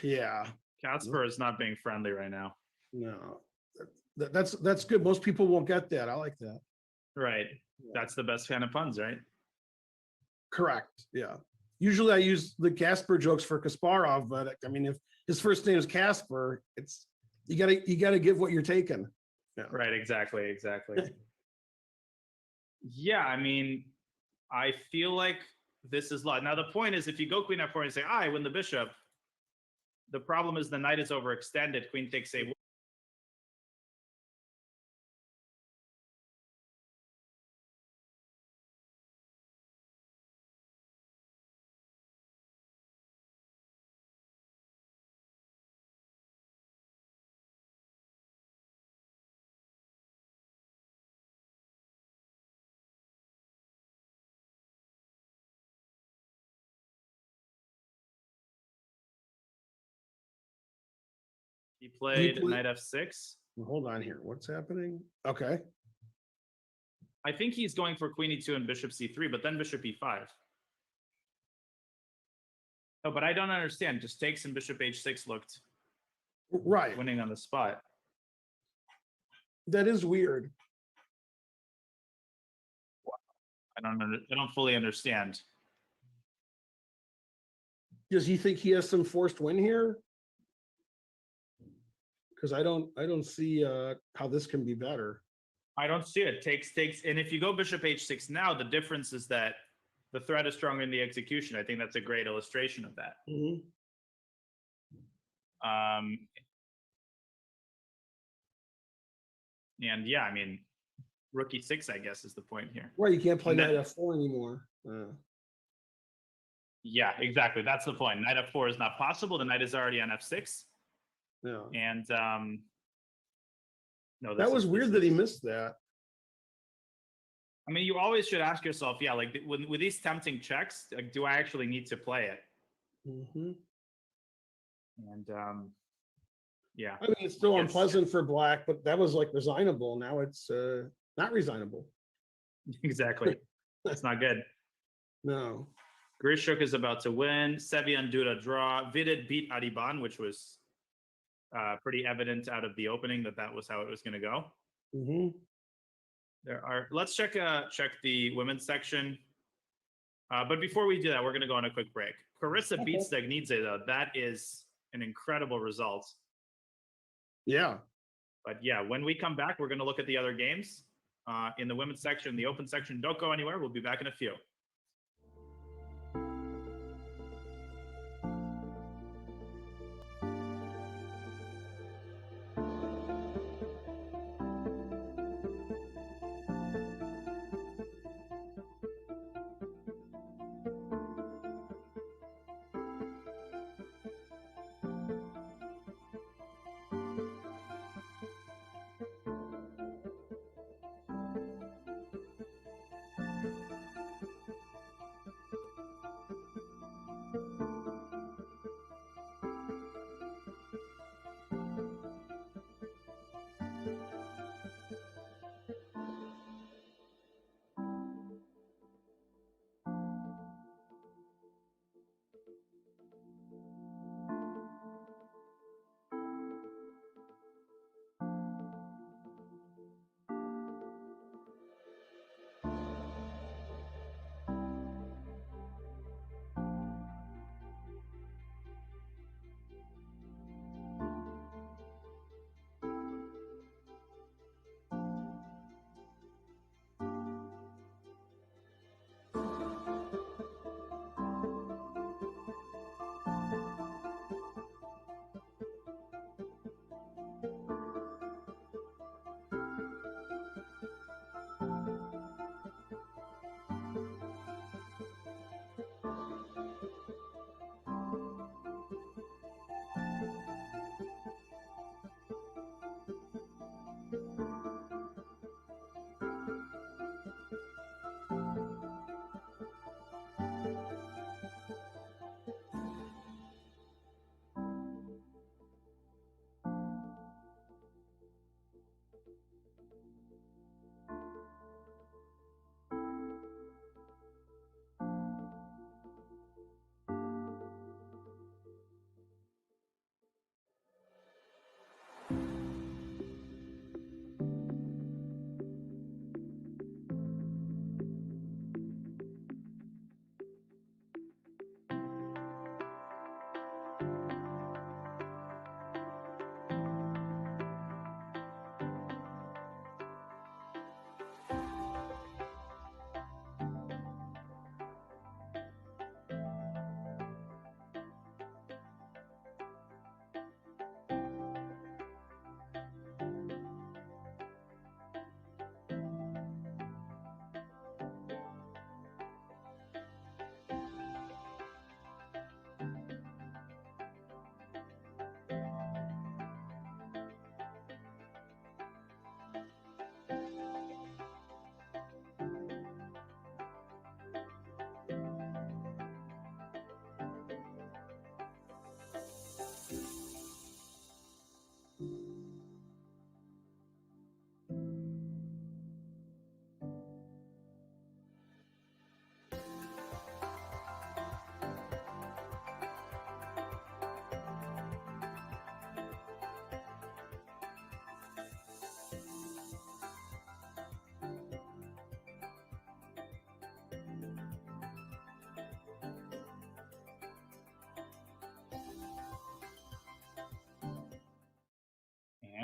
Yeah. Casper is not being friendly right now. No, that's good. Most people won't get that. I like that. Right. That's the best kind of puns, right? Correct. Yeah. Usually I use the Casper jokes for Kasparov, but I mean, if his first name is Casper, it's you gotta give what you're taking. Yeah. Right. Exactly. Yeah. I mean, I feel like this is law. Now, the point is, if you go queen f4 and say, I win the bishop, the problem is the knight is overextended. Queen takes a. He played knight f6. Hold on here. What's happening? Okay. I think he's going for queen e2 and bishop c3, but then bishop e5. No, but I don't understand. Just takes and bishop h6 looked right winning on the spot. That is weird. I don't fully understand. Does he think he has some forced win here? Because I don't see how this can be better. I don't see it. Takes, and if you go bishop h6 now, the difference is that the threat is stronger in the execution. I think that's a great illustration of that. Mm-hmm. And yeah, I mean, rook e6, I guess, is the point here. Right, you can't play knight f4 anymore. Yeah, exactly. That's the point. Knight f4 is not possible. The knight is already on f6. Yeah. And no, that was weird that he missed that. I mean, you always should ask yourself, yeah, like with these tempting checks, like, do I actually need to play it? Mm-hmm. And yeah. I mean, it's still unpleasant for black, but that was like resignable. Now it's not resignable. Exactly. That's not good. No. Grishuk is about to win. Sevi and Duda draw. Fide beat Adiban, which was pretty evident out of the opening that was how it was going to go. Mm-hmm. Let's check the women's section. But before we do that, we're going to go on a quick break. Carissa beats Dagnidze, though. That is an incredible result. Yeah. But yeah, when we come back, we're going to look at the other games in the women's section, the open section. Don't go anywhere. We'll be back in a few.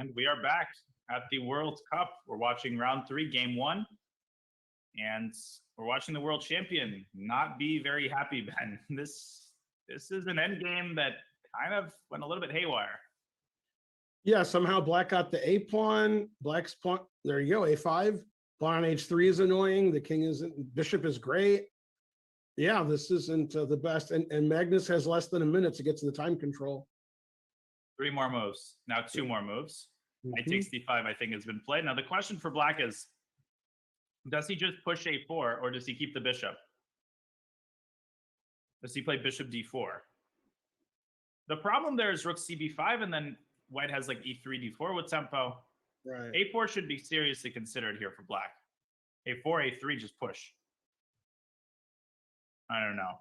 And we are back at the World Cup. We're watching round 3, game 1. And we're watching the world champion not be very happy, Ben. This is an end game that kind of went a little bit haywire. Yeah, somehow black got the A pawn, black's pawn, there you go, A5. Pawn on H3 is annoying. The king isn't, bishop is great. Yeah, this isn't the best. And Magnus has less than a minute to get to the time control. 3 more moves. Now 2 more moves. Knight takes D5, I think, has been played. Now the question for black is, does he just push A4 or does he keep the bishop? Does he play bishop D4? The problem there is rook CB5, and then white has like E3, D4 with tempo. Right. A4 should be seriously considered here for black. A4, A3, just push. I don't know.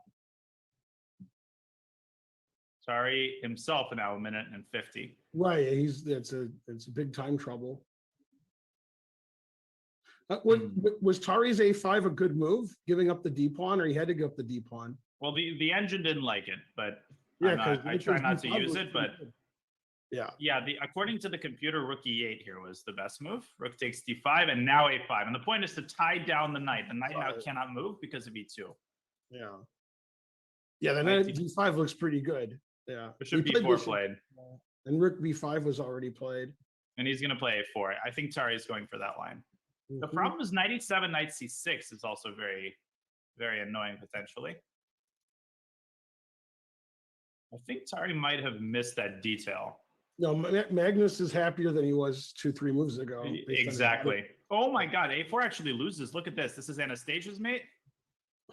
Sorry, himself now 1:50. Right, it's a big time trouble. Was Tari's A5 a good move, giving up the D pawn, or he had to give up the D pawn? Well, the engine didn't like it, but Yeah, I try not to use it. But yeah, according to the computer, rook E8 here was the best move. Rook takes D5, and now A5. And the point is to tie down the knight. The knight now cannot move because of E2. Yeah, the knight D5 looks pretty good. Yeah, Bishop B4 played. And rook B5 was already played. And he's going to play A4. I think Tari is going for that line. The problem is knight E7, knight C6 is also very, very annoying potentially. I think Tari might have missed that detail. No, Magnus is happier than he was 2-3 moves ago. Exactly. Oh my God, A4 actually loses. Look at this. This is Anastasia's mate.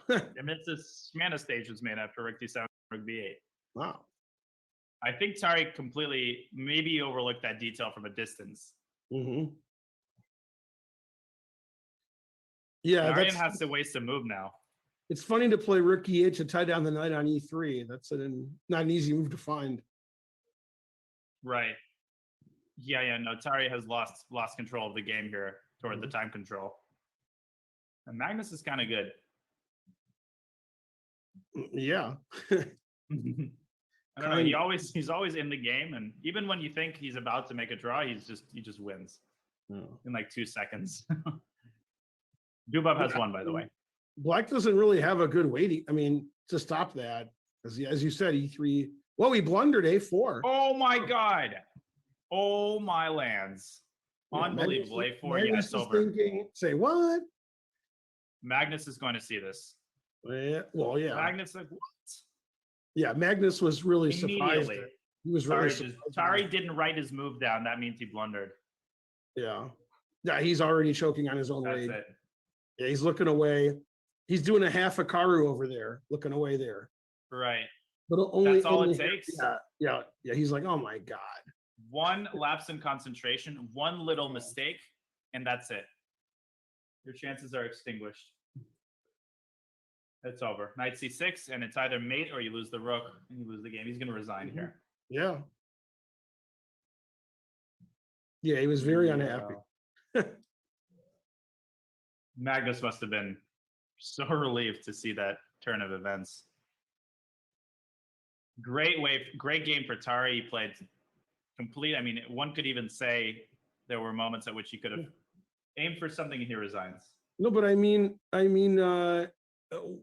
And this is Anastasia's mate after rook D7, rook B8. Wow. I think Tari completely maybe overlooked that detail from a distance. Yeah, Arian has to waste a move now. It's funny to play rook E8 to tie down the knight on E3. That's not an easy move to find. Right. Yeah. No, Tari has lost control of the game here toward the time control. And Magnus is kind of good. Yeah. I don't know. He's always in the game, and even when you think he's about to make a draw, he just wins in like 2 seconds. Dubov has won, by the way. Black doesn't really have a good waiting. I mean, to stop that, as you said, E3. Well, he blundered A4. Oh my God! Oh my lands! Unbelievable. A4. Yes, over. Say what? Magnus is going to see this. Yeah. Well, yeah. Magnus like what? Yeah, Magnus was really surprised. He was really surprised. Tari didn't write his move down. That means he blundered. Yeah. Yeah, he's already choking on his own That's rage. it. Yeah, he's looking away. He's doing a half a Karu over there, looking away there. Right. But only That's all only, it takes. Yeah. He's like, oh my God. One lapse in concentration, one little mistake, and that's it. Your chances are extinguished. It's over. Knight C6, and it's either mate or you lose the rook and you lose the game. He's going to resign here. Yeah. Yeah, he was very unhappy. Magnus must have been so relieved to see that turn of events. Great game for Tari. He played complete. I mean, one could even say there were moments at which he could have aimed for something and he resigns. No, but I mean,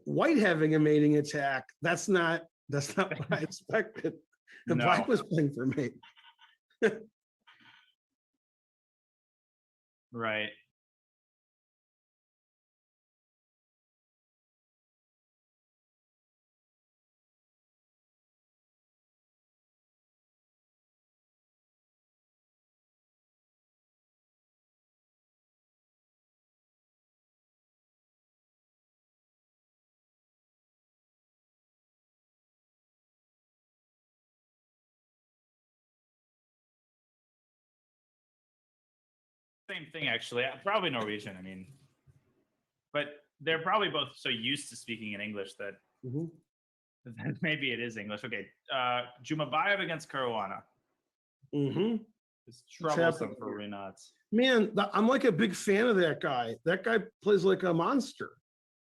white having a mating attack, that's not what I expected. The black was playing for mate. Right. Same thing, actually. Probably Norwegian, I mean. But they're probably both so used to speaking in English that maybe it is English. Okay. Jumabayev against Caruana. It's troublesome for Rinat. Man, I'm like a big fan of that guy. That guy plays like a monster.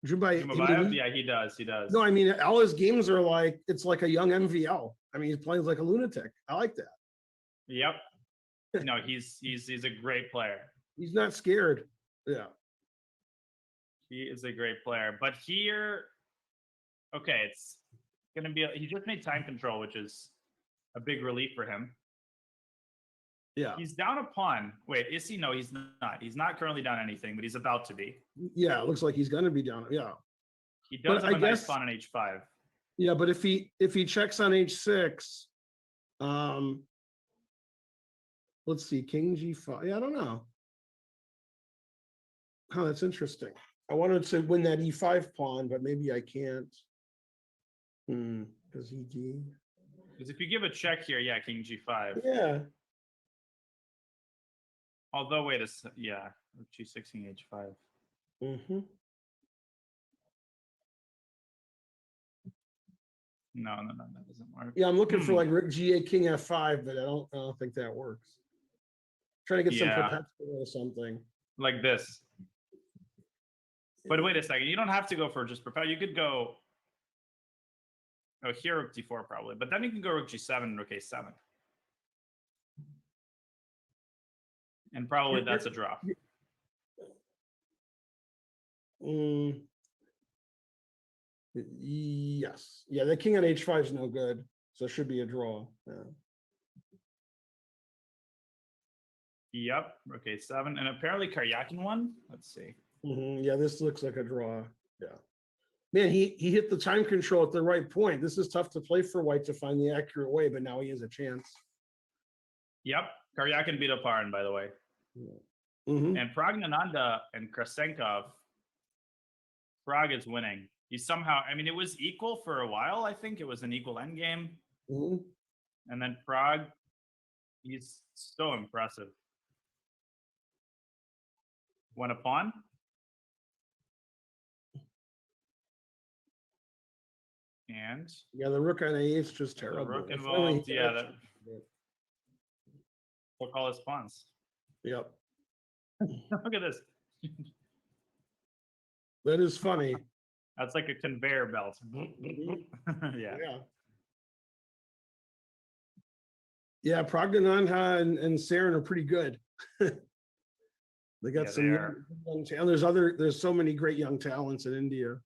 Jumabayev? Yeah, he does. No, I mean, all his games are like, it's like a young MVL. I mean, he's playing like a lunatic. I like that. Yep. No, he's a great player. He's not scared. Yeah. He is a great player. But here, okay, it's gonna be. He just made time control, which is a big relief for him. Yeah. He's down a pawn. Wait, is he? No, he's not. He's not currently down anything, but he's about to be. Yeah, it looks like he's gonna be down. Yeah. He does But have I a nice guess- pawn on h5. Yeah, but if he checks on h6, let's see, king g5. Yeah, I don't know. Oh, that's interesting. I wanted to win that e5 pawn, but maybe I can't. Because eg. Because if you give a check here, yeah, king g5. Yeah. Although, wait yeah, g6, king h5. Mm-hmm. No, that doesn't work. Yeah, I'm looking for like rook g8, king f5, but I don't think that works. Trying to get some perpetual or something. Like this. But wait a second, you don't have to go for just perpetual. You could go, here rook d4 probably, but then you can go rook g7 and rook a7. And probably that's a draw. Yes. Yeah, the king on h5 is no good, so it should be a draw. Yeah. Yep, rook a7, and apparently Karyakin won. Let's see. Yeah, this looks like a draw. Yeah. Man, he hit the time control at the right point. This is tough to play for white to find the accurate way, but now he has a chance. Yep, Karyakin beat Oparin, by the way. And Pragnananda and Krasenkov, Prague is winning. He's somehow, I mean, it was equal for a while, I think. It was an equal endgame. And then Prague, he's so impressive. Won a pawn. And yeah, the rook on a8 is just terrible. The rook involved, yeah. That took all his pawns. Yep. Look at this. That is funny. That's like a conveyor belt. Yeah. Yeah, Pragnananda and Saren are pretty good. They got some young talent. There's so many great young talents in India.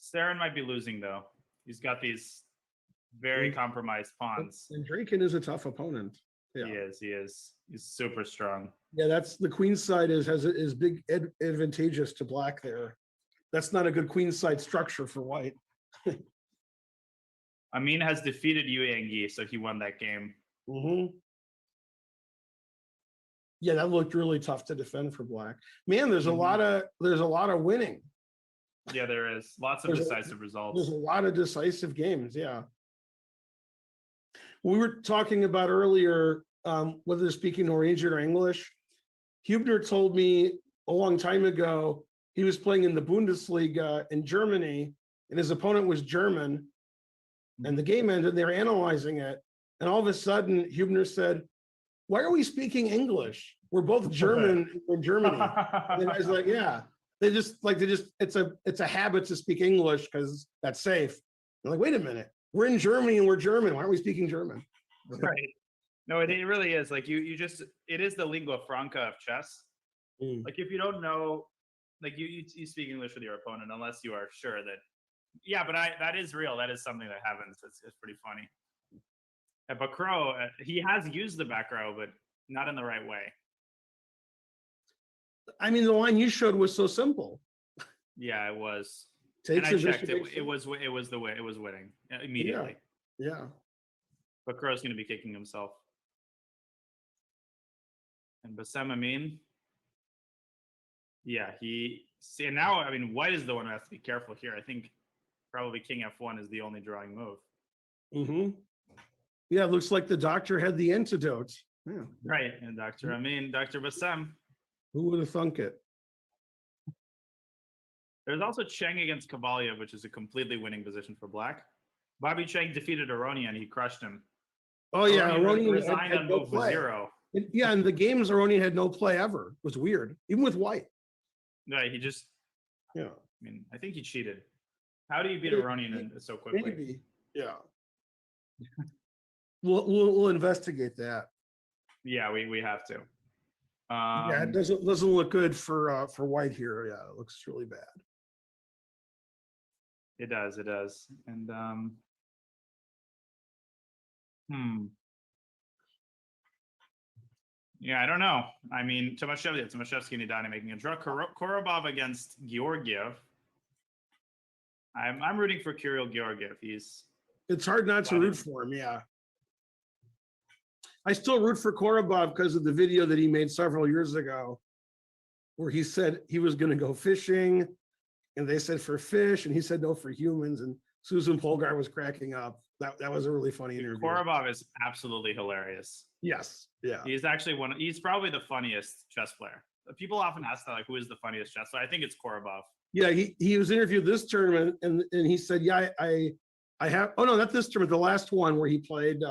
Saren might be losing though. He's got these very compromised pawns. And Draken is a tough opponent. Yeah. He is. He's super strong. Yeah, that's the queen's side is big advantageous to black there. That's not a good queen's side structure for white. Amin has defeated Yu Yang, so he won that game. Yeah, that looked really tough to defend for black. Man, there's a lot of winning. Yeah, there is lots of decisive results. There's a lot of decisive games. Yeah. We were talking about earlier whether they're speaking Norwegian or English. Hubner told me a long time ago he was playing in the Bundesliga in Germany, and his opponent was German. And the game ended. They were analyzing it, and all of a sudden, Hubner said, "Why are we speaking English? We're both German in Germany." And I was like, "Yeah." It's a habit to speak English because that's safe. I'm like, wait a minute, we're in Germany and we're German. Why aren't we speaking German? Right. No, it really is. Like it is the lingua franca of chess. Like if you don't know, like you speak English with your opponent unless you are sure that. Yeah, but that is real. That is something that happens. It's pretty funny. At Bacro, he has used the back row, but not in the right way. I mean, the line you showed was so simple. Yeah, it was. And I checked it. It was the way it was winning immediately. Yeah. But Crow's going to be kicking himself. And Bassem Amin. Yeah, and now, I mean, white is the one who has to be careful here. I think probably king f1 is the only drawing move. Yeah, it looks like the doctor had the antidote. Yeah. Right. And Dr. Bassem. Who would have thunk it? There's also Cheng against Kavalyev, which is a completely winning position for black. Bobby Cheng defeated Aronian. He crushed him. Oh, yeah. Aronian resigned on no move play. 0. Yeah, and the games Aronian had no play ever. It was weird, even with white. Right, he just. Yeah. I mean, I think he cheated. How do you beat Aronian so quickly? Maybe. Yeah. We'll investigate that. Yeah, we have to. Yeah, it doesn't look good for white here. Yeah, it looks really bad. It does. And yeah, I don't know. I mean, Tomaszewski and Nadani making a draw. Korobov against Georgiev. I'm rooting for Kirill Georgiev. It's hard not to root for him. Yeah. I still root for Korobov because of the video that he made several years ago, where he said he was going to go fishing, and they said for fish, and he said no for humans, and Susan Polgar was cracking up. That was a really funny interview. Korobov is absolutely hilarious. Yes. Yeah. He's actually he's probably the funniest chess player. People often ask that, like, who is the funniest chess player? I think it's Korobov. Yeah, he was interviewed this tournament, and he said, yeah, I have, oh no, not this tournament, the last one where he played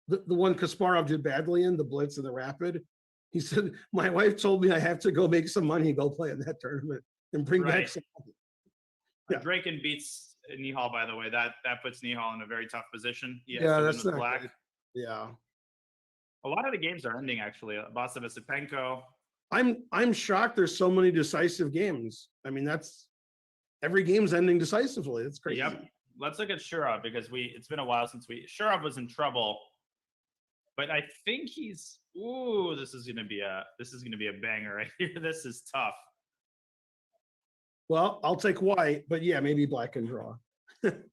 the one Kasparov did badly in, the Blitz and the Rapid. He said, my wife told me I have to go make some money, go play in that tournament and bring back some money. Yeah. Draken beats Nihal, by the way. That puts Nihal in a very tough position. Yeah, that's not black. Good. Yeah. A lot of the games are ending, actually. Basa Vasipenko. I'm shocked there's so many decisive games. I mean, every game's ending decisively. It's crazy. Yep. Let's look at Shurov, because it's been a while since Shurov was in trouble. But I think this is gonna be a banger right here. This is tough. Well, I'll take white, but yeah, maybe black can draw. But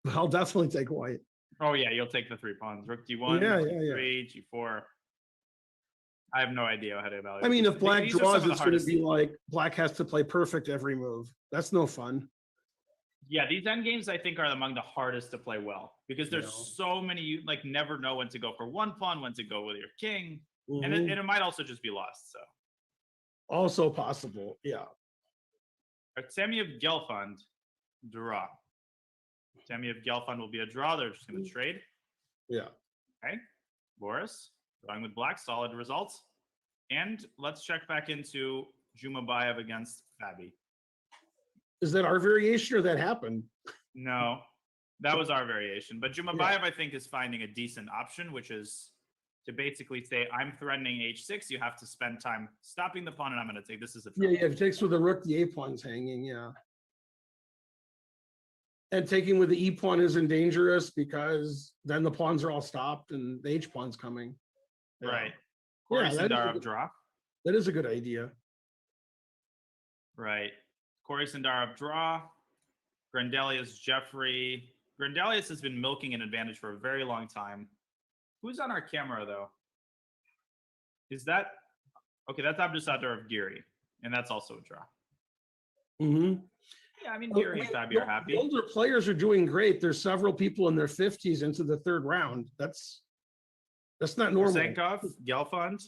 I'll definitely take white. Oh yeah, you'll take the 3 pawns. Rook D1, D3, G4. I have no idea how to evaluate. I mean, if black draws, it's going to be like black has to play perfect every move. That's no fun. Yeah, these end games I think are among the hardest to play well, because there's so many, you like never know when to go for one pawn, when to go with your king, and it might also just be lost. So also possible, yeah. Artemiev Gelfand, draw. Artemiev Gelfand will be a draw. They're just going to trade. Yeah. Okay. Boris drawing with black, solid results. And let's check back into Jumabayev against Fabi. Is that our variation or that happened? No, that was our variation. But Jumabayev, I think, is finding a decent option, which is to basically say, I'm threatening h6. You have to spend time stopping the pawn, and I'm going to take this as a threat. Yeah, if it takes with the rook, the a pawn's hanging, yeah. And taking with the e pawn isn't dangerous because then the pawns are all stopped and the h pawn's coming. Yeah. Right. Corey Sindarov draw. That is a good idea. Right. Corey Sindarov draw. Grandelius Jeffrey. Grandelius has been milking an advantage for a very long time. Who's on our camera, though? Is that... Okay, that's Abdusator of Giri. And that's also a draw. Mm-hmm. Yeah, I mean, Giri and Fabi are happy. Older players are doing great. There's several people in their 50s into the third round. That's not normal. Senkov, Gelfand.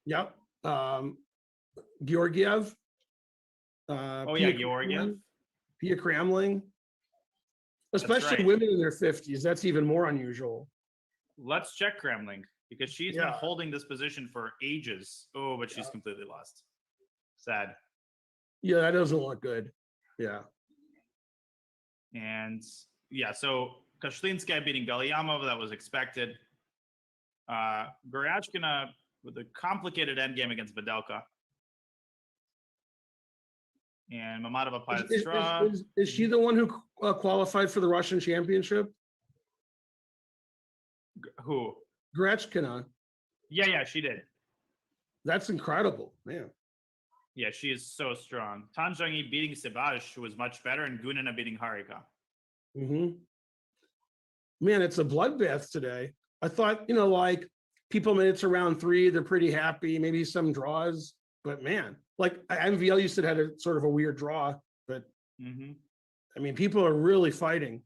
Yep. Georgiev. Georgiev. Pia Kramling. Especially women in their 50s. That's even more unusual. Let's check Kramling, because she's been holding this position for ages. Oh, but she's completely lost. Sad. Yeah, that doesn't look good. Yeah. And yeah, so Kashlinskaya beating Galyamov, that was expected. Goryachkina with a complicated endgame against Videlka. And Mamadova Payet. Is she the one who qualified for the Russian championship? Who? Goryachkina. Yeah, she did. That's incredible, man. Yeah, she is so strong. Tan Zhongyi beating Sibash, who was much better, and Gunina beating Harika. Mm-hmm. Man, it's a bloodbath today. I thought, like people made it to round 3, they're pretty happy, maybe some draws, but man, like MVL used to had a sort of a weird draw, but I mean, people are really fighting.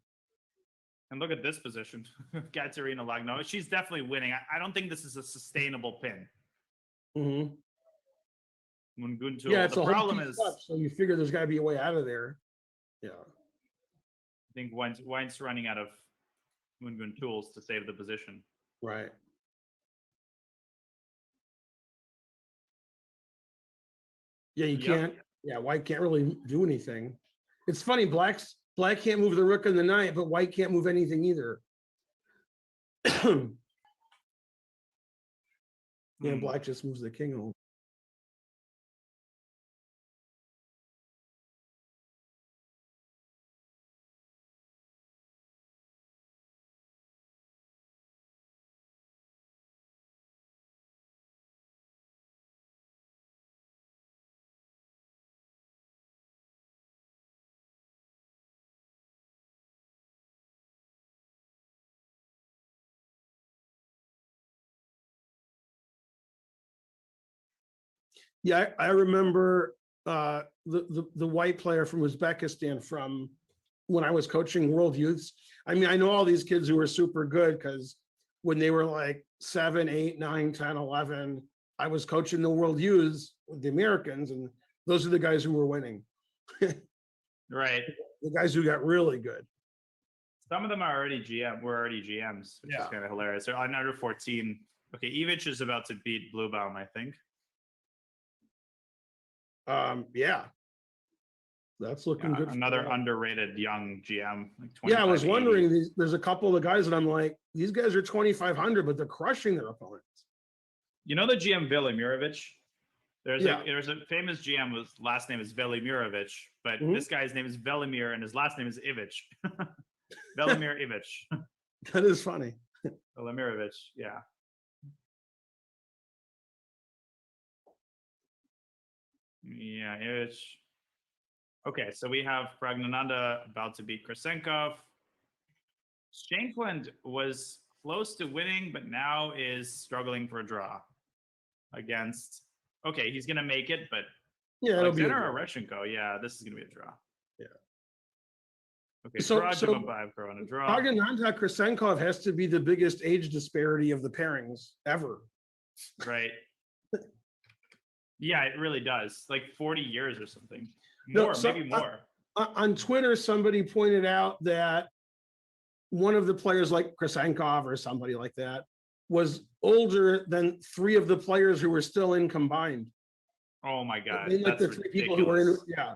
And look at this position. Katerina Lagno. She's definitely winning. I don't think this is a sustainable pin. Mm-hmm. Munguntul. Yeah, it's the a problem whole is up, so you figure there's got to be a way out of there. Yeah. I think Wein's running out of Mungun tools to save the position. Right. Yeah, you can't. Yeah, white can't really do anything. It's funny. Black can't move the rook and the knight, but white can't move anything either. Yeah, black just moves the king over. Yeah, I remember the white player from Uzbekistan from when I was coaching World Youths. I mean, I know all these kids who were super good because when they were like 7, 8, 9, 10, 11, I was coaching the World Youths with the Americans, and those are the guys who were winning. Right. The guys who got really good. Some of them are already were already GMs, which is kind of hilarious. They're on under 14. Okay, Ivic is about to beat Bluebaum, I think. Yeah. That's looking good. Another underrated young GM. Like Yeah, I was 25, wondering, there's a couple of guys that I'm like, these guys are 2,500, but they're crushing their opponents. You know the GM Velimirovic? There's Yeah. there's a famous GM whose last name is Velimirovic, but this guy's name is Velimir and his last name is Ivic. Velimir Ivic. That is funny. Velimirovic, yeah. Yeah, Ivic. Okay, so we have Pragnananda about to beat Krasenkov. Shankland was close to winning, but now is struggling for a draw against. Okay, he's gonna make it, but Yeah, it'll be Alexander Orechenko. Yeah, this is gonna be a draw. Yeah. Okay, So Draw on a draw. Pragnananda Krasenkov has to be the biggest age disparity of the pairings ever. Right. Yeah, it really does. Like 40 years or something. No, More, maybe more. On Twitter, somebody pointed out that one of the players, like Krasenkov or somebody like that, was older than 3 of the players who were still in combined. Oh my God. They like That's the 3 people who were in. ridiculous. Yeah.